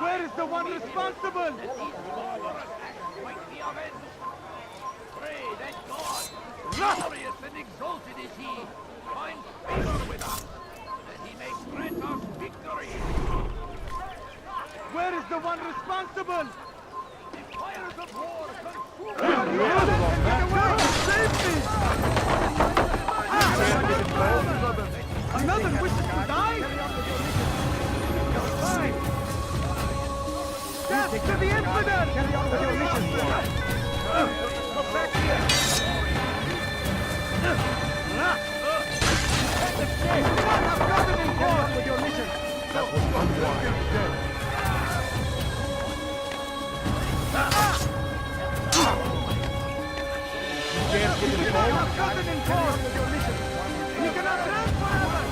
S10: Where is the one responsible?
S20: Pray that God, glorious and exalted is he, finds favor with us, that he may grant us victory.
S10: Where is the one responsible?
S20: The fires of war consume
S10: Another wishes to die? Fine. Death to the infidel! Carry on with your mission. Go back here. I've gotten in court with your mission. That was unwise. I've gotten in court with your mission. We cannot rest forever.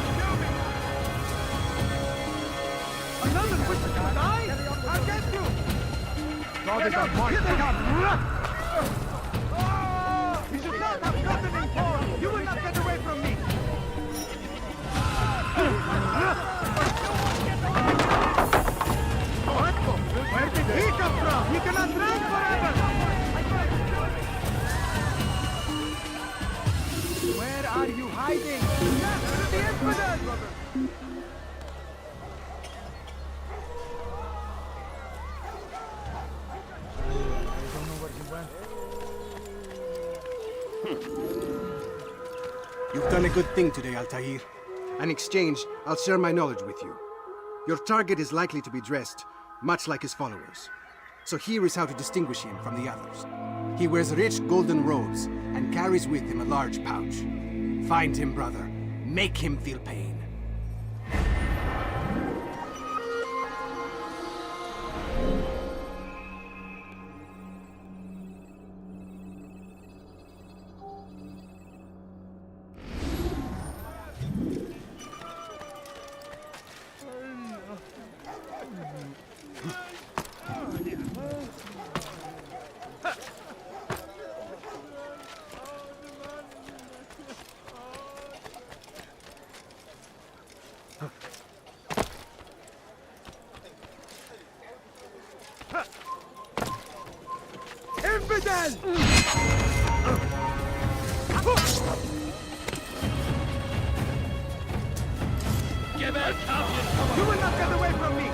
S10: Another wishes to die? I'll get you! God is on point. Here they come! You should not have gotten in court! You will not get away from me! Where did he come from? He cannot rest forever! Where are you hiding? The infidel!
S17: You've done a good thing today, Altair. In exchange, I'll share my knowledge with you. Your target is likely to be dressed much like his followers. So here is how to distinguish him from the others. He wears rich golden robes and carries with him a large pouch. Find him, brother. Make him feel pain.
S10: Infidel!
S20: Give it up!
S10: You will not get away from me!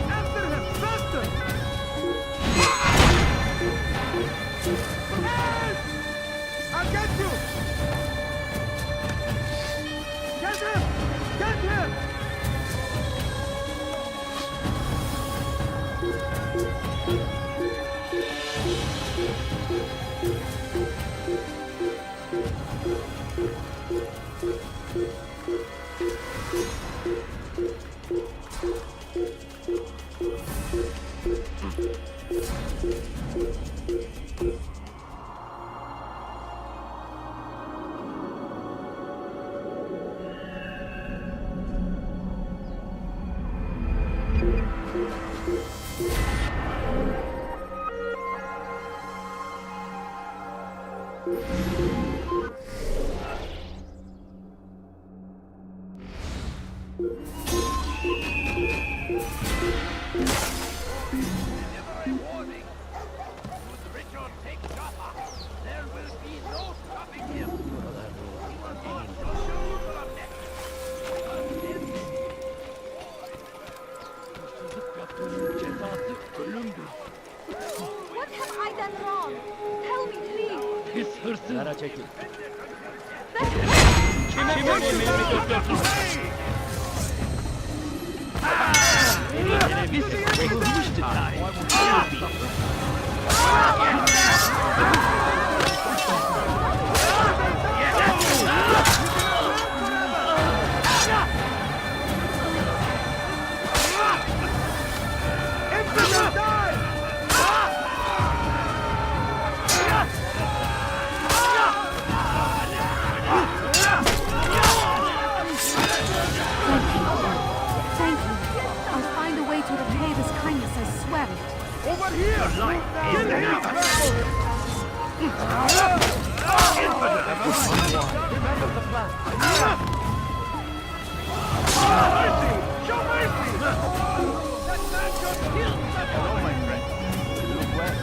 S10: After him, faster! Help! I'll get you! Get him! Get him!
S21: What have I done wrong? Tell me, please.
S15: Pis hırsız. Yara çekil.
S21: That's
S15: Kime yemeğimi götürdün?
S21: Thank you. I'll find a way to repay this kindness, I swear it.
S20: Over here! Your life is now! Remember the plan. Mercy! Show mercy! That man just killed someone! Hello, my friend. You look well.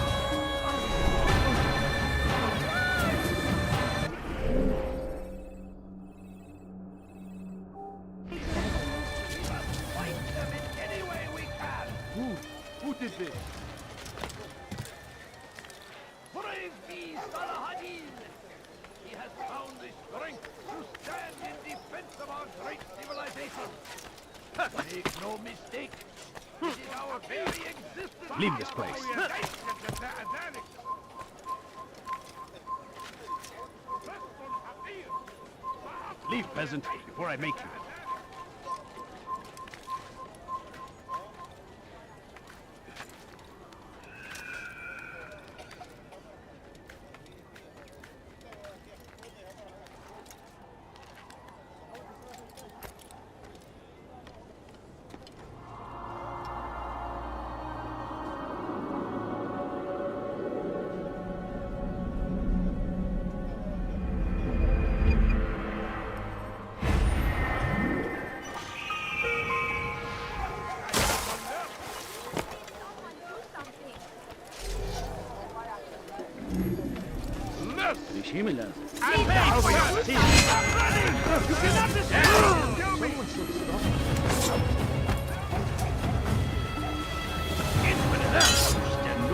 S20: Who did this? Brave beast Salahadin! He has found the strength to stand in defense of our great civilization. Make no mistake, it is our very existence.
S15: Leave this place. Leave, peasant, before I make you.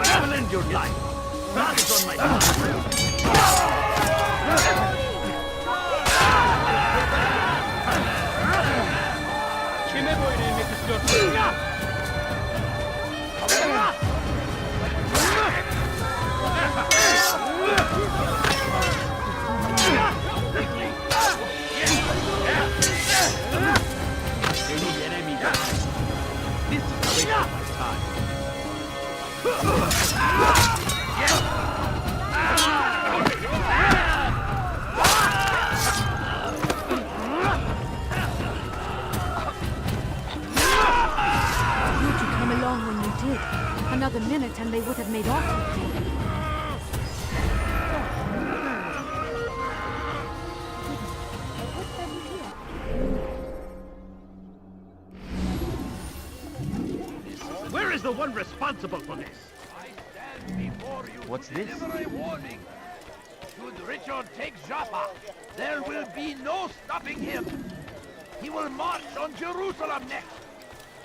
S20: I will end your life. That is on my mind.
S15: Kime boyun eğmek istiyorsun?
S20: This is a waste of my time.
S21: Would you come along when you did? Another minute and they would have made off with you.
S20: Where is the one responsible for this?
S15: What's this?
S20: Deliver a warning. Should Richard take Joppa, there will be no stopping him. He will march on Jerusalem next.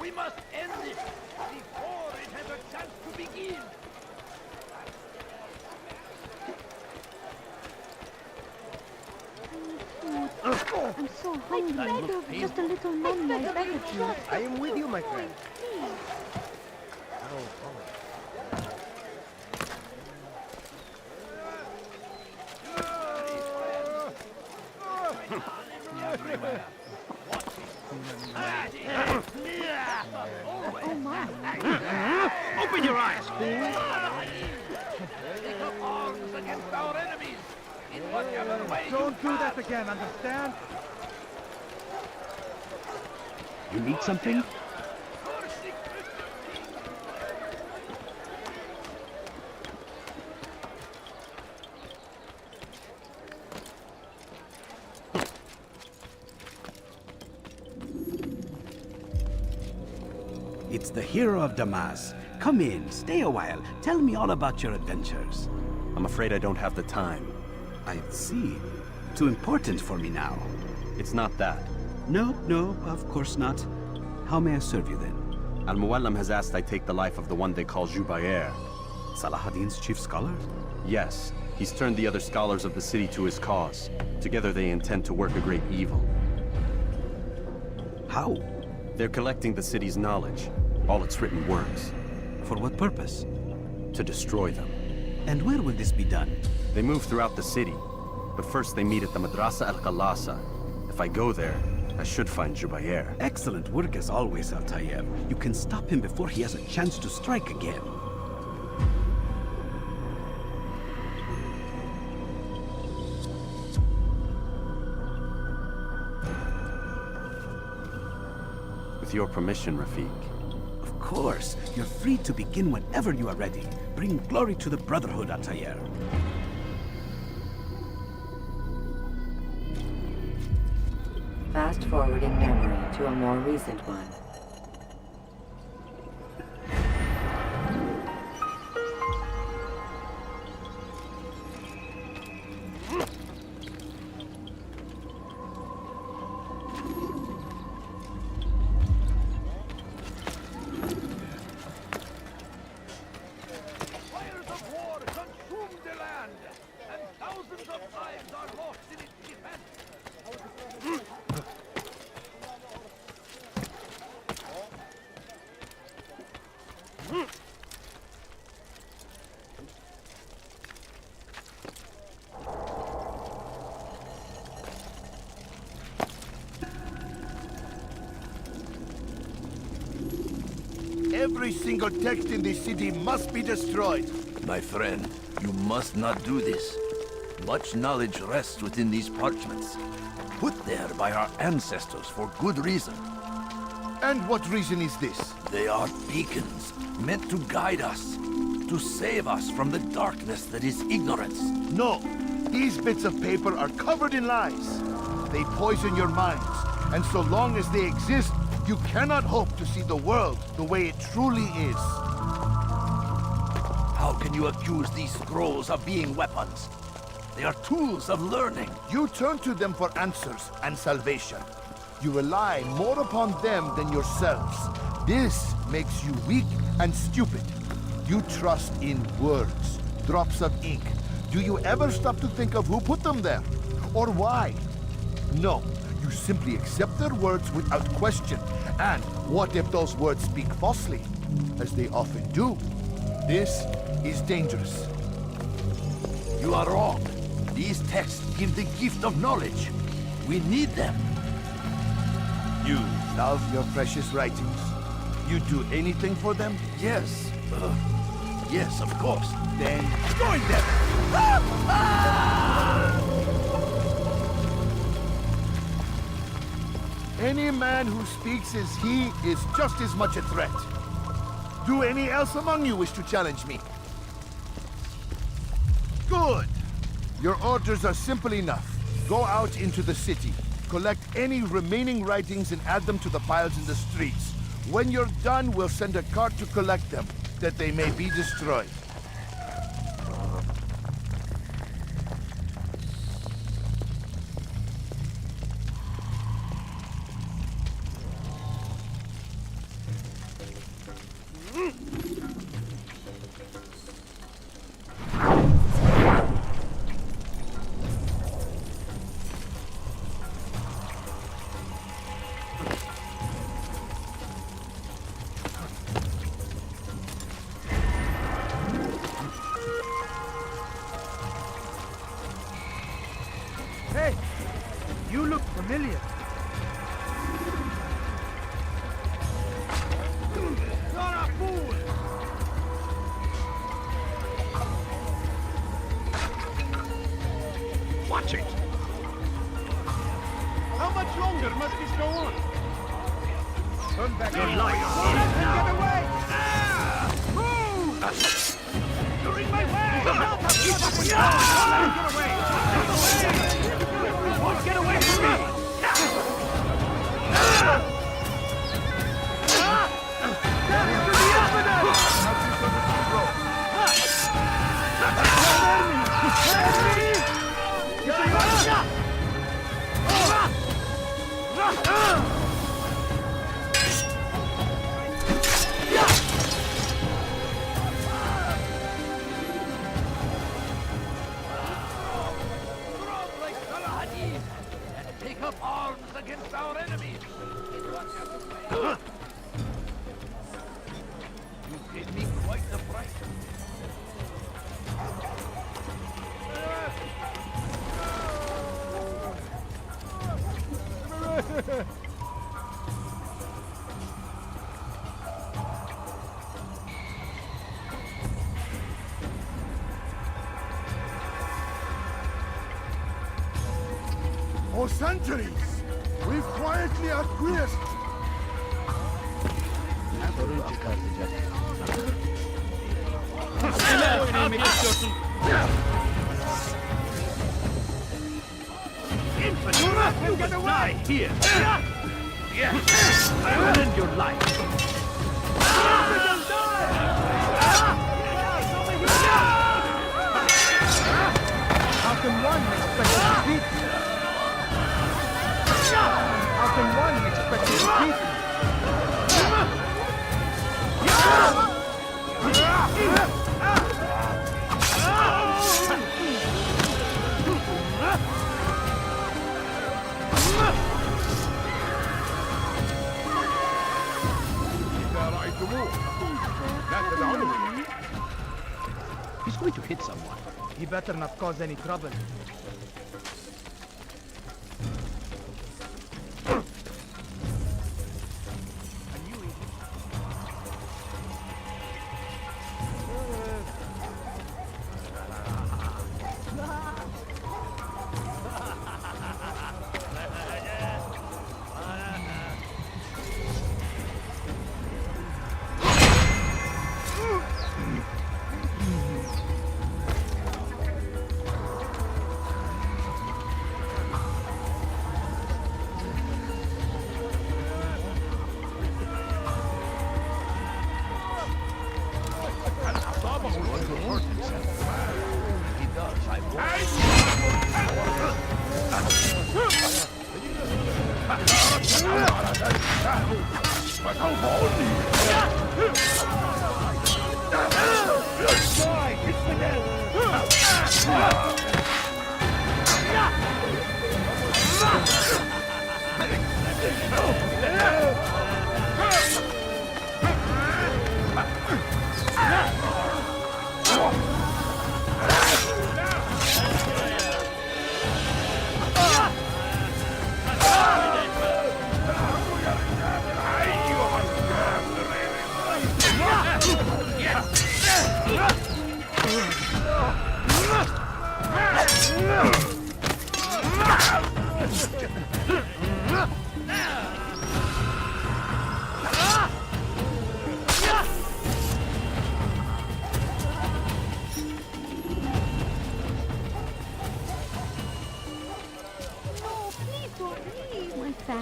S20: We must end this before it has a chance to begin.
S21: I'm so hungry. Just a little money, I beg of you.
S13: I am with you, my friend.
S21: Oh my.
S20: Open your eyes, fool! Take up arms against our enemies in whatever way.
S10: Don't do that again, understand?
S15: You need something?
S12: It's the hero of Damas. Come in, stay a while. Tell me all about your adventures.
S1: I'm afraid I don't have the time.
S12: I see. Too important for me now.
S1: It's not that.
S12: No, of course not. How may I serve you then?
S1: Al-Muallim has asked I take the life of the one they call Jubair.
S12: Salahadin's chief scholar?
S1: Yes. He's turned the other scholars of the city to his cause. Together they intend to work a great evil.
S12: How?
S1: They're collecting the city's knowledge, all its written works.
S12: For what purpose?
S1: to destroy them.
S12: And where will this be done?
S1: They move throughout the city, but first they meet at the Madrasa al-Qalasa. If I go there, I should find Jubair.
S12: Excellent work as always, Altair. You can stop him before he has a chance to strike again.
S1: With your permission, Rafiq.
S12: Of course. You're free to begin whenever you are ready. Bring glory to the Brotherhood, Altair.
S3: Fast-forwarding memory to a more recent one.
S20: Fires of war consume the land, and thousands of lives are lost in its defense.
S10: Every single text in this city must be destroyed.
S5: My friend, you must not do this. Much knowledge rests within these parchments, put there by our ancestors for good reason.
S10: And what reason is this?
S5: They are beacons, meant to guide us, to save us from the darkness that is ignorance.
S10: No, these bits of paper are covered in lies. They poison your minds, and so long as they exist, you cannot hope to see the world the way it truly is.
S5: How can you accuse these scrolls of being weapons? They are tools of learning.
S10: You turn to them for answers and salvation. You rely more upon them than yourselves. This makes you weak and stupid. You trust in words, drops of ink. Do you ever stop to think of who put them there? Or why? No, you simply accept their words without question. And what if those words speak falsely? As they often do. This is dangerous.
S5: You are wrong. These texts give the gift of knowledge. We need them.
S10: You love your precious writings. You do anything for them?
S5: Yes. Yes, of course.
S10: Then join them! Any man who speaks as he is just as much a threat. Do any else among you wish to challenge me? Good! Your orders are simple enough. Go out into the city, collect any remaining writings and add them to the piles in the streets. When you're done, we'll send a cart to collect them, that they may be destroyed.
S18: Hey, you look familiar.
S20: You're a fool!
S10: Watch it!
S20: How much longer must this go on?
S10: Turn back your light!
S20: Get away! Move! You're in my way! Get away! Get away from me!
S10: For centuries, we've quietly acquiesced.
S15: Sorun çıkartacak. Neler oynamak istiyorsun?
S20: You will die here. Yes, I will end your life.
S18: How can one expect to defeat me? How can one expect to defeat me?
S15: He's going to hit someone.
S18: He better not cause any trouble.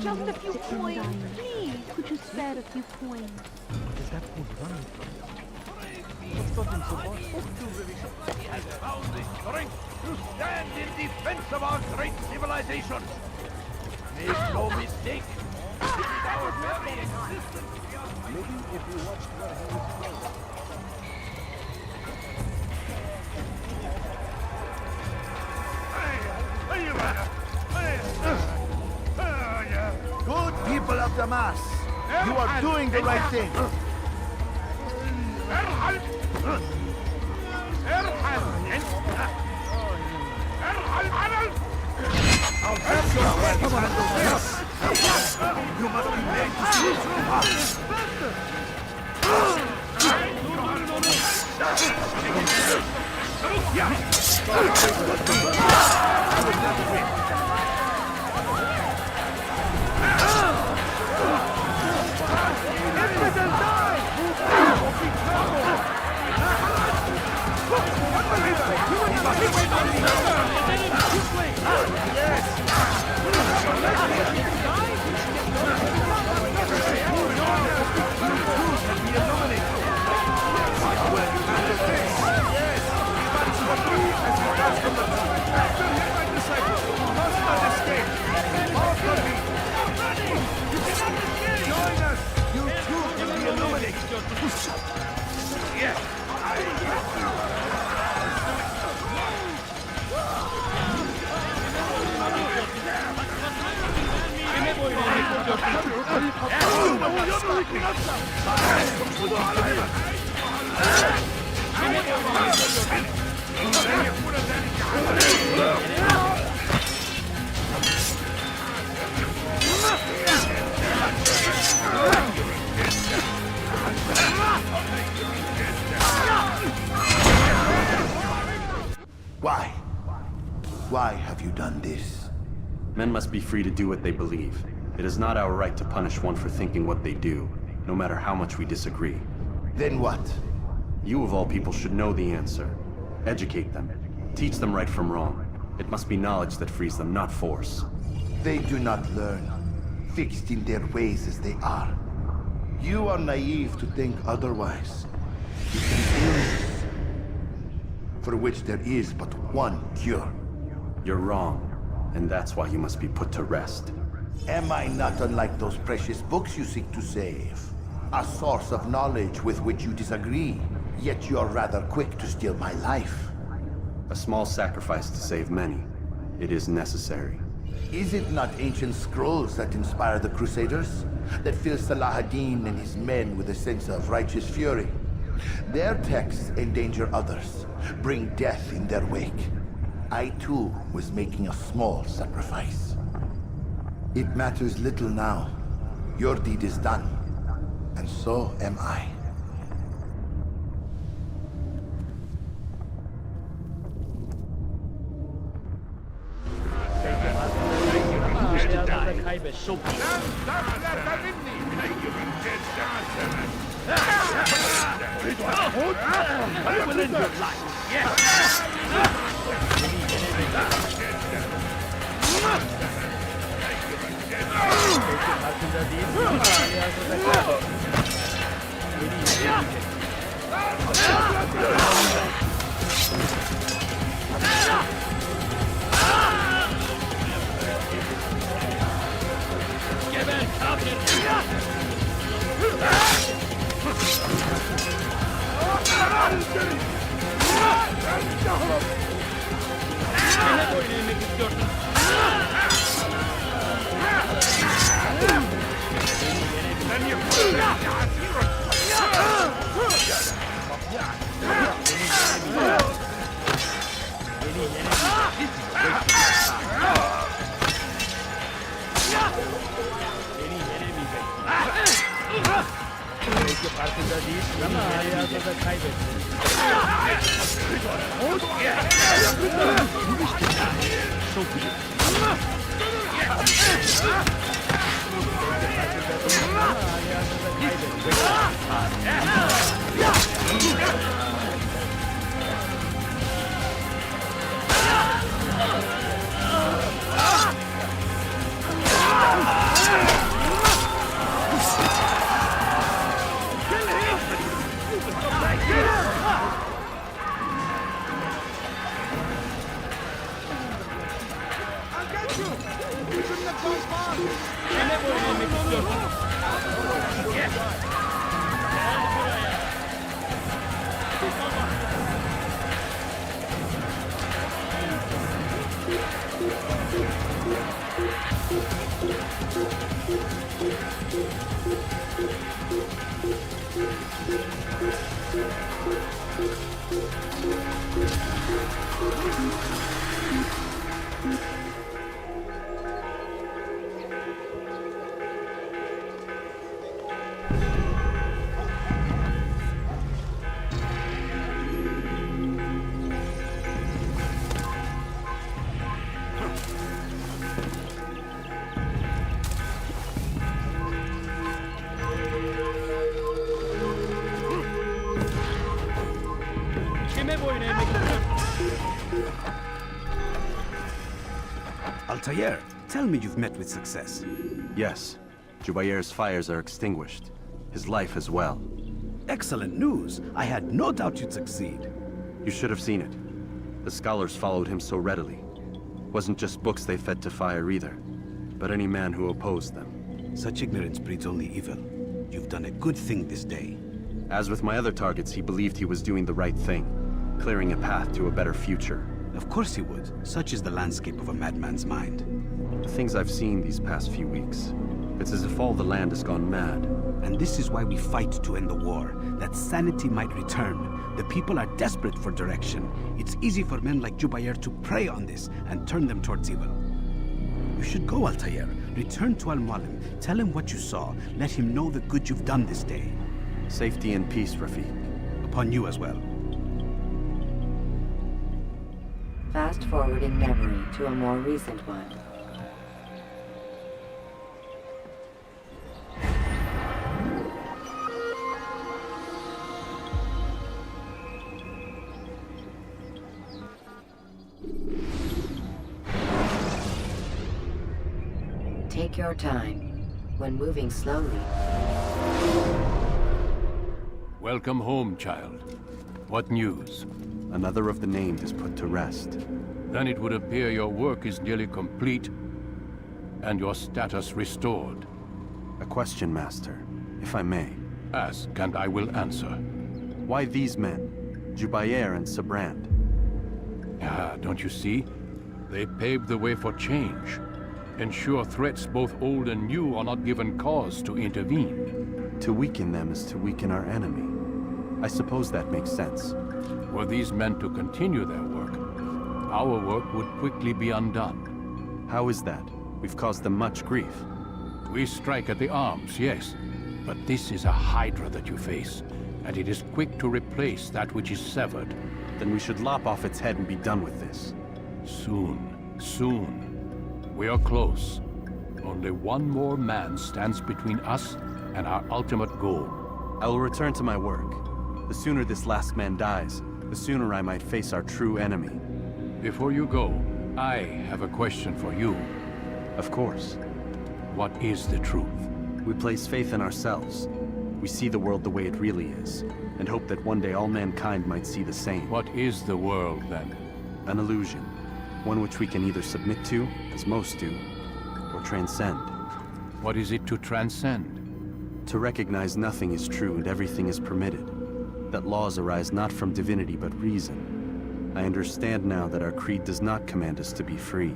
S21: Just a few coins, please. Could you spare a few coins?
S18: Is that good running from you?
S20: He has found the strength to stand in defense of our great civilization. Make no mistake, this is our very existence.
S10: Maybe if you watched where he was going. Good people of Damas, you are doing the right thing. I'll have your weapons handle this. You must be made to see I would never win. Why? Why have you done this?
S1: Men must be free to do what they believe. It is not our right to punish one for thinking what they do, no matter how much we disagree.
S10: Then what?
S1: You of all people should know the answer. Educate them. Teach them right from wrong. It must be knowledge that frees them, not force.
S10: They do not learn, fixed in their ways as they are. You are naive to think otherwise. It is illness, for which there is but one cure.
S1: You're wrong, and that's why you must be put to rest.
S10: Am I not unlike those precious books you seek to save? A source of knowledge with which you disagree, yet you're rather quick to steal my life.
S1: A small sacrifice to save many. It is necessary.
S10: Is it not ancient scrolls that inspire the Crusaders? That fill Salah ad-Din and his men with a sense of righteous fury? Their texts endanger others, bring death in their wake. I too was making a small sacrifice. It matters little now. Your deed is done, and so am I.
S20: I will end your life.
S12: Altair, tell me you've met with success.
S1: Yes. Jubair's fires are extinguished. His life as well.
S12: Excellent news. I had no doubt you'd succeed.
S1: You should have seen it. The scholars followed him so readily. Wasn't just books they fed to fire either, but any man who opposed them.
S12: Such ignorance breeds only evil. You've done a good thing this day.
S1: As with my other targets, he believed he was doing the right thing, clearing a path to a better future.
S12: Of course he would. Such is the landscape of a madman's mind.
S1: The things I've seen these past few weeks, it's as if all the land has gone mad.
S12: And this is why we fight to end the war, that sanity might return. The people are desperate for direction. It's easy for men like Jubair to prey on this and turn them towards evil. You should go, Altair. Return to Al-Mualim. Tell him what you saw. Let him know the good you've done this day.
S1: Safety and peace, Rafiq.
S12: Upon you as well.
S3: Fast forwarding memory to a more recent one. Take your time. When moving slowly.
S4: Welcome home, child. What news?
S1: Another of the named is put to rest.
S4: Then it would appear your work is nearly complete, and your status restored.
S1: A question, Master, if I may.
S4: Ask, and I will answer.
S1: Why these men? Jubayer and Sabrand?
S4: Ah, don't you see? They paved the way for change. Ensure threats both old and new are not given cause to intervene.
S1: To weaken them is to weaken our enemy. I suppose that makes sense.
S4: Were these men to continue their work, our work would quickly be undone.
S1: How is that? We've caused them much grief.
S4: We strike at the arms, yes. But this is a hydra that you face, and it is quick to replace that which is severed.
S1: Then we should lop off its head and be done with this.
S4: Soon, soon. We are close. Only one more man stands between us and our ultimate goal.
S1: I will return to my work. The sooner this last man dies, the sooner I might face our true enemy.
S4: Before you go, I have a question for you.
S1: Of course.
S4: What is the truth?
S1: We place faith in ourselves. We see the world the way it really is, and hope that one day all mankind might see the same.
S4: What is the world, then?
S1: An illusion. One which we can either submit to, as most do, or transcend.
S4: What is it to transcend?
S1: To recognize nothing is true and everything is permitted. That laws arise not from divinity but reason. I understand now that our creed does not command us to be free.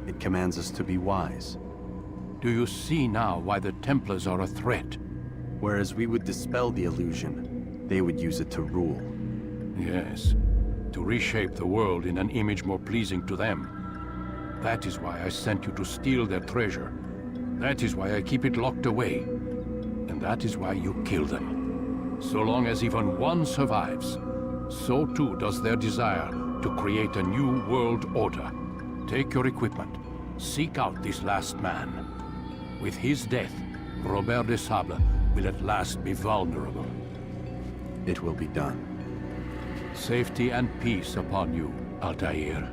S1: It commands us to be wise.
S4: Do you see now why the Templars are a threat?
S1: Whereas we would dispel the illusion, they would use it to rule.
S4: Yes. To reshape the world in an image more pleasing to them. That is why I sent you to steal their treasure. That is why I keep it locked away. And that is why you kill them. So long as even one survives, so too does their desire to create a new world order. Take your equipment. Seek out this last man. With his death, Robert de Sable will at last be vulnerable.
S1: It will be done.
S4: Safety and peace upon you, Altair.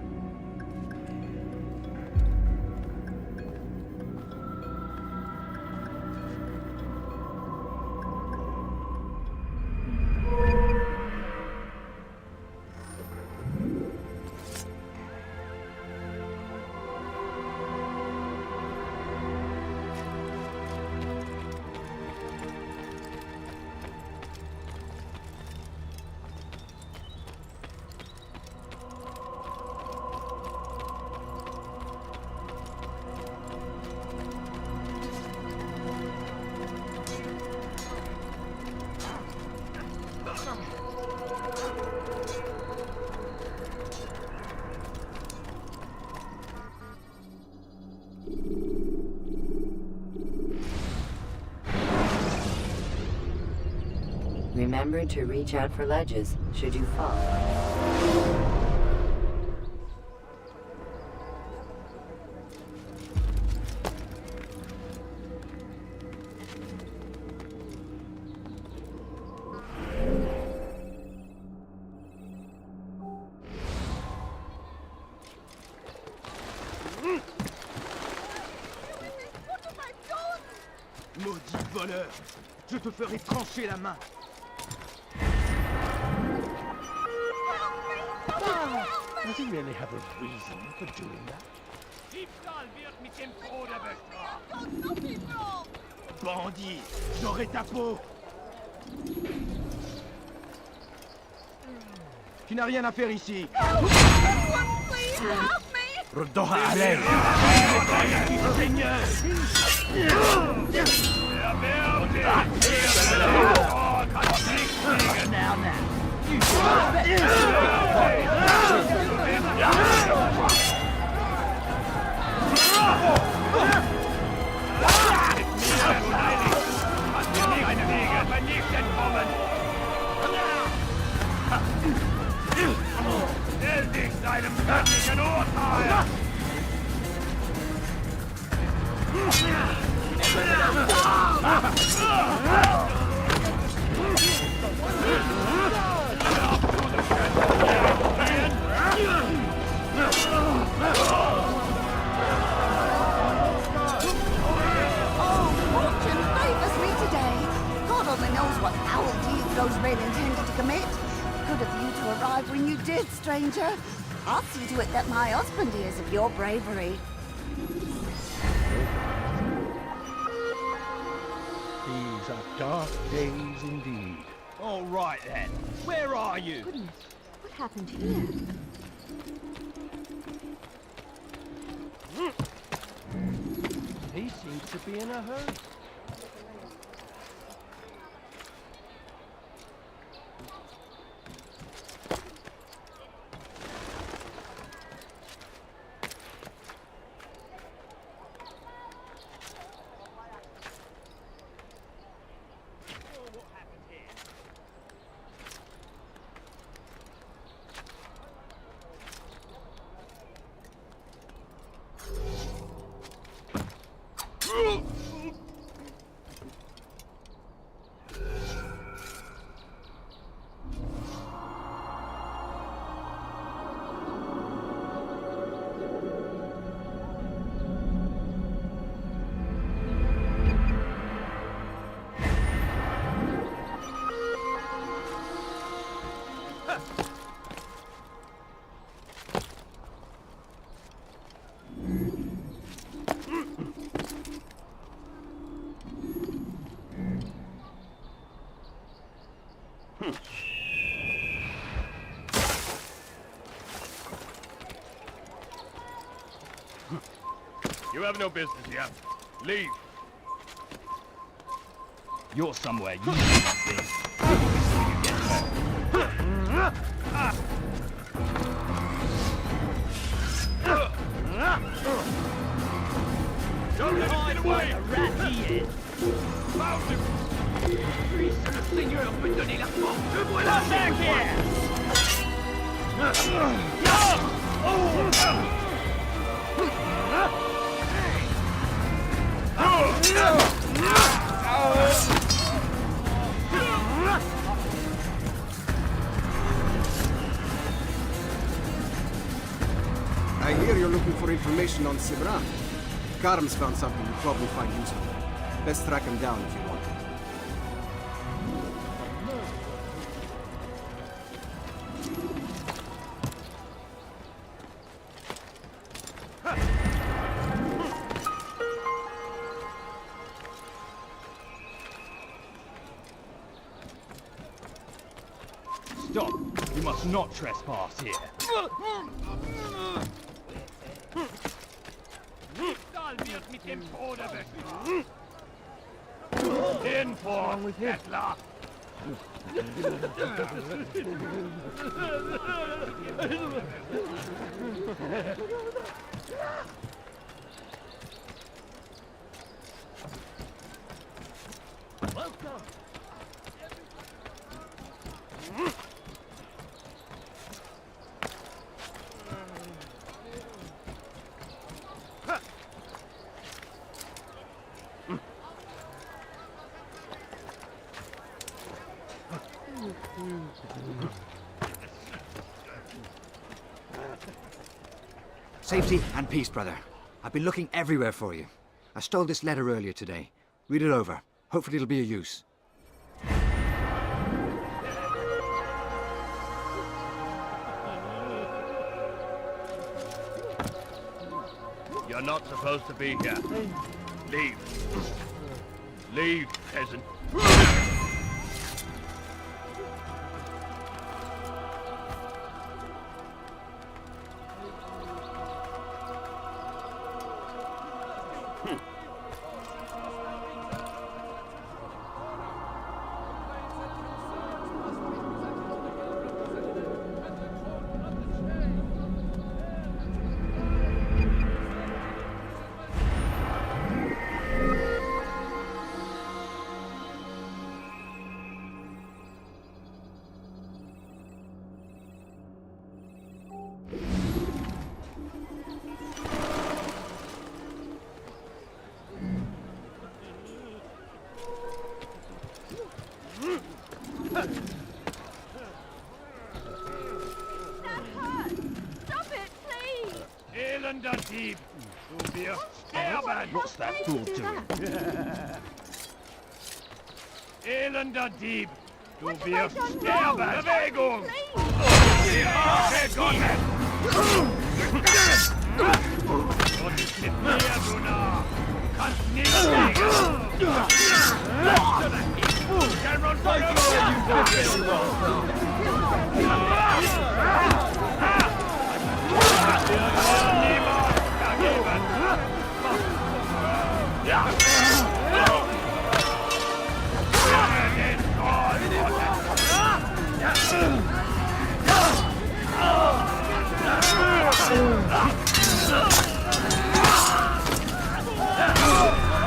S3: Remember to reach out for ledges should you fall.
S10: Maudit voleur! Je te ferai trancher la main!
S20: Does he really have a reason for doing that?
S10: Bandit! J'aurai ta peau! Tu n'as rien à faire ici!
S20: Redoha Alel!
S10: Seinem göttlichen Urteil!
S7: those men intended to commit. Good of you to arrive when you did, stranger. I'll see to it that my husband hears of your bravery.
S20: These are dark days indeed. All right then, where are you?
S21: Goodness, what happened here?
S20: He seems to be in a hurry. You have no business here. Leave. You're somewhere you shouldn't be. Don't let him get away! The rat he is! Found him! Puisse le Seigneur me donner la force de moi la
S17: I hear you're looking for information on Sibran. Karam's found something you'll probably find useful. Best track him down if you want.
S20: Stop! You must not trespass here. In for Hitler! Welcome!
S14: Safety and peace, brother. I've been looking everywhere for you. I stole this letter earlier today. Read it over. Hopefully it'll be of use.
S20: You're not supposed to be here. Leave. Leave, peasant. What's that fool doing? Elender Deeb! Du wirst sterben! Bewegung! Und ist mit mir, du Narr! Kannst nicht fliegen! Can run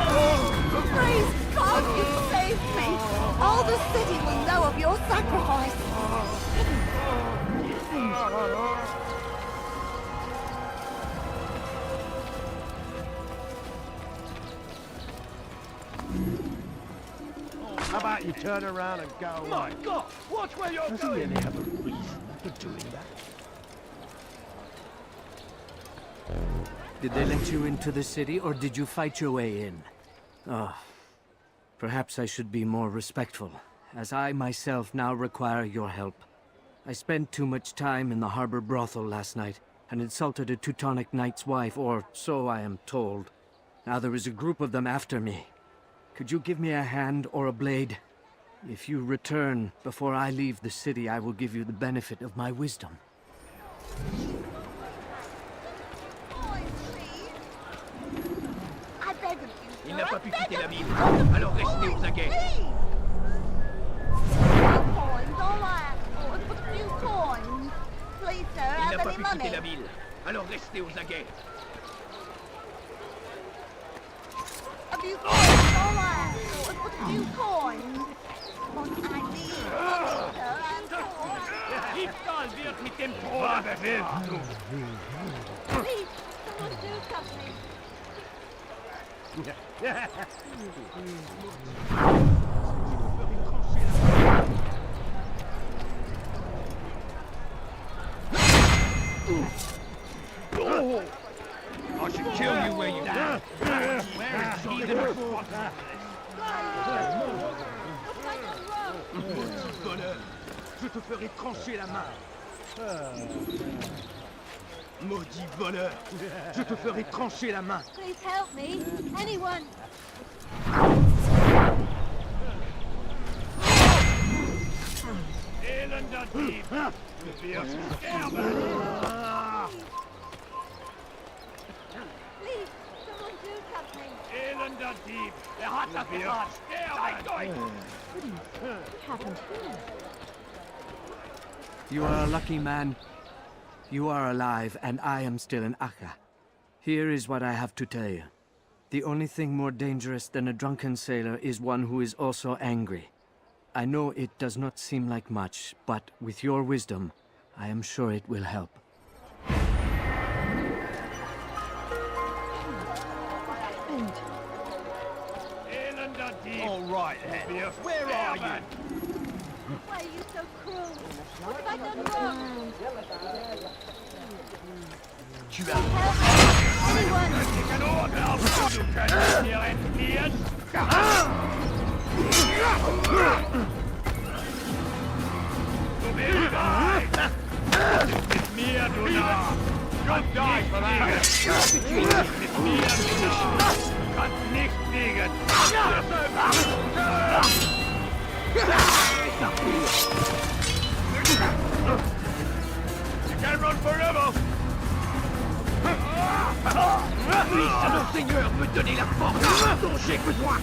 S7: Praise God, you saved me! All the city will know of your sacrifice!
S10: How about you turn around and go away?
S20: My God! Watch where you're
S10: Doesn't
S20: going!
S10: really have a reason for doing that.
S16: Did they let you into the city, or did you fight your way in? Oh, perhaps I should be more respectful, as I myself now require your help. I spent too much time in the harbor brothel last night, and insulted a Teutonic knight's wife, or so I am told. Now there is a group of them after me. Could you give me a hand or a blade? If you return before I leave the city, I will give you the benefit of my wisdom.
S7: I beg of you,
S15: Il
S7: sir,
S15: n'a
S7: I
S15: pas pu
S7: beg
S15: quitter la
S7: of
S15: ville,
S7: you.
S15: alors restez aux aguets.
S7: Coins, all I ask for is but a few coins. Please, sir,
S15: Il n'a
S7: have
S15: pas
S7: any
S15: pu
S7: money?
S15: quitter la ville, alors restez aux aguets.
S7: A few coins, all I ask for is but a few coins. But I need money, sir, and
S20: Diebstahl wird mit dem Tode bestraft!
S7: please, someone do something.
S20: I should kill you where you stand! Where is heathen responsible? Maudit voleur! Je te ferai trancher la main! Maudit voleur! Je te ferai trancher la main!
S21: Please help me. Anyone.
S20: Elender Dieb! Du wirst sterben!
S21: Please, someone do something.
S20: Elender Dieb! Hat das gesagt! Zeigt euch!
S21: What happened here?
S16: You are a lucky man. You are alive, and I am still in Akka. Here is what I have to tell you. The only thing more dangerous than a drunken sailor is one who is also angry. I know it does not seem like much, but with your wisdom, I am sure it will help.
S20: Elender Dieb! All right, then. Where are you?
S21: Why are you so cruel? What have I done wrong?
S20: Tu as...
S21: Anyone.
S20: Ich kann Ordnung! Du kannst hier entgehen! Du bist bereit! Mit mir, du Narr! You'll die for that! Mit mir, du Narr! Du kannst nicht fliegen! You can run forever! Puisse le Seigneur me donner la force dont j'ai besoin!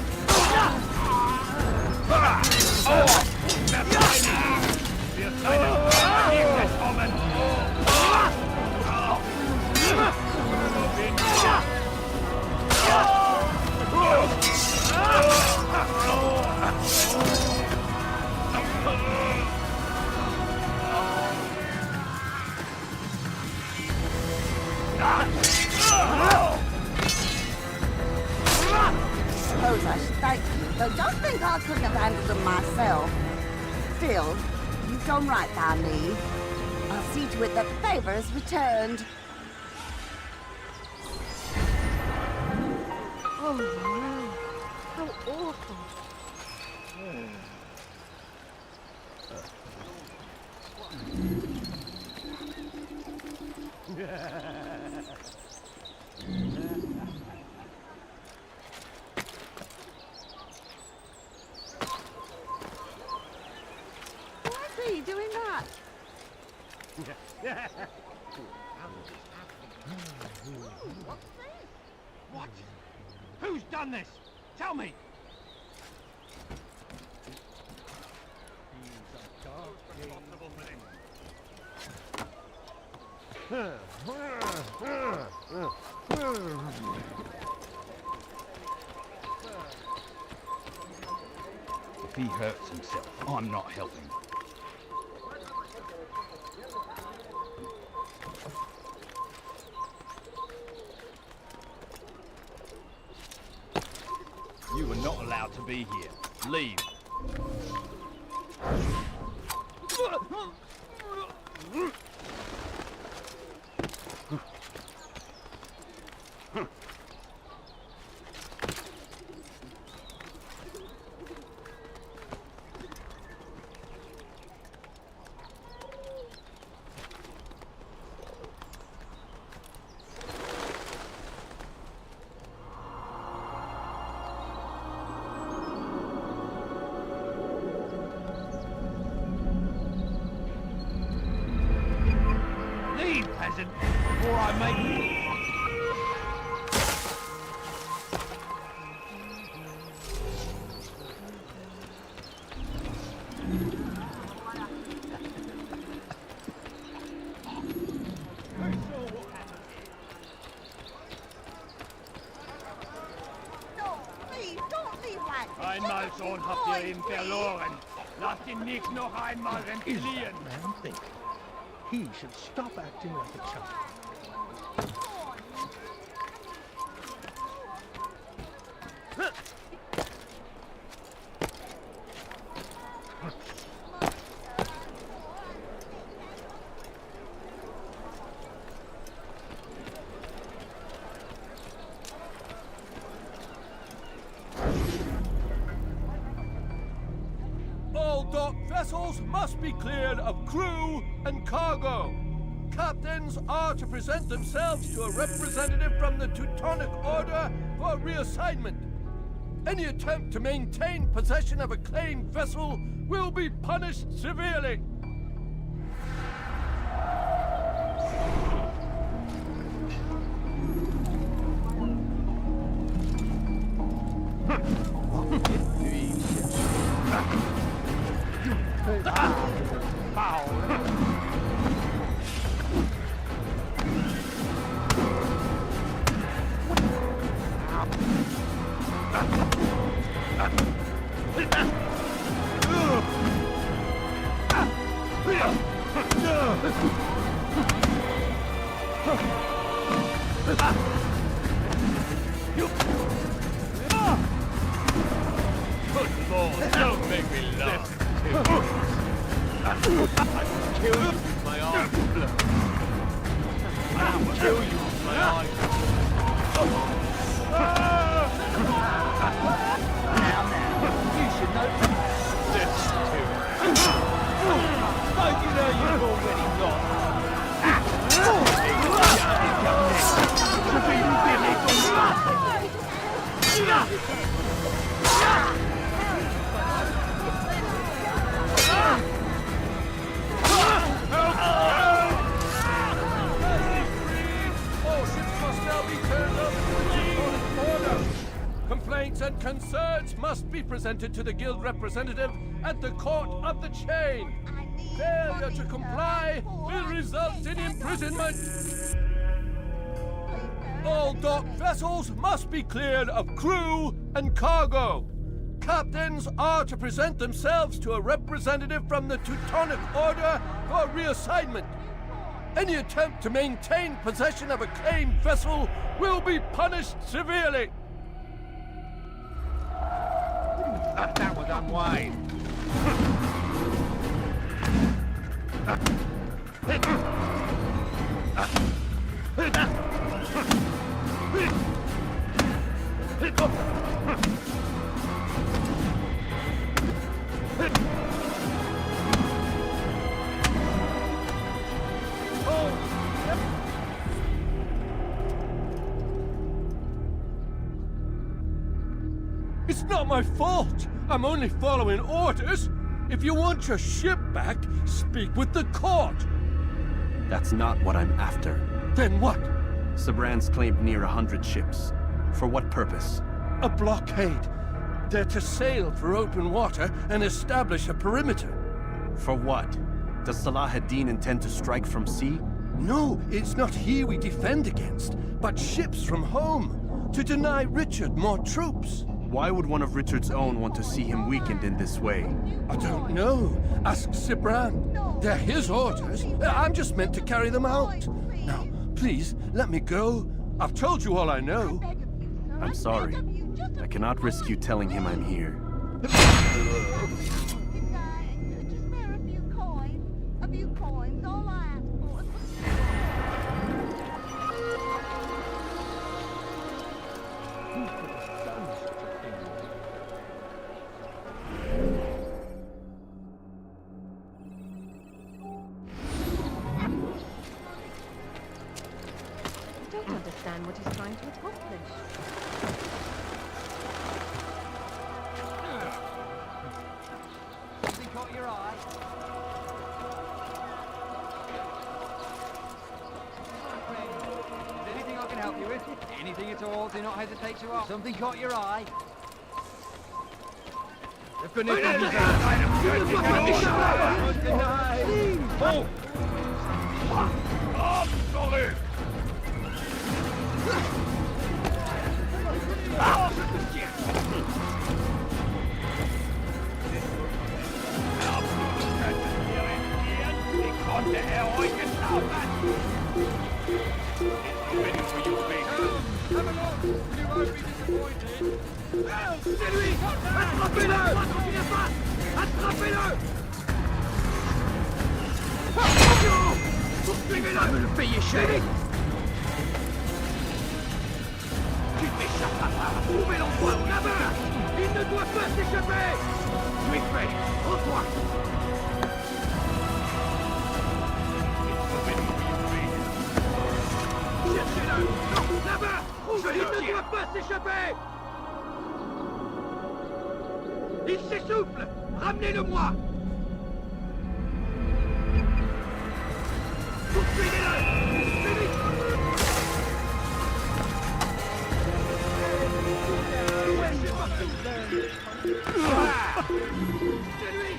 S20: Wir seinen Ergebnis kommen!
S7: Suppose I should thank you, though just think I couldn't have handled them myself. Still, you've done right by me. I'll see to it that the favor is returned.
S21: Oh no. How awful.
S7: Why are you doing that?
S20: What? Who's done this? Tell me!
S15: If he hurts himself, I'm not helping. You are not allowed to be here. Leave. Leave, peasant, before I make...
S7: No, please, don't leave like this.
S20: Einmal schon habt ihr ihn verloren. Lasst ihn nicht noch einmal
S10: Is
S20: entfliehen.
S10: that man think? He should stop acting like a child.
S4: All docked vessels must be cleared of crew and cargo. Captains are to present themselves to a representative from the Teutonic Order for reassignment. Any attempt to maintain possession of a claimed vessel will be punished severely.
S20: Good Lord, don't make me laugh. I'll kill you with my eyes. I'll kill you with my eyes. Now, you should know. Let's do it. Don't you know you've already lost?
S4: All ships must now be turned over to the Teutonic Order. Complaints and concerns must be presented to the guild representative at the Court of the Chain. Failure to comply will result in imprisonment. All docked vessels must be cleared of crew and cargo. Captains are to present themselves to a representative from the Teutonic Order for reassignment. Any attempt to maintain possession of a claimed vessel will be punished severely.
S20: That was unwise.
S4: not my fault. I'm only following orders. If you want your ship back, speak with the court.
S1: That's not what I'm after.
S4: Then what?
S1: Sabrans claimed near 100 ships. For what purpose?
S4: A blockade. They're to sail for open water and establish a perimeter.
S1: For what? Does Salah ad-Din intend to strike from sea?
S4: No, it's not he we defend against, but ships from home, to deny Richard more troops.
S1: Why would one of Richard's own want to see him weakened in this way?
S4: I don't know. Ask Sibran. They're his orders. I'm just meant to carry them out. Now, please, let me go. I've told you all I know.
S1: I'm sorry. I cannot risk you telling him I'm here.
S7: Just spare a few coins. A few coins, all I ask for.
S21: I don't understand what he's trying to accomplish.
S8: Something caught your eye? Is there anything I can help you with? Anything at all, do not hesitate to ask. Something caught your eye?
S20: Absolute! Ich konnte euch entzaubern! It's ready for you, Baker. Come along, you won't be disappointed. C'est lui! Attrapez-le! Attrapez-le! Poursuivez-le! Je veux le payer cher! Tu m'échappes pas! Trouvez l'endroit là-bas! Il ne doit pas s'échapper! Tu es fait! Rends-toi! Cherchez-le! Non! Là-bas! Il ne doit pas s'échapper! Il s'essouffle! Ramenez-le-moi! Poursuivez-le! Plus vite! Cherchez partout! Ah! C'est lui!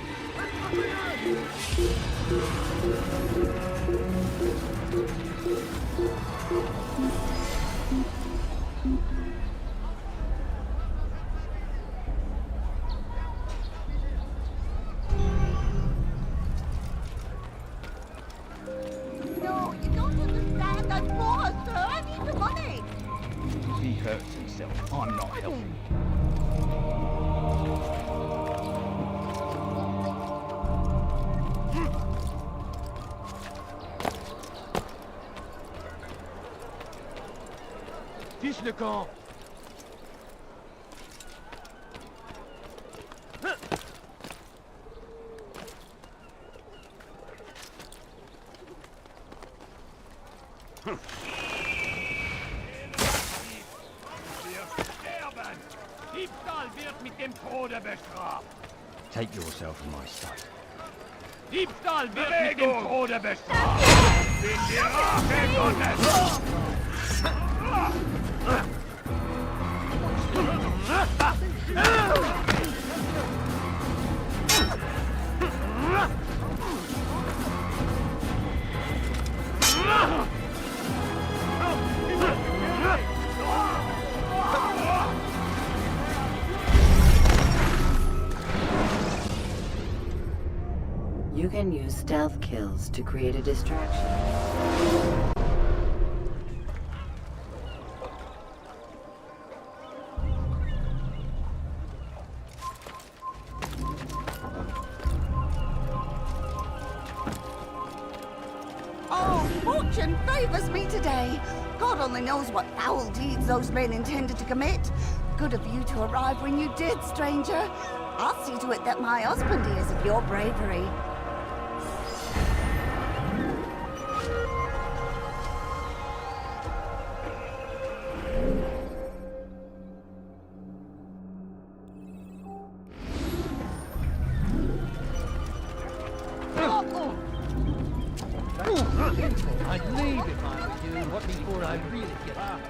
S7: No, you don't understand. I'm poor, sir. I need the money.
S20: He hurts himself. I'm not helping. Fiche le camp! Diebstahl wird mit dem Tode bestraft!
S14: Take yourself from my sight.
S20: Diebstahl wird mit dem Tode bestraft! In die Rache Gottes!
S3: You can use stealth kills to create a distraction.
S7: Oh, fortune favors me today. God only knows what foul deeds those men intended to commit. Good of you to arrive when you did, stranger. I'll see to it that my husband hears of your bravery.
S8: I'd leave if I were you, what before I really get out.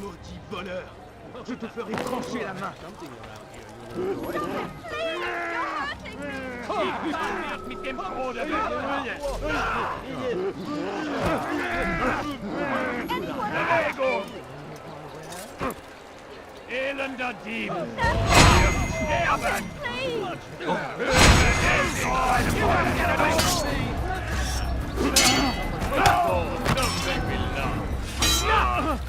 S10: Maudit voleur! Je te ferai trancher la main!
S20: Mit dem Bruder! Bewegung! Elender Dieb! Sterben! Don't make me laugh!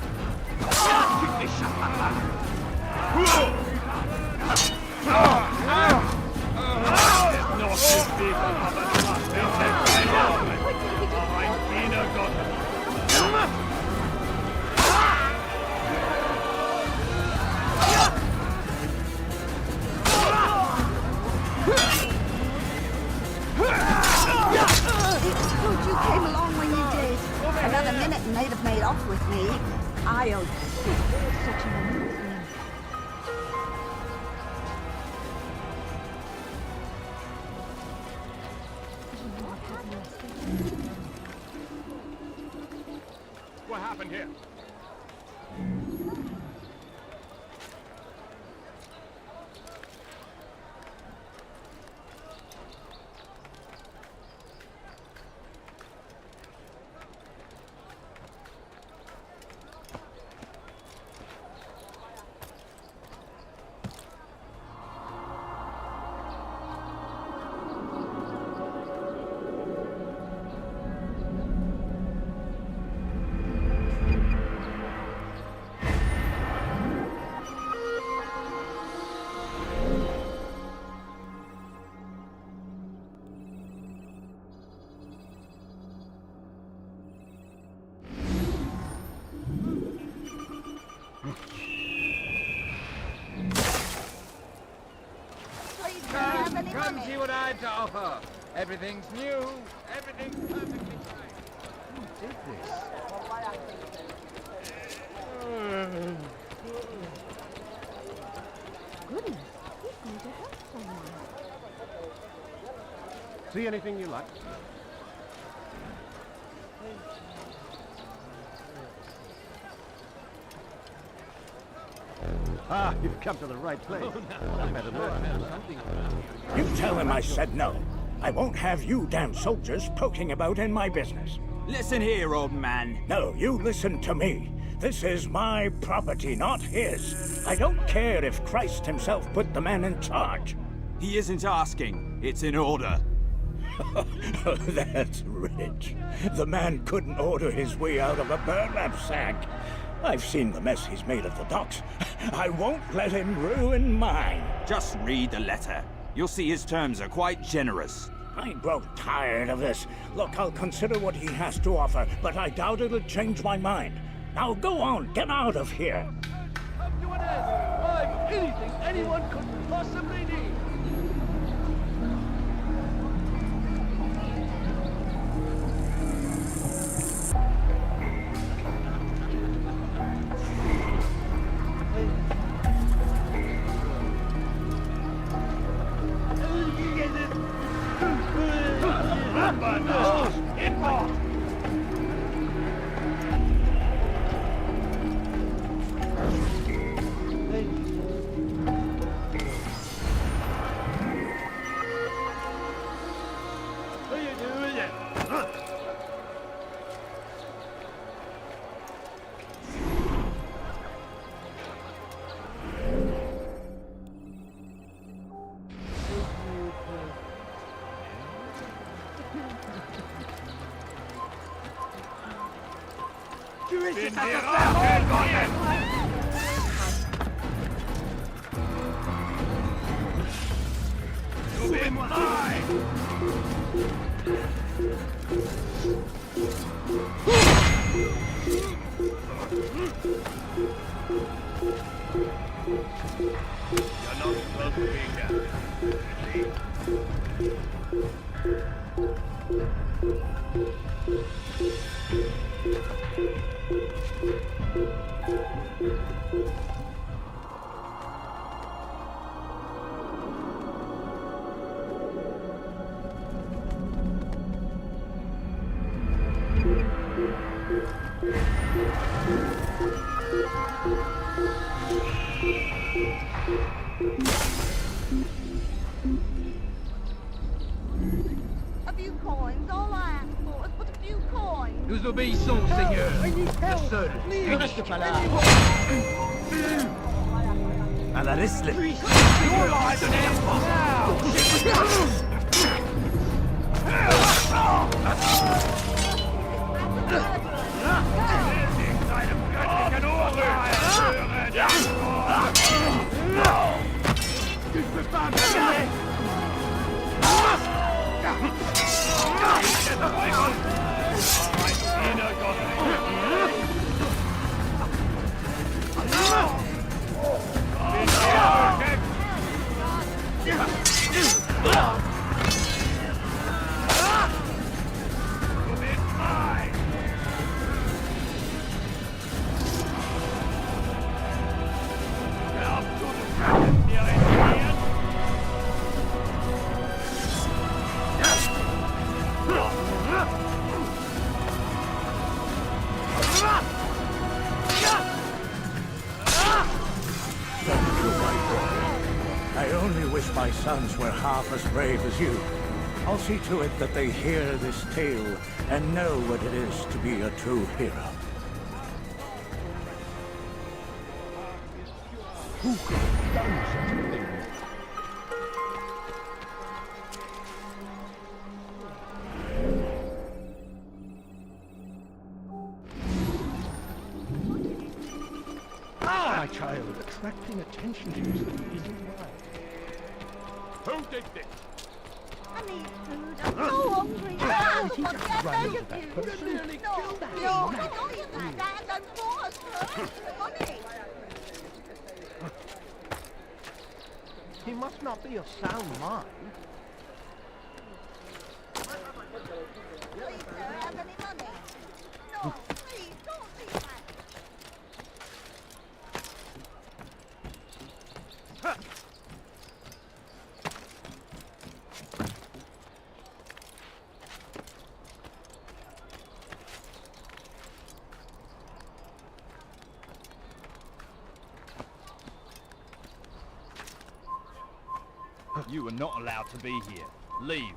S7: Good you came along when you did. Another minute and they'd have made off with me. I owe such a wonderful thing.
S10: What happened here?
S8: Come see what I have to offer. Everything's new. Everything's perfectly fine. Who did this?
S21: Goodness, he's going to help someone.
S22: See anything you like? Ah, you've come to the right place.
S6: You tell him I said no. I won't have you damn soldiers poking about in my business.
S19: Listen here, old man.
S6: No, you listen to me. This is my property, not his. I don't care if Christ himself put the man in charge.
S19: He isn't asking. It's in order.
S6: That's rich. The man couldn't order his way out of a burlap sack. I've seen the mess he's made of the docks. I won't let him ruin mine.
S19: Just read the letter. You'll see his terms are quite generous.
S6: I grow tired of this. Look, I'll consider what he has to offer, but I doubt it'll change my mind. Now go on, get out of here.
S20: Come to an end! I'm anything anyone could possibly need! You're not supposed to be here.
S7: A few coins, all I ask for is but a few coins.
S15: Nous obéissons, Seigneur. Le seul,
S18: Ne reste pas là.
S6: À la Risley. I only wish my sons were half as brave as you. I'll see to it that they hear this tale and know what it is to be a true hero.
S10: Who could have done such a thing? My child, attracting attention to yourself isn't right.
S20: Who did this?
S7: I need food. I'm so hungry. Ah,
S10: He
S7: what
S10: just
S7: can I
S10: ran
S7: beg
S10: into
S7: of
S10: that
S7: you?
S10: person. Nearly killed that
S7: No,
S10: man.
S7: don't eat like that. I'm forced to earn the money.
S10: He must not be of sound mind.
S7: Please, sir, have any money? No, please, don't eat like
S20: You are not allowed to be here. Leave.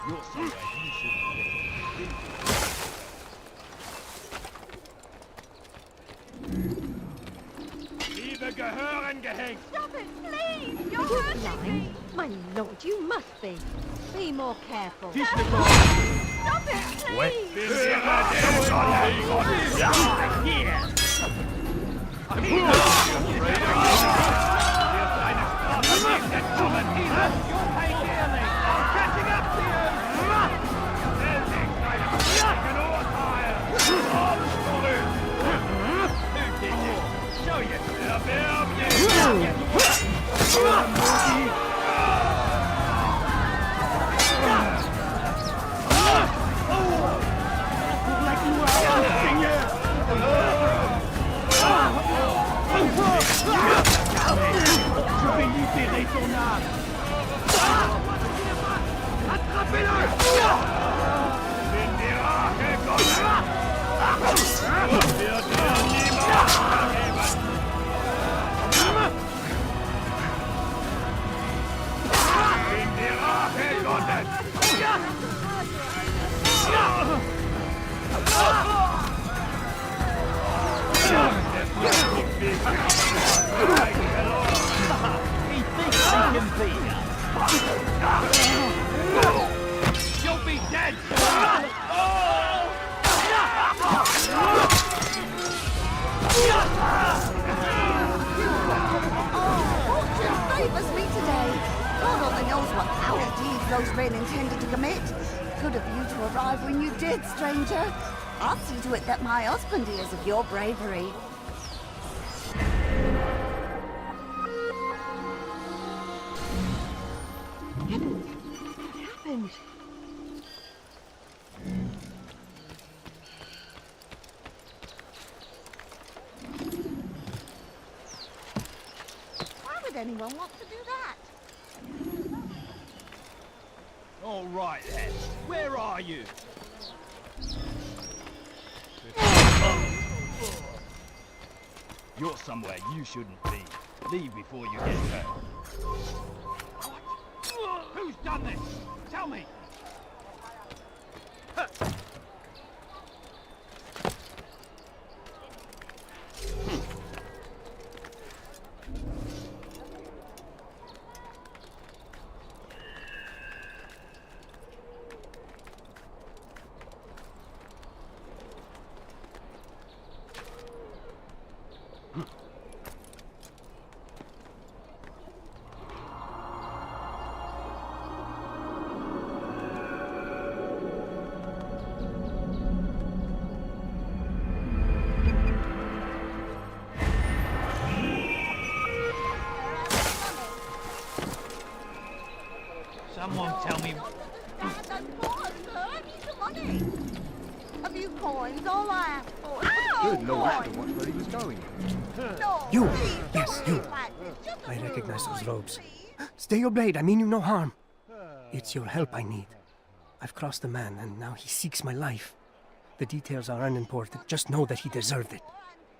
S20: You're somewhere you shouldn't be. Liebe gehören gehängt.
S7: Stop it, please! You're
S21: You're
S7: hurting me!
S21: blind? My lord, you must be. Be more careful.
S7: Stop it, please!
S20: Je vais libérer ton âme. Attrapez-le! You'll be dead!
S7: it, stranger. I'll see to it that my husband hears of your bravery.
S21: What happened?
S7: Why would anyone want to do that?
S20: All right, then. Where are you? You're somewhere you shouldn't be. Leave before you get hurt. Who's done this? Tell me! Someone tell me.
S7: A few coins, all I ask for.
S22: Good no wonder where he was going.
S13: You! Yes, you! I recognize those robes. Stay your blade, I mean you no harm. It's your help I need. I've crossed a man, and now he seeks my life. The details are unimportant, just know that he deserved it.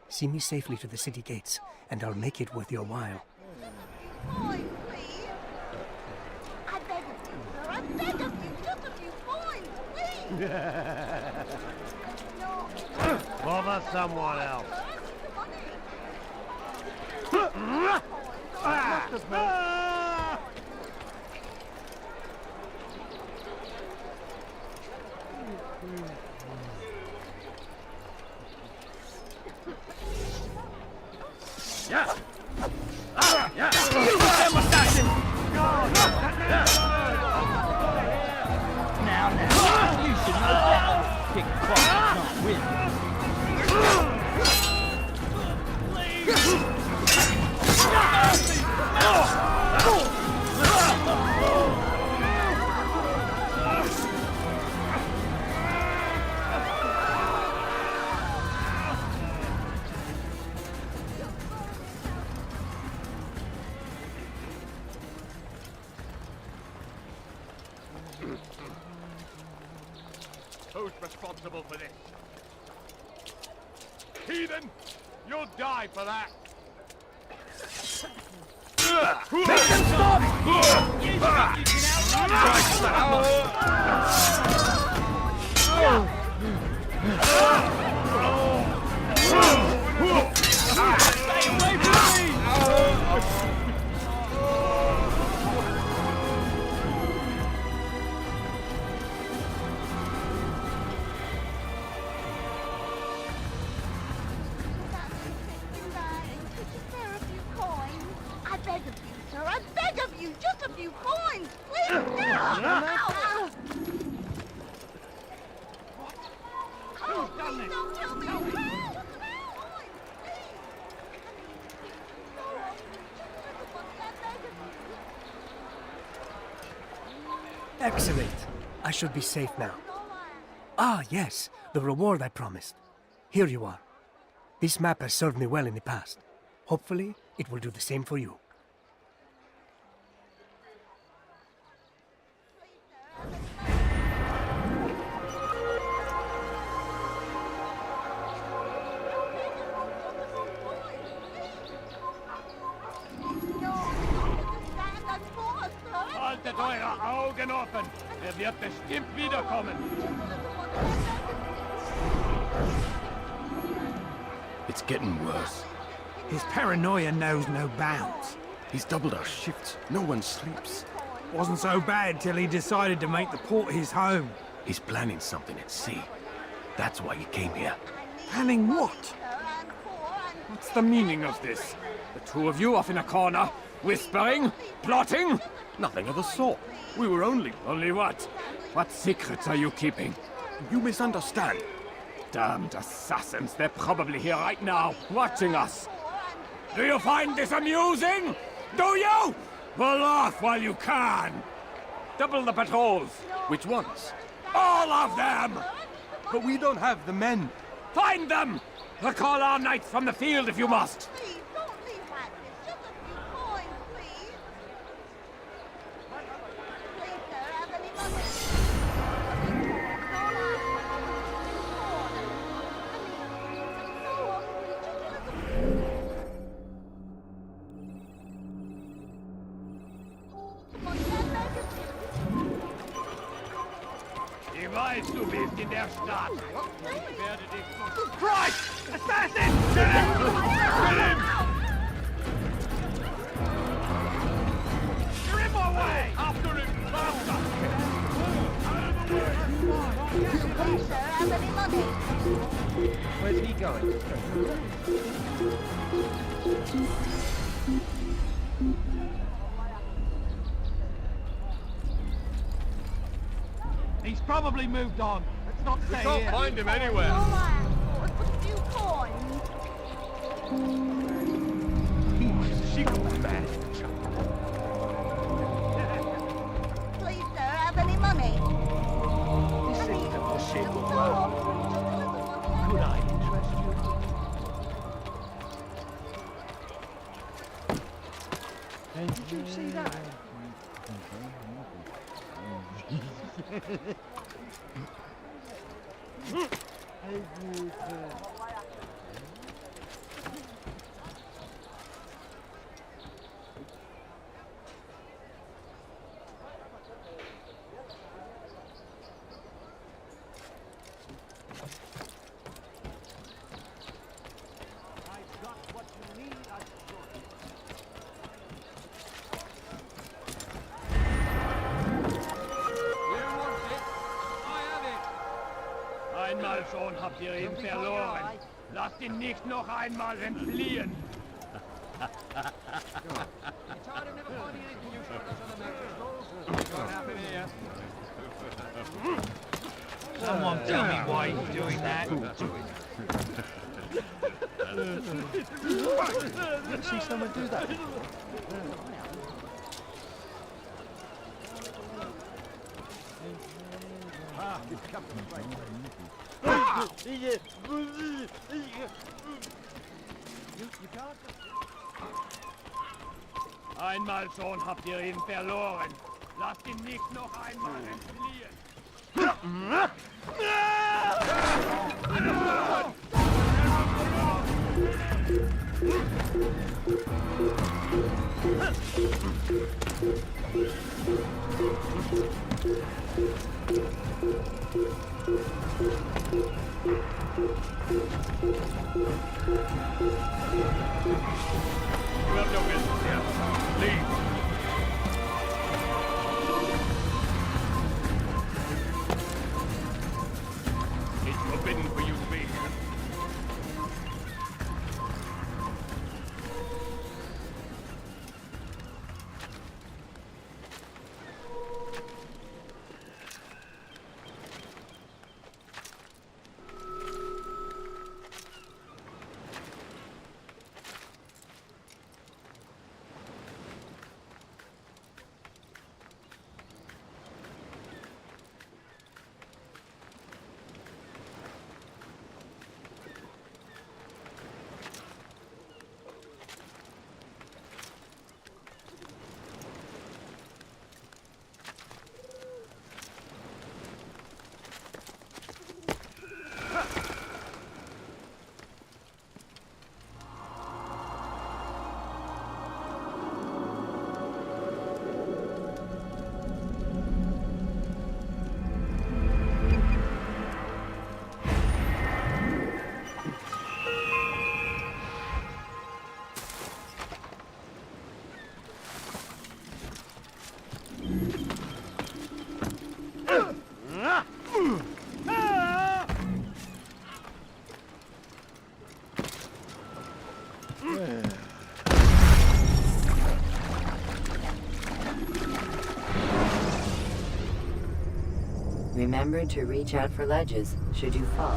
S13: See me safely to the city gates, and I'll make it worth your while.
S7: Coins, please. I beg of you, sir. I beg of you. Just a few coins, please.
S10: Bother someone else.
S20: Yeah! Yeah! Now, you should know better. Pick fight, not win.
S10: Who's responsible for this? Heathen! You'll die for that!
S20: Make them stop! Stay away from me!
S7: I beg of you, sir. I beg of you. Just a few coins, please.
S20: Who's done this?
S7: Don't kill me.
S13: Excellent. I should be safe now. Ah, yes, the reward I promised. Here you are. This map has served me well in the past. Hopefully, it will do the same for you.
S20: Haltet eure Augen offen! Er wird bestimmt wiederkommen!
S2: It's getting worse.
S11: His paranoia knows no bounds.
S2: He's doubled our shifts. No one sleeps.
S11: Wasn't so bad till he decided to make the port his home.
S2: He's planning something at sea. That's why he came here.
S11: Planning what?
S4: What's the meaning of this? The two of you off in a corner, whispering, plotting?
S2: Nothing of the sort. We were only...
S4: Only what? What secrets are you keeping?
S10: You misunderstand.
S19: Damned assassins, they're probably here right now, watching us. Do you find this amusing? Do you? Well, laugh while you can. Double the patrols.
S10: Which ones?
S19: All of them!
S10: But we don't have the men.
S19: Find them! Recall our knights from the field if you must.
S7: Please, don't leave like this. Just a few coins, please. Please, sir, have any money?
S20: Ich weiß, du bist in der Stadt. Ich werde dich...
S19: Christ! Assassin! Kill him! Kill him!
S20: You're in my way! After him! Faster!
S7: Please, sir, have any money?
S8: Where's he going?
S20: He's probably moved on. Let's not stay
S10: can't
S20: here.
S10: find him anywhere.
S7: All right. Let's put a few coins. Please, sir, have any money?
S20: This ain't a possible man. Could I interest you? Did you see that? Einmal schon habt ihr ihn verloren. Lasst ihn nicht noch einmal entfliehen. Someone tell me why he's doing that.
S10: See someone do that?
S20: Einmal schon habt ihr ihn verloren. Lasst ihn nicht noch einmal entfliehen.
S10: You have no business here. Leave. It's forbidden for you to be here.
S3: Remember to reach out for ledges should you fall.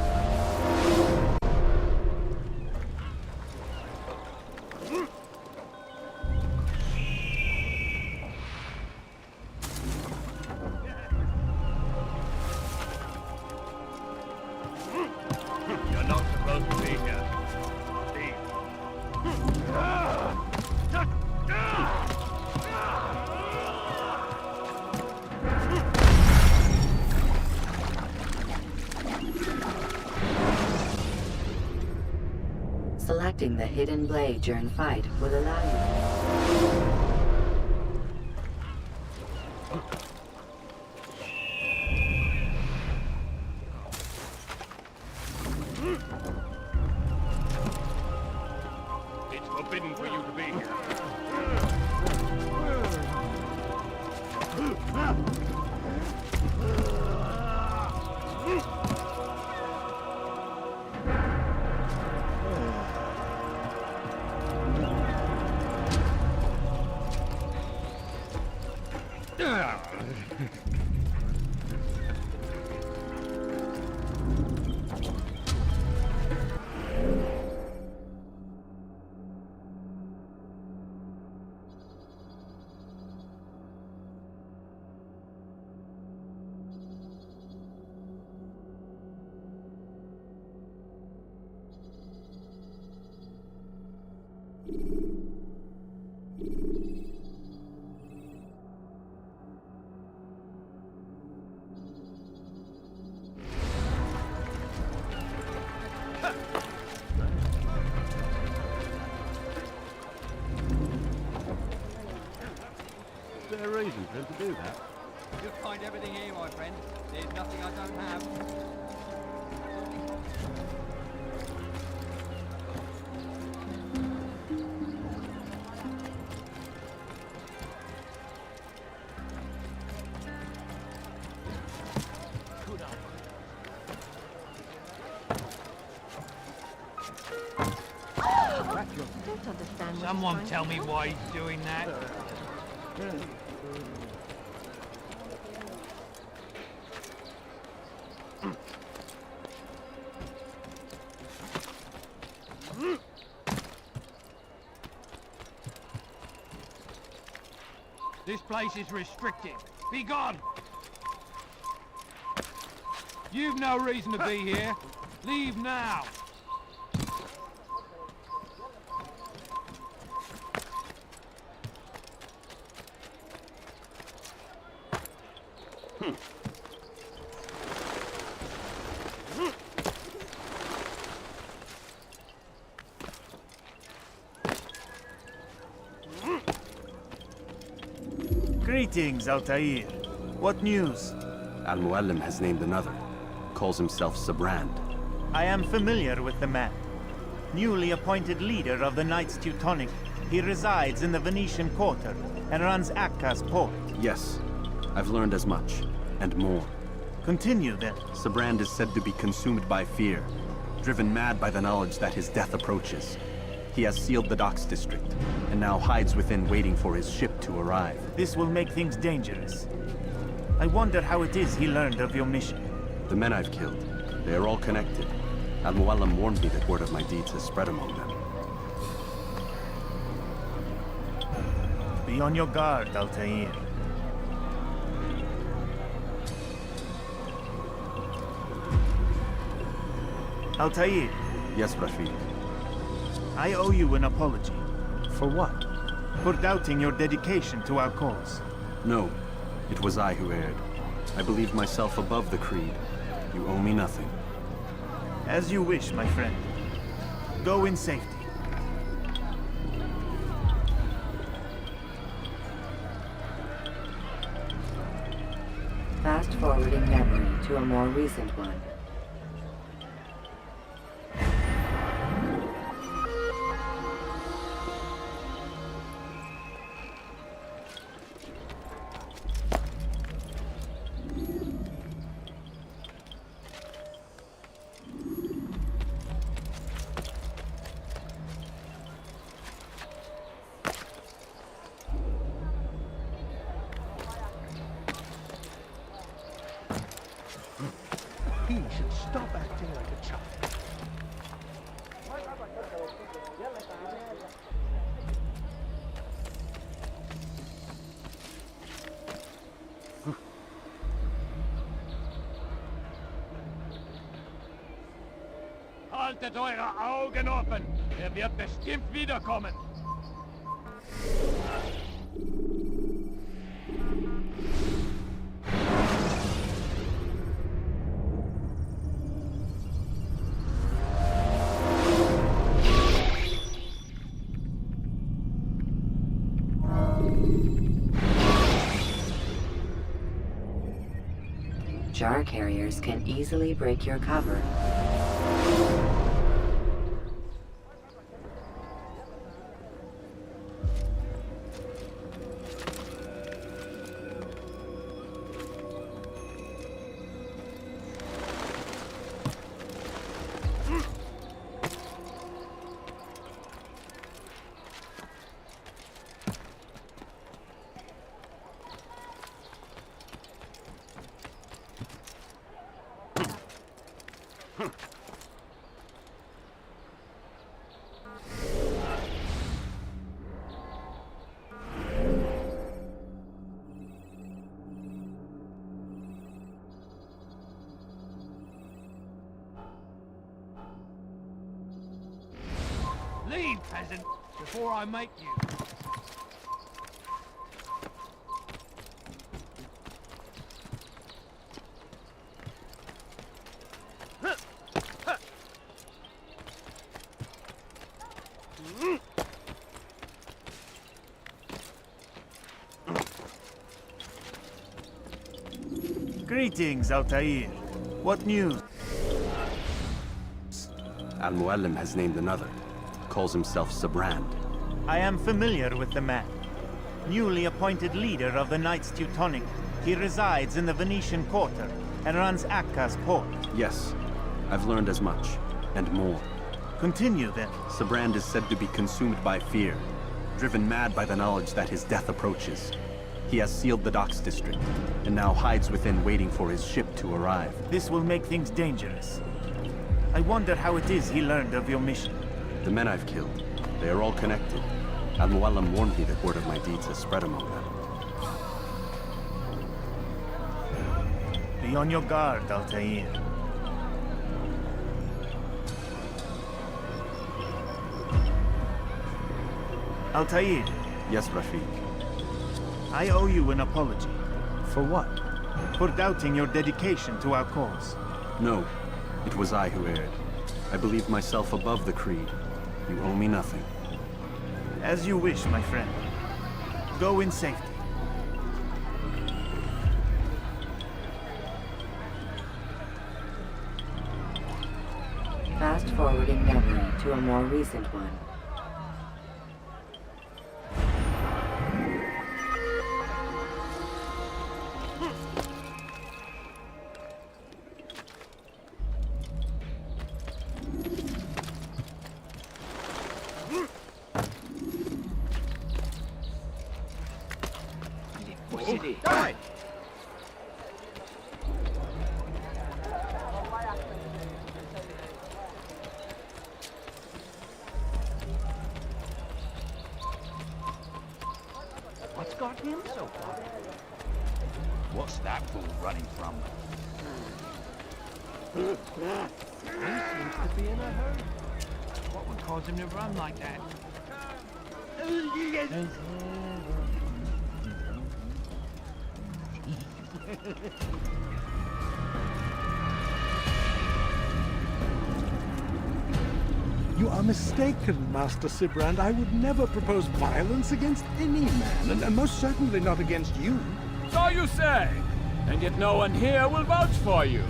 S20: You're not supposed to be here. Leave.
S3: Selecting the hidden blade during fight will allow you.
S20: It's forbidden for you to be here.
S10: Is there a reason for him to do that?
S5: You'll find everything here, my friend. There's nothing I don't have.
S21: Don't understand what
S5: Someone
S21: he's
S5: tell
S21: trying
S5: me
S21: to do.
S5: why he's doing that. This place is restricted. Be gone! You've no reason to be here. Leave now!
S9: Greetings, Altair. What news?
S1: Al-Mualim has named another. Calls himself Sabrand.
S9: I am familiar with the man. Newly appointed leader of the Knights Teutonic, he resides in the Venetian Quarter and runs Akka's port.
S1: Yes, I've learned as much, and more.
S9: Continue then.
S1: Sabrand is said to be consumed by fear, driven mad by the knowledge that his death approaches. He has sealed the docks district, and now hides within waiting for his ship to arrive.
S9: This will make things dangerous. I wonder how it is he learned of your mission.
S1: The men I've killed, they are all connected. Al-Mualim warned me that word of my deeds has spread among them.
S9: Be on your guard, Altair. Altair.
S1: Yes, Rafiq.
S9: I owe you an apology. For what? For doubting your dedication to our cause.
S1: No, it was I who erred. I believed myself above the creed. You owe me nothing.
S9: As you wish, my friend. Go in safety.
S3: Fast-forwarding memory to a more recent one.
S19: Haltet eure Augen offen! Er wird bestimmt wiederkommen!
S3: Jar carriers can easily break your cover.
S5: Leave, peasant, before I make you.
S9: Greetings, Altair. What news?
S1: Al-Mualim has named another. Calls himself Sabrand.
S9: I am familiar with the man. Newly appointed leader of the Knights Teutonic. He resides in the Venetian Quarter and runs Acca's port.
S1: Yes, I've learned as much, and more.
S9: Continue then.
S1: Sabrand is said to be consumed by fear, driven mad by the knowledge that his death approaches. He has sealed the docks district, and now hides within waiting for his ship to arrive.
S9: This will make things dangerous. I wonder how it is he learned of your mission.
S1: The men I've killed, they are all connected. Al-Mualim warned me that word of my deeds has spread among them.
S9: Be on your guard, Altair. Altair.
S1: Yes, Rafiq.
S9: I owe you an apology.
S1: For what?
S9: For doubting your dedication to our cause.
S1: No, it was I who erred. I believed myself above the creed. You owe me nothing.
S9: As you wish, my friend. Go in safety.
S3: Fast-forwarding memory to a more recent one.
S8: Die!
S2: What's got him so far? What's that fool running from?
S5: He seems to be in a hurry. What would cause him to run like that?
S12: You are mistaken, Master Sibrand. I would never propose violence against any man, and most certainly not against you.
S19: So you say, and yet no one here will vouch for you.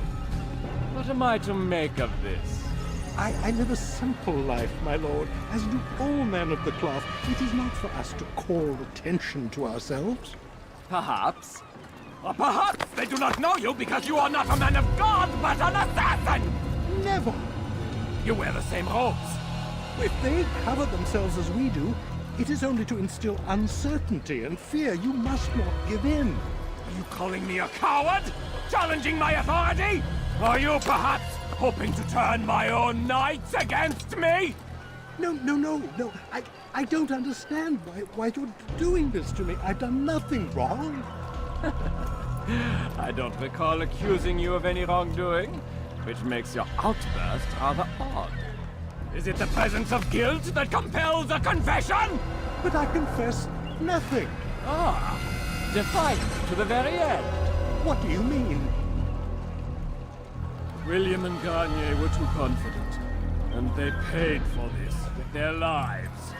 S19: What am I to make of this?
S12: I live a simple life, my lord, as do all men of the cloth. It is not for us to call attention to ourselves.
S19: Perhaps. Or perhaps they do not know you because you are not a man of God, but an assassin!
S12: Never!
S19: You wear the same robes.
S12: If they cover themselves as we do, it is only to instill uncertainty and fear. You must not give in.
S19: Are you calling me a coward? Challenging my authority? Are you perhaps hoping to turn my own knights against me?
S12: No. I don't understand why you're doing this to me. I've done nothing wrong.
S19: I don't recall accusing you of any wrongdoing, which makes your outburst rather odd. Is it the presence of guilt that compels a confession?
S12: But I confess nothing.
S19: Ah, defiant to the very end.
S12: What do you mean?
S19: William and Garnier were too confident, and they paid for this with their lives.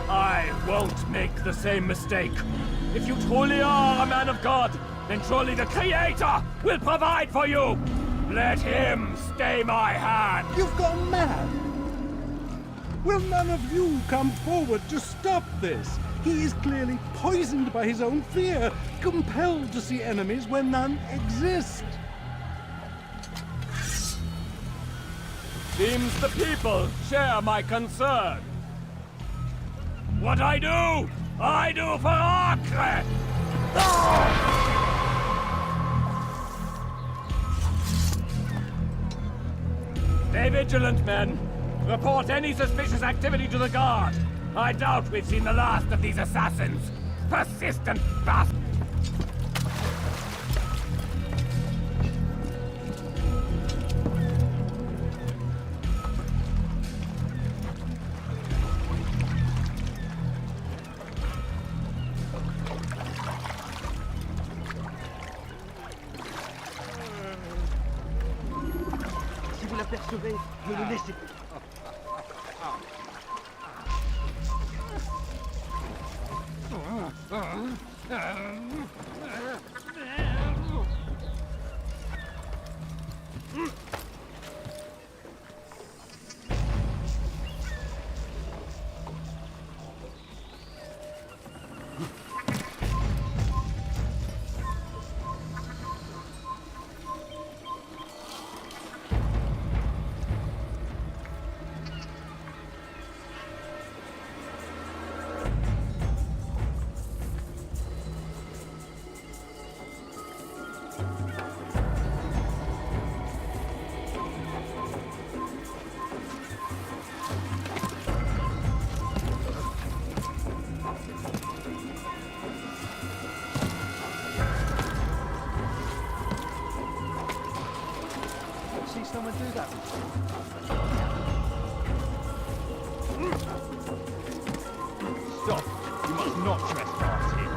S19: I won't make the same mistake. If you truly are a man of God, then surely the Creator will provide for you. Let him stay my hand.
S12: You've gone mad. Will none of you come forward to stop this? He is clearly poisoned by his own fear, compelled to see enemies where none exist.
S19: Seems the people share my concern. What I do for Acre! Stay vigilant, men. Report any suspicious activity to the guard. I doubt we've seen the last of these assassins. Persistent bastards.
S13: Si vous l'apercevez, ne le laissez pas. See someone do that.
S2: Stop! You must not trespass here.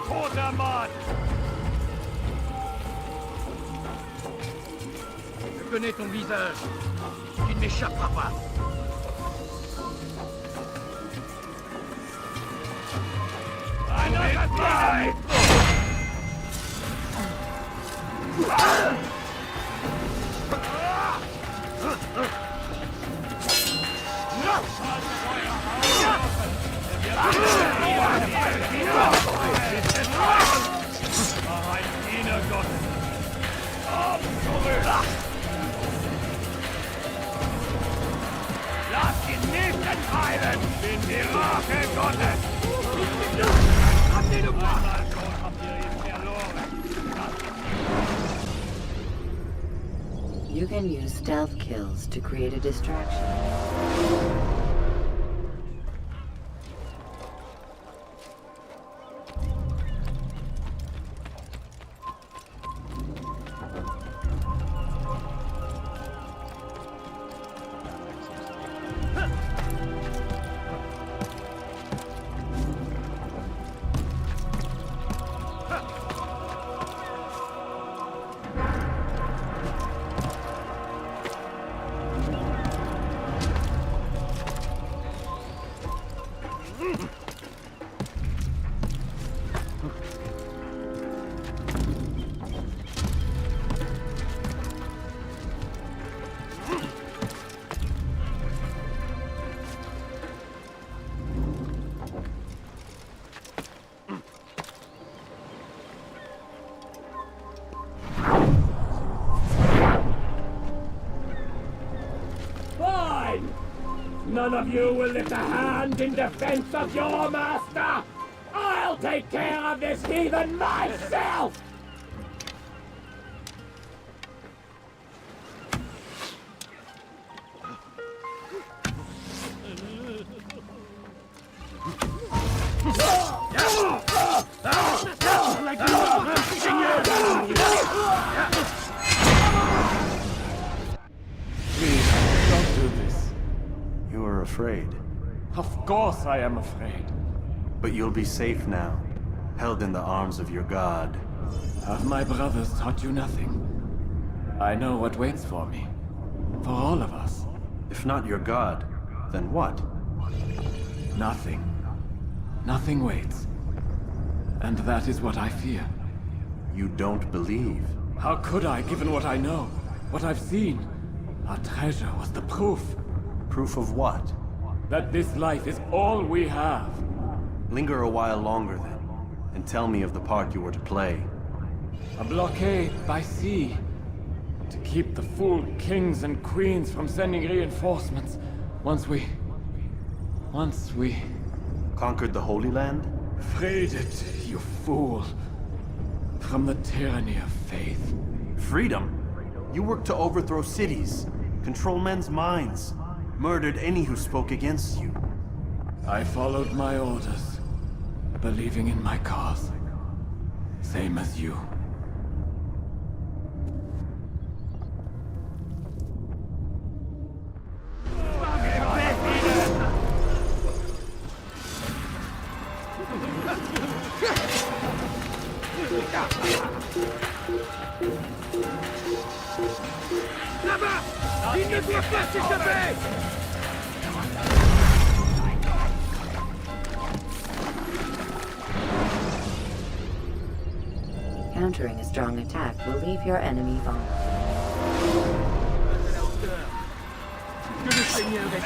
S19: Quarterman!
S2: Je connais ton visage. Tu ne m'échapperas pas.
S19: Lass ihn nicht entreiben! Bin die Rache Gottes! Einmal schon habt ihr ihn verloren.
S3: You can use stealth kills to create a distraction.
S19: none of you will lift a hand in defense of your master, I'll take care of this heathen myself!
S1: Please, don't do this. You are afraid.
S19: Of course I am afraid.
S1: But you'll be safe now, held in the arms of your god.
S19: Have my brothers taught you nothing? I know what waits for me. For all of us.
S1: If not your god, then what?
S19: Nothing. Nothing waits. And that is what I fear.
S1: You don't believe.
S19: How could I, given what I know? What I've seen? Our treasure was the proof.
S1: Proof of what?
S19: That this life is all we have.
S1: Linger a while longer then, and tell me of the part you were to play.
S19: A blockade by sea. To keep the fool kings and queens from sending reinforcements. Once we...
S1: Conquered the Holy Land?
S19: Freed it, you fool. From the tyranny of faith.
S1: Freedom? You worked to overthrow cities, control men's minds, murdered any who spoke against you.
S19: I followed my orders, believing in my cause. Same as you.
S20: Il ne doit pas s'échapper!
S3: Countering a strong attack will leave your enemy vulnerable.
S20: Que le Seigneur est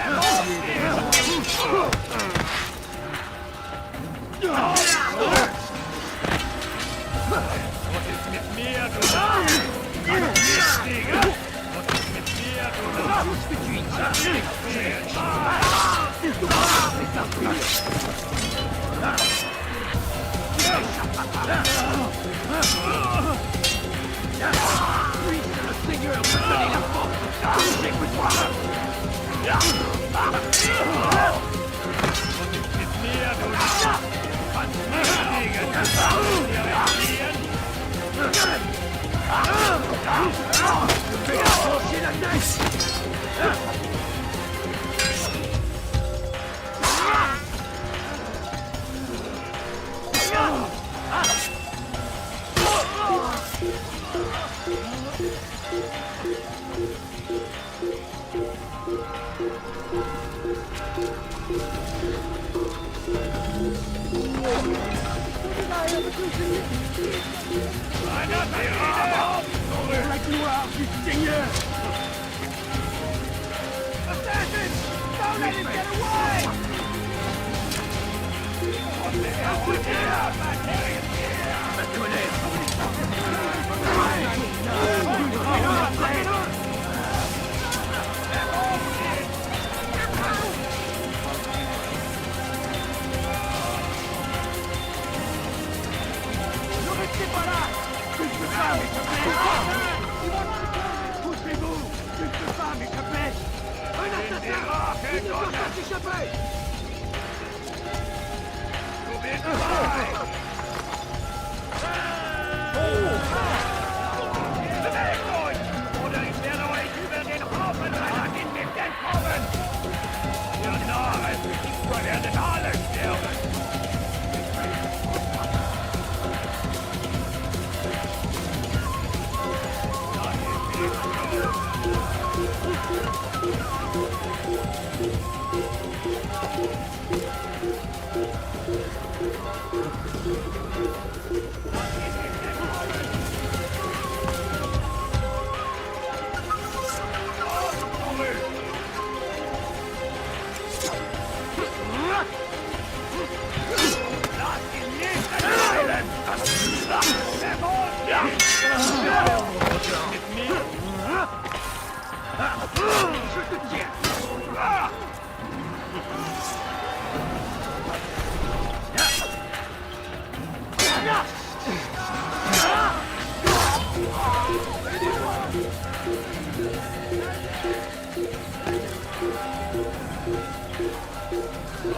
S19: Bewegt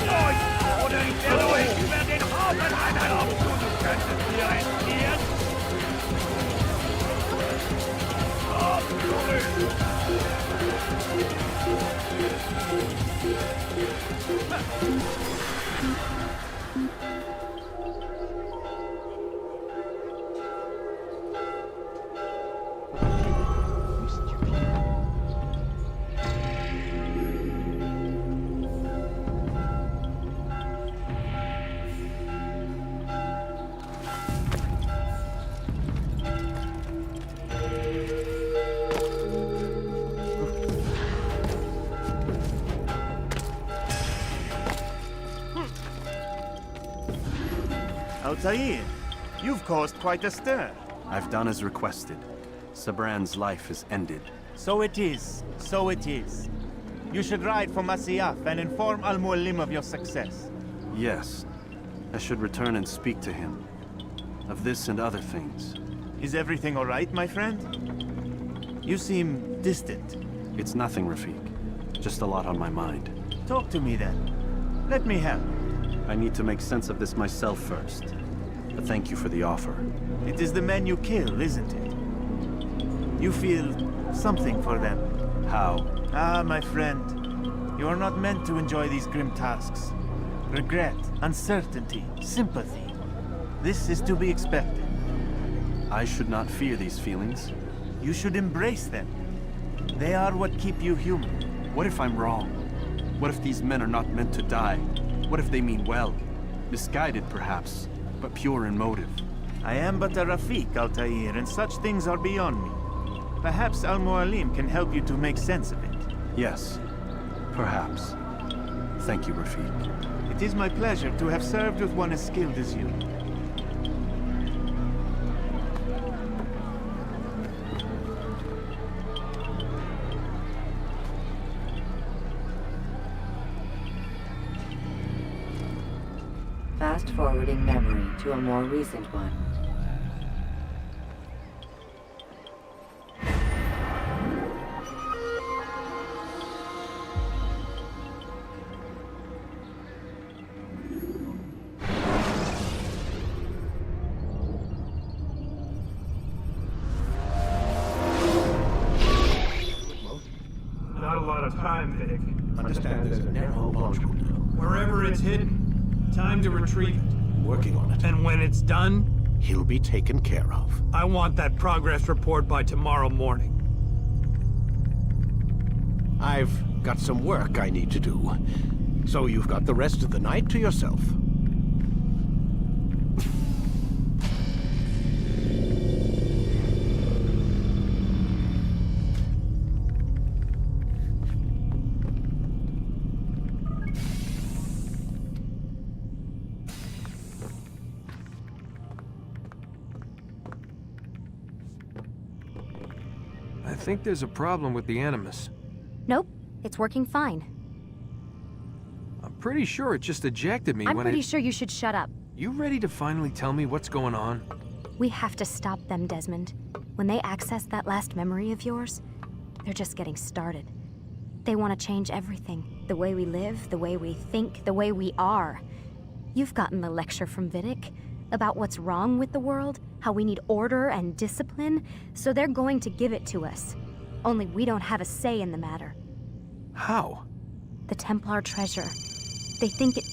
S19: euch! Oder ich werde euch über den Haufen einhalten! Du könntest mir entgehen!
S9: Altair, you've caused quite a stir.
S1: I've done as requested. Sabran's life is ended.
S9: So it is. So it is. You should ride for Masyaf and inform Al-Mualim of your success.
S1: Yes. I should return and speak to him. Of this and other things.
S9: Is everything all right, my friend? You seem distant.
S1: It's nothing, Rafik. Just a lot on my mind.
S9: Talk to me then. Let me help.
S1: I need to make sense of this myself first. But thank you for the offer.
S9: It is the men you kill, isn't it? You feel something for them.
S1: How?
S9: Ah, my friend. You are not meant to enjoy these grim tasks. Regret, uncertainty, sympathy. This is to be expected.
S1: I should not fear these feelings.
S9: You should embrace them. They are what keep you human.
S1: What if I'm wrong? What if these men are not meant to die? What if they mean well? Misguided, perhaps, but pure in motive.
S9: I am but a Rafik, Altair, and such things are beyond me. Perhaps Al-Mualim can help you to make sense of it.
S1: Yes, perhaps. Thank you, Rafik.
S9: It is my pleasure to have served with one as skilled as you.
S3: Fast-forwarding memory to a more recent one.
S11: Not a lot of time, Vic.
S10: Understand there's a narrow launch window.
S11: Wherever it's hidden, time to retrieve it.
S10: Working on it.
S11: And when it's done,
S10: He'll be taken care of.
S11: I want that progress report by tomorrow morning.
S10: I've got some work I need to do. So you've got the rest of the night to yourself.
S11: I think there's a problem with the Animus.
S16: Nope, it's working fine.
S11: I'm pretty sure it just ejected me
S16: I'm
S11: when
S16: pretty sure you should shut up.
S11: You ready to finally tell me what's going on?
S16: We have to stop them, Desmond. When they access that last memory of yours, they're just getting started. They want to change everything. The way we live, the way we think, the way we are. You've gotten the lecture from Vidic about what's wrong with the world, how we need order and discipline, so they're going to give it to us. Only we don't have a say in the matter.
S11: How?
S16: The Templar treasure. They think it...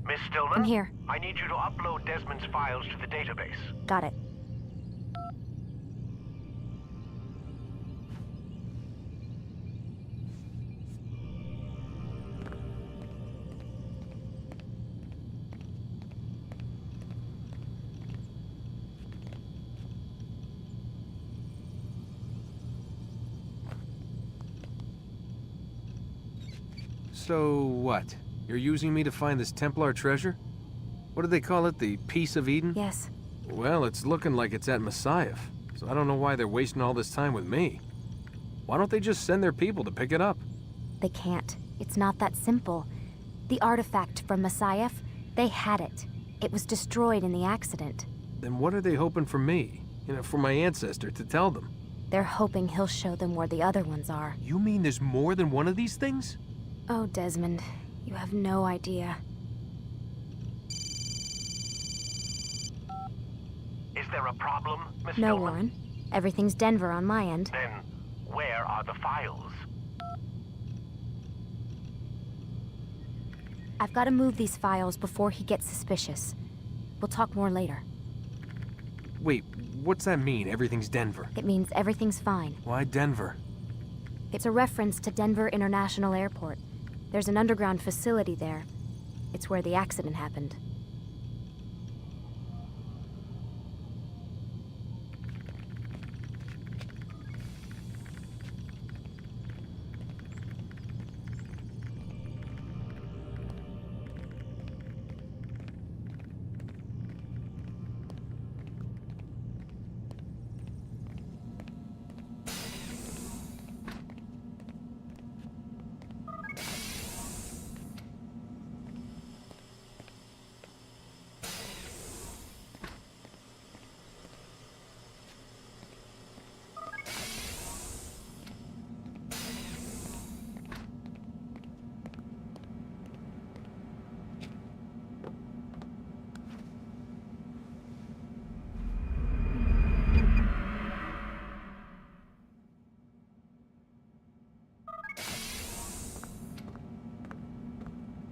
S17: Miss Stillman?
S16: I'm here.
S17: I need you to upload Desmond's files to the database.
S16: Got it.
S11: So what? You're using me to find this Templar treasure? What do they call it? The Piece of Eden?
S16: Yes.
S11: Well, it's looking like it's at Masyaf, so I don't know why they're wasting all this time with me. Why don't they just send their people to pick it up?
S16: They can't. It's not that simple. The artifact from Masyaf, they had it. It was destroyed in the accident.
S11: Then what are they hoping for me? You know, for my ancestor to tell them.
S16: They're hoping he'll show them where the other ones are.
S11: You mean there's more than one of these things?
S16: Oh, Desmond, you have no idea.
S17: Is there a problem, Miss
S16: No,
S17: Stillman?
S16: Warren. Everything's Denver on my end.
S17: Then, where are the files?
S16: I've got to move these files before he gets suspicious. We'll talk more later.
S11: Wait, what's that mean, everything's Denver?
S16: It means everything's fine.
S11: Why Denver?
S16: It's a reference to Denver International Airport. There's an underground facility there. It's where the accident happened.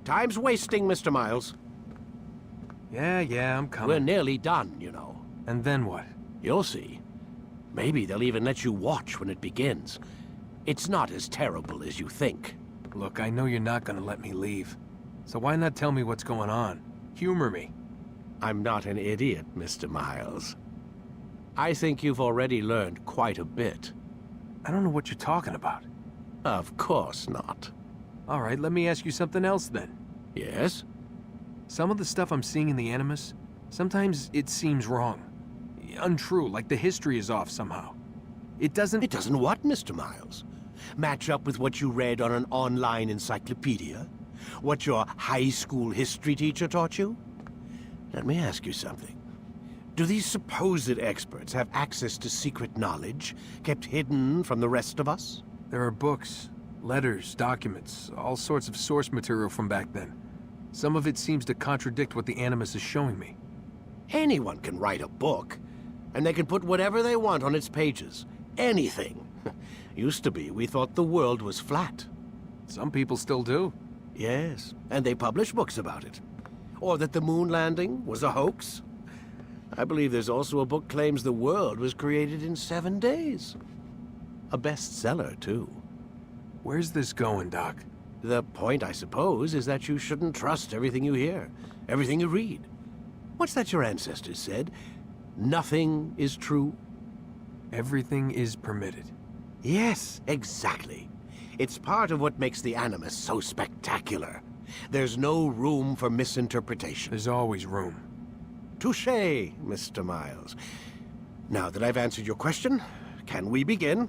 S14: Time's wasting, Mr. Miles.
S11: Yeah, I'm coming.
S14: We're nearly done, you know.
S11: And then what?
S14: You'll see. Maybe they'll even let you watch when it begins. It's not as terrible as you think.
S11: Look, I know you're not gonna let me leave. So why not tell me what's going on? Humor me.
S14: I'm not an idiot, Mr. Miles. I think you've already learned quite a bit.
S11: I don't know what you're talking about.
S14: Of course not.
S11: All right, let me ask you something else then.
S14: Yes?
S11: Some of the stuff I'm seeing in the Animus, sometimes it seems wrong. Untrue, like the history is off somehow. It doesn't...
S14: It doesn't what, Mr. Miles? Match up with what you read on an online encyclopedia? What your high school history teacher taught you? Let me ask you something. Do these supposed experts have access to secret knowledge kept hidden from the rest of us?
S11: There are books, letters, documents, all sorts of source material from back then. Some of it seems to contradict what the Animus is showing me.
S14: Anyone can write a book, and they can put whatever they want on its pages. Anything. Used to be, we thought the world was flat.
S11: Some people still do.
S14: Yes, and they publish books about it. Or that the moon landing was a hoax. I believe there's also a book claims the world was created in 7 days. A bestseller, too.
S11: Where's this going, Doc?
S14: The point, I suppose, is that you shouldn't trust everything you hear, everything you read. What's that your ancestors said? Nothing is true?
S11: Everything is permitted.
S14: Yes, exactly. It's part of what makes the Animus so spectacular. There's no room for misinterpretation.
S11: There's always room.
S14: Touché, Mr. Miles. Now that I've answered your question, can we begin?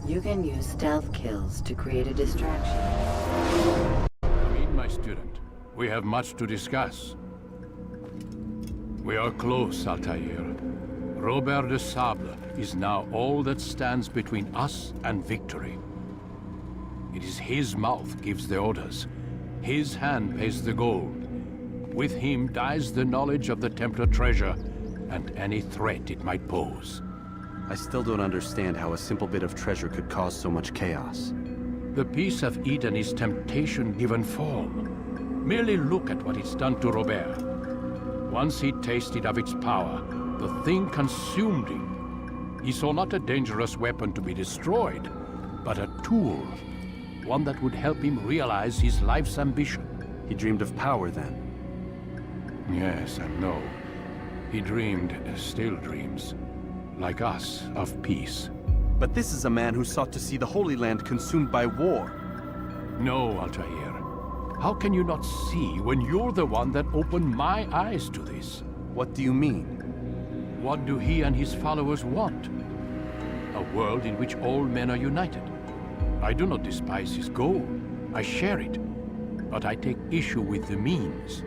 S3: You can use stealth kills to create a distraction.
S4: Meet my student. We have much to discuss. We are close, Altair. Robert de Sable is now all that stands between us and victory. It is his mouth gives the orders. His hand pays the gold. With him dies the knowledge of the Templar treasure and any threat it might pose.
S1: I still don't understand how a simple bit of treasure could cause so much chaos.
S4: The peace of Eden is temptation given form. Merely look at what it's done to Robert. Once he tasted of its power, the thing consumed him. He saw not a dangerous weapon to be destroyed, but a tool. One that would help him realize his life's ambition.
S1: He dreamed of power then?
S4: Yes and no. He dreamed, still dreams. Like us, of peace.
S1: But this is a man who sought to see the Holy Land consumed by war.
S4: No, Altair. How can you not see when you're the one that opened my eyes to this?
S1: What do you mean?
S4: What do he and his followers want? A world in which all men are united. I do not despise his goal. I share it. But I take issue with the means.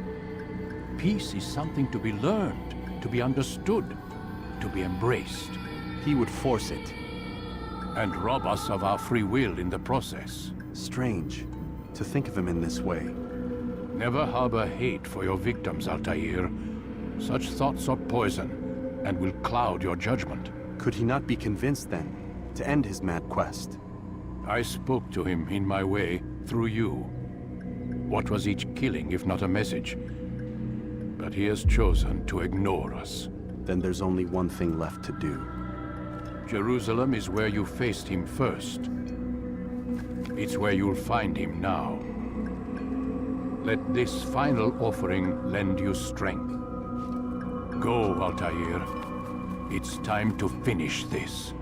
S4: Peace is something to be learned, to be understood, to be embraced.
S1: He would force it.
S4: And rob us of our free will in the process.
S1: Strange to think of him in this way.
S4: Never harbor hate for your victims, Altair. Such thoughts are poison, and will cloud your judgment.
S1: Could he not be convinced, then, to end his mad quest?
S4: I spoke to him in my way, through you. What was each killing if not a message? But he has chosen to ignore us.
S1: Then there's only one thing left to do.
S4: Jerusalem is where you faced him first. It's where you'll find him now. Let this final offering lend you strength. Go, Altair. It's time to finish this.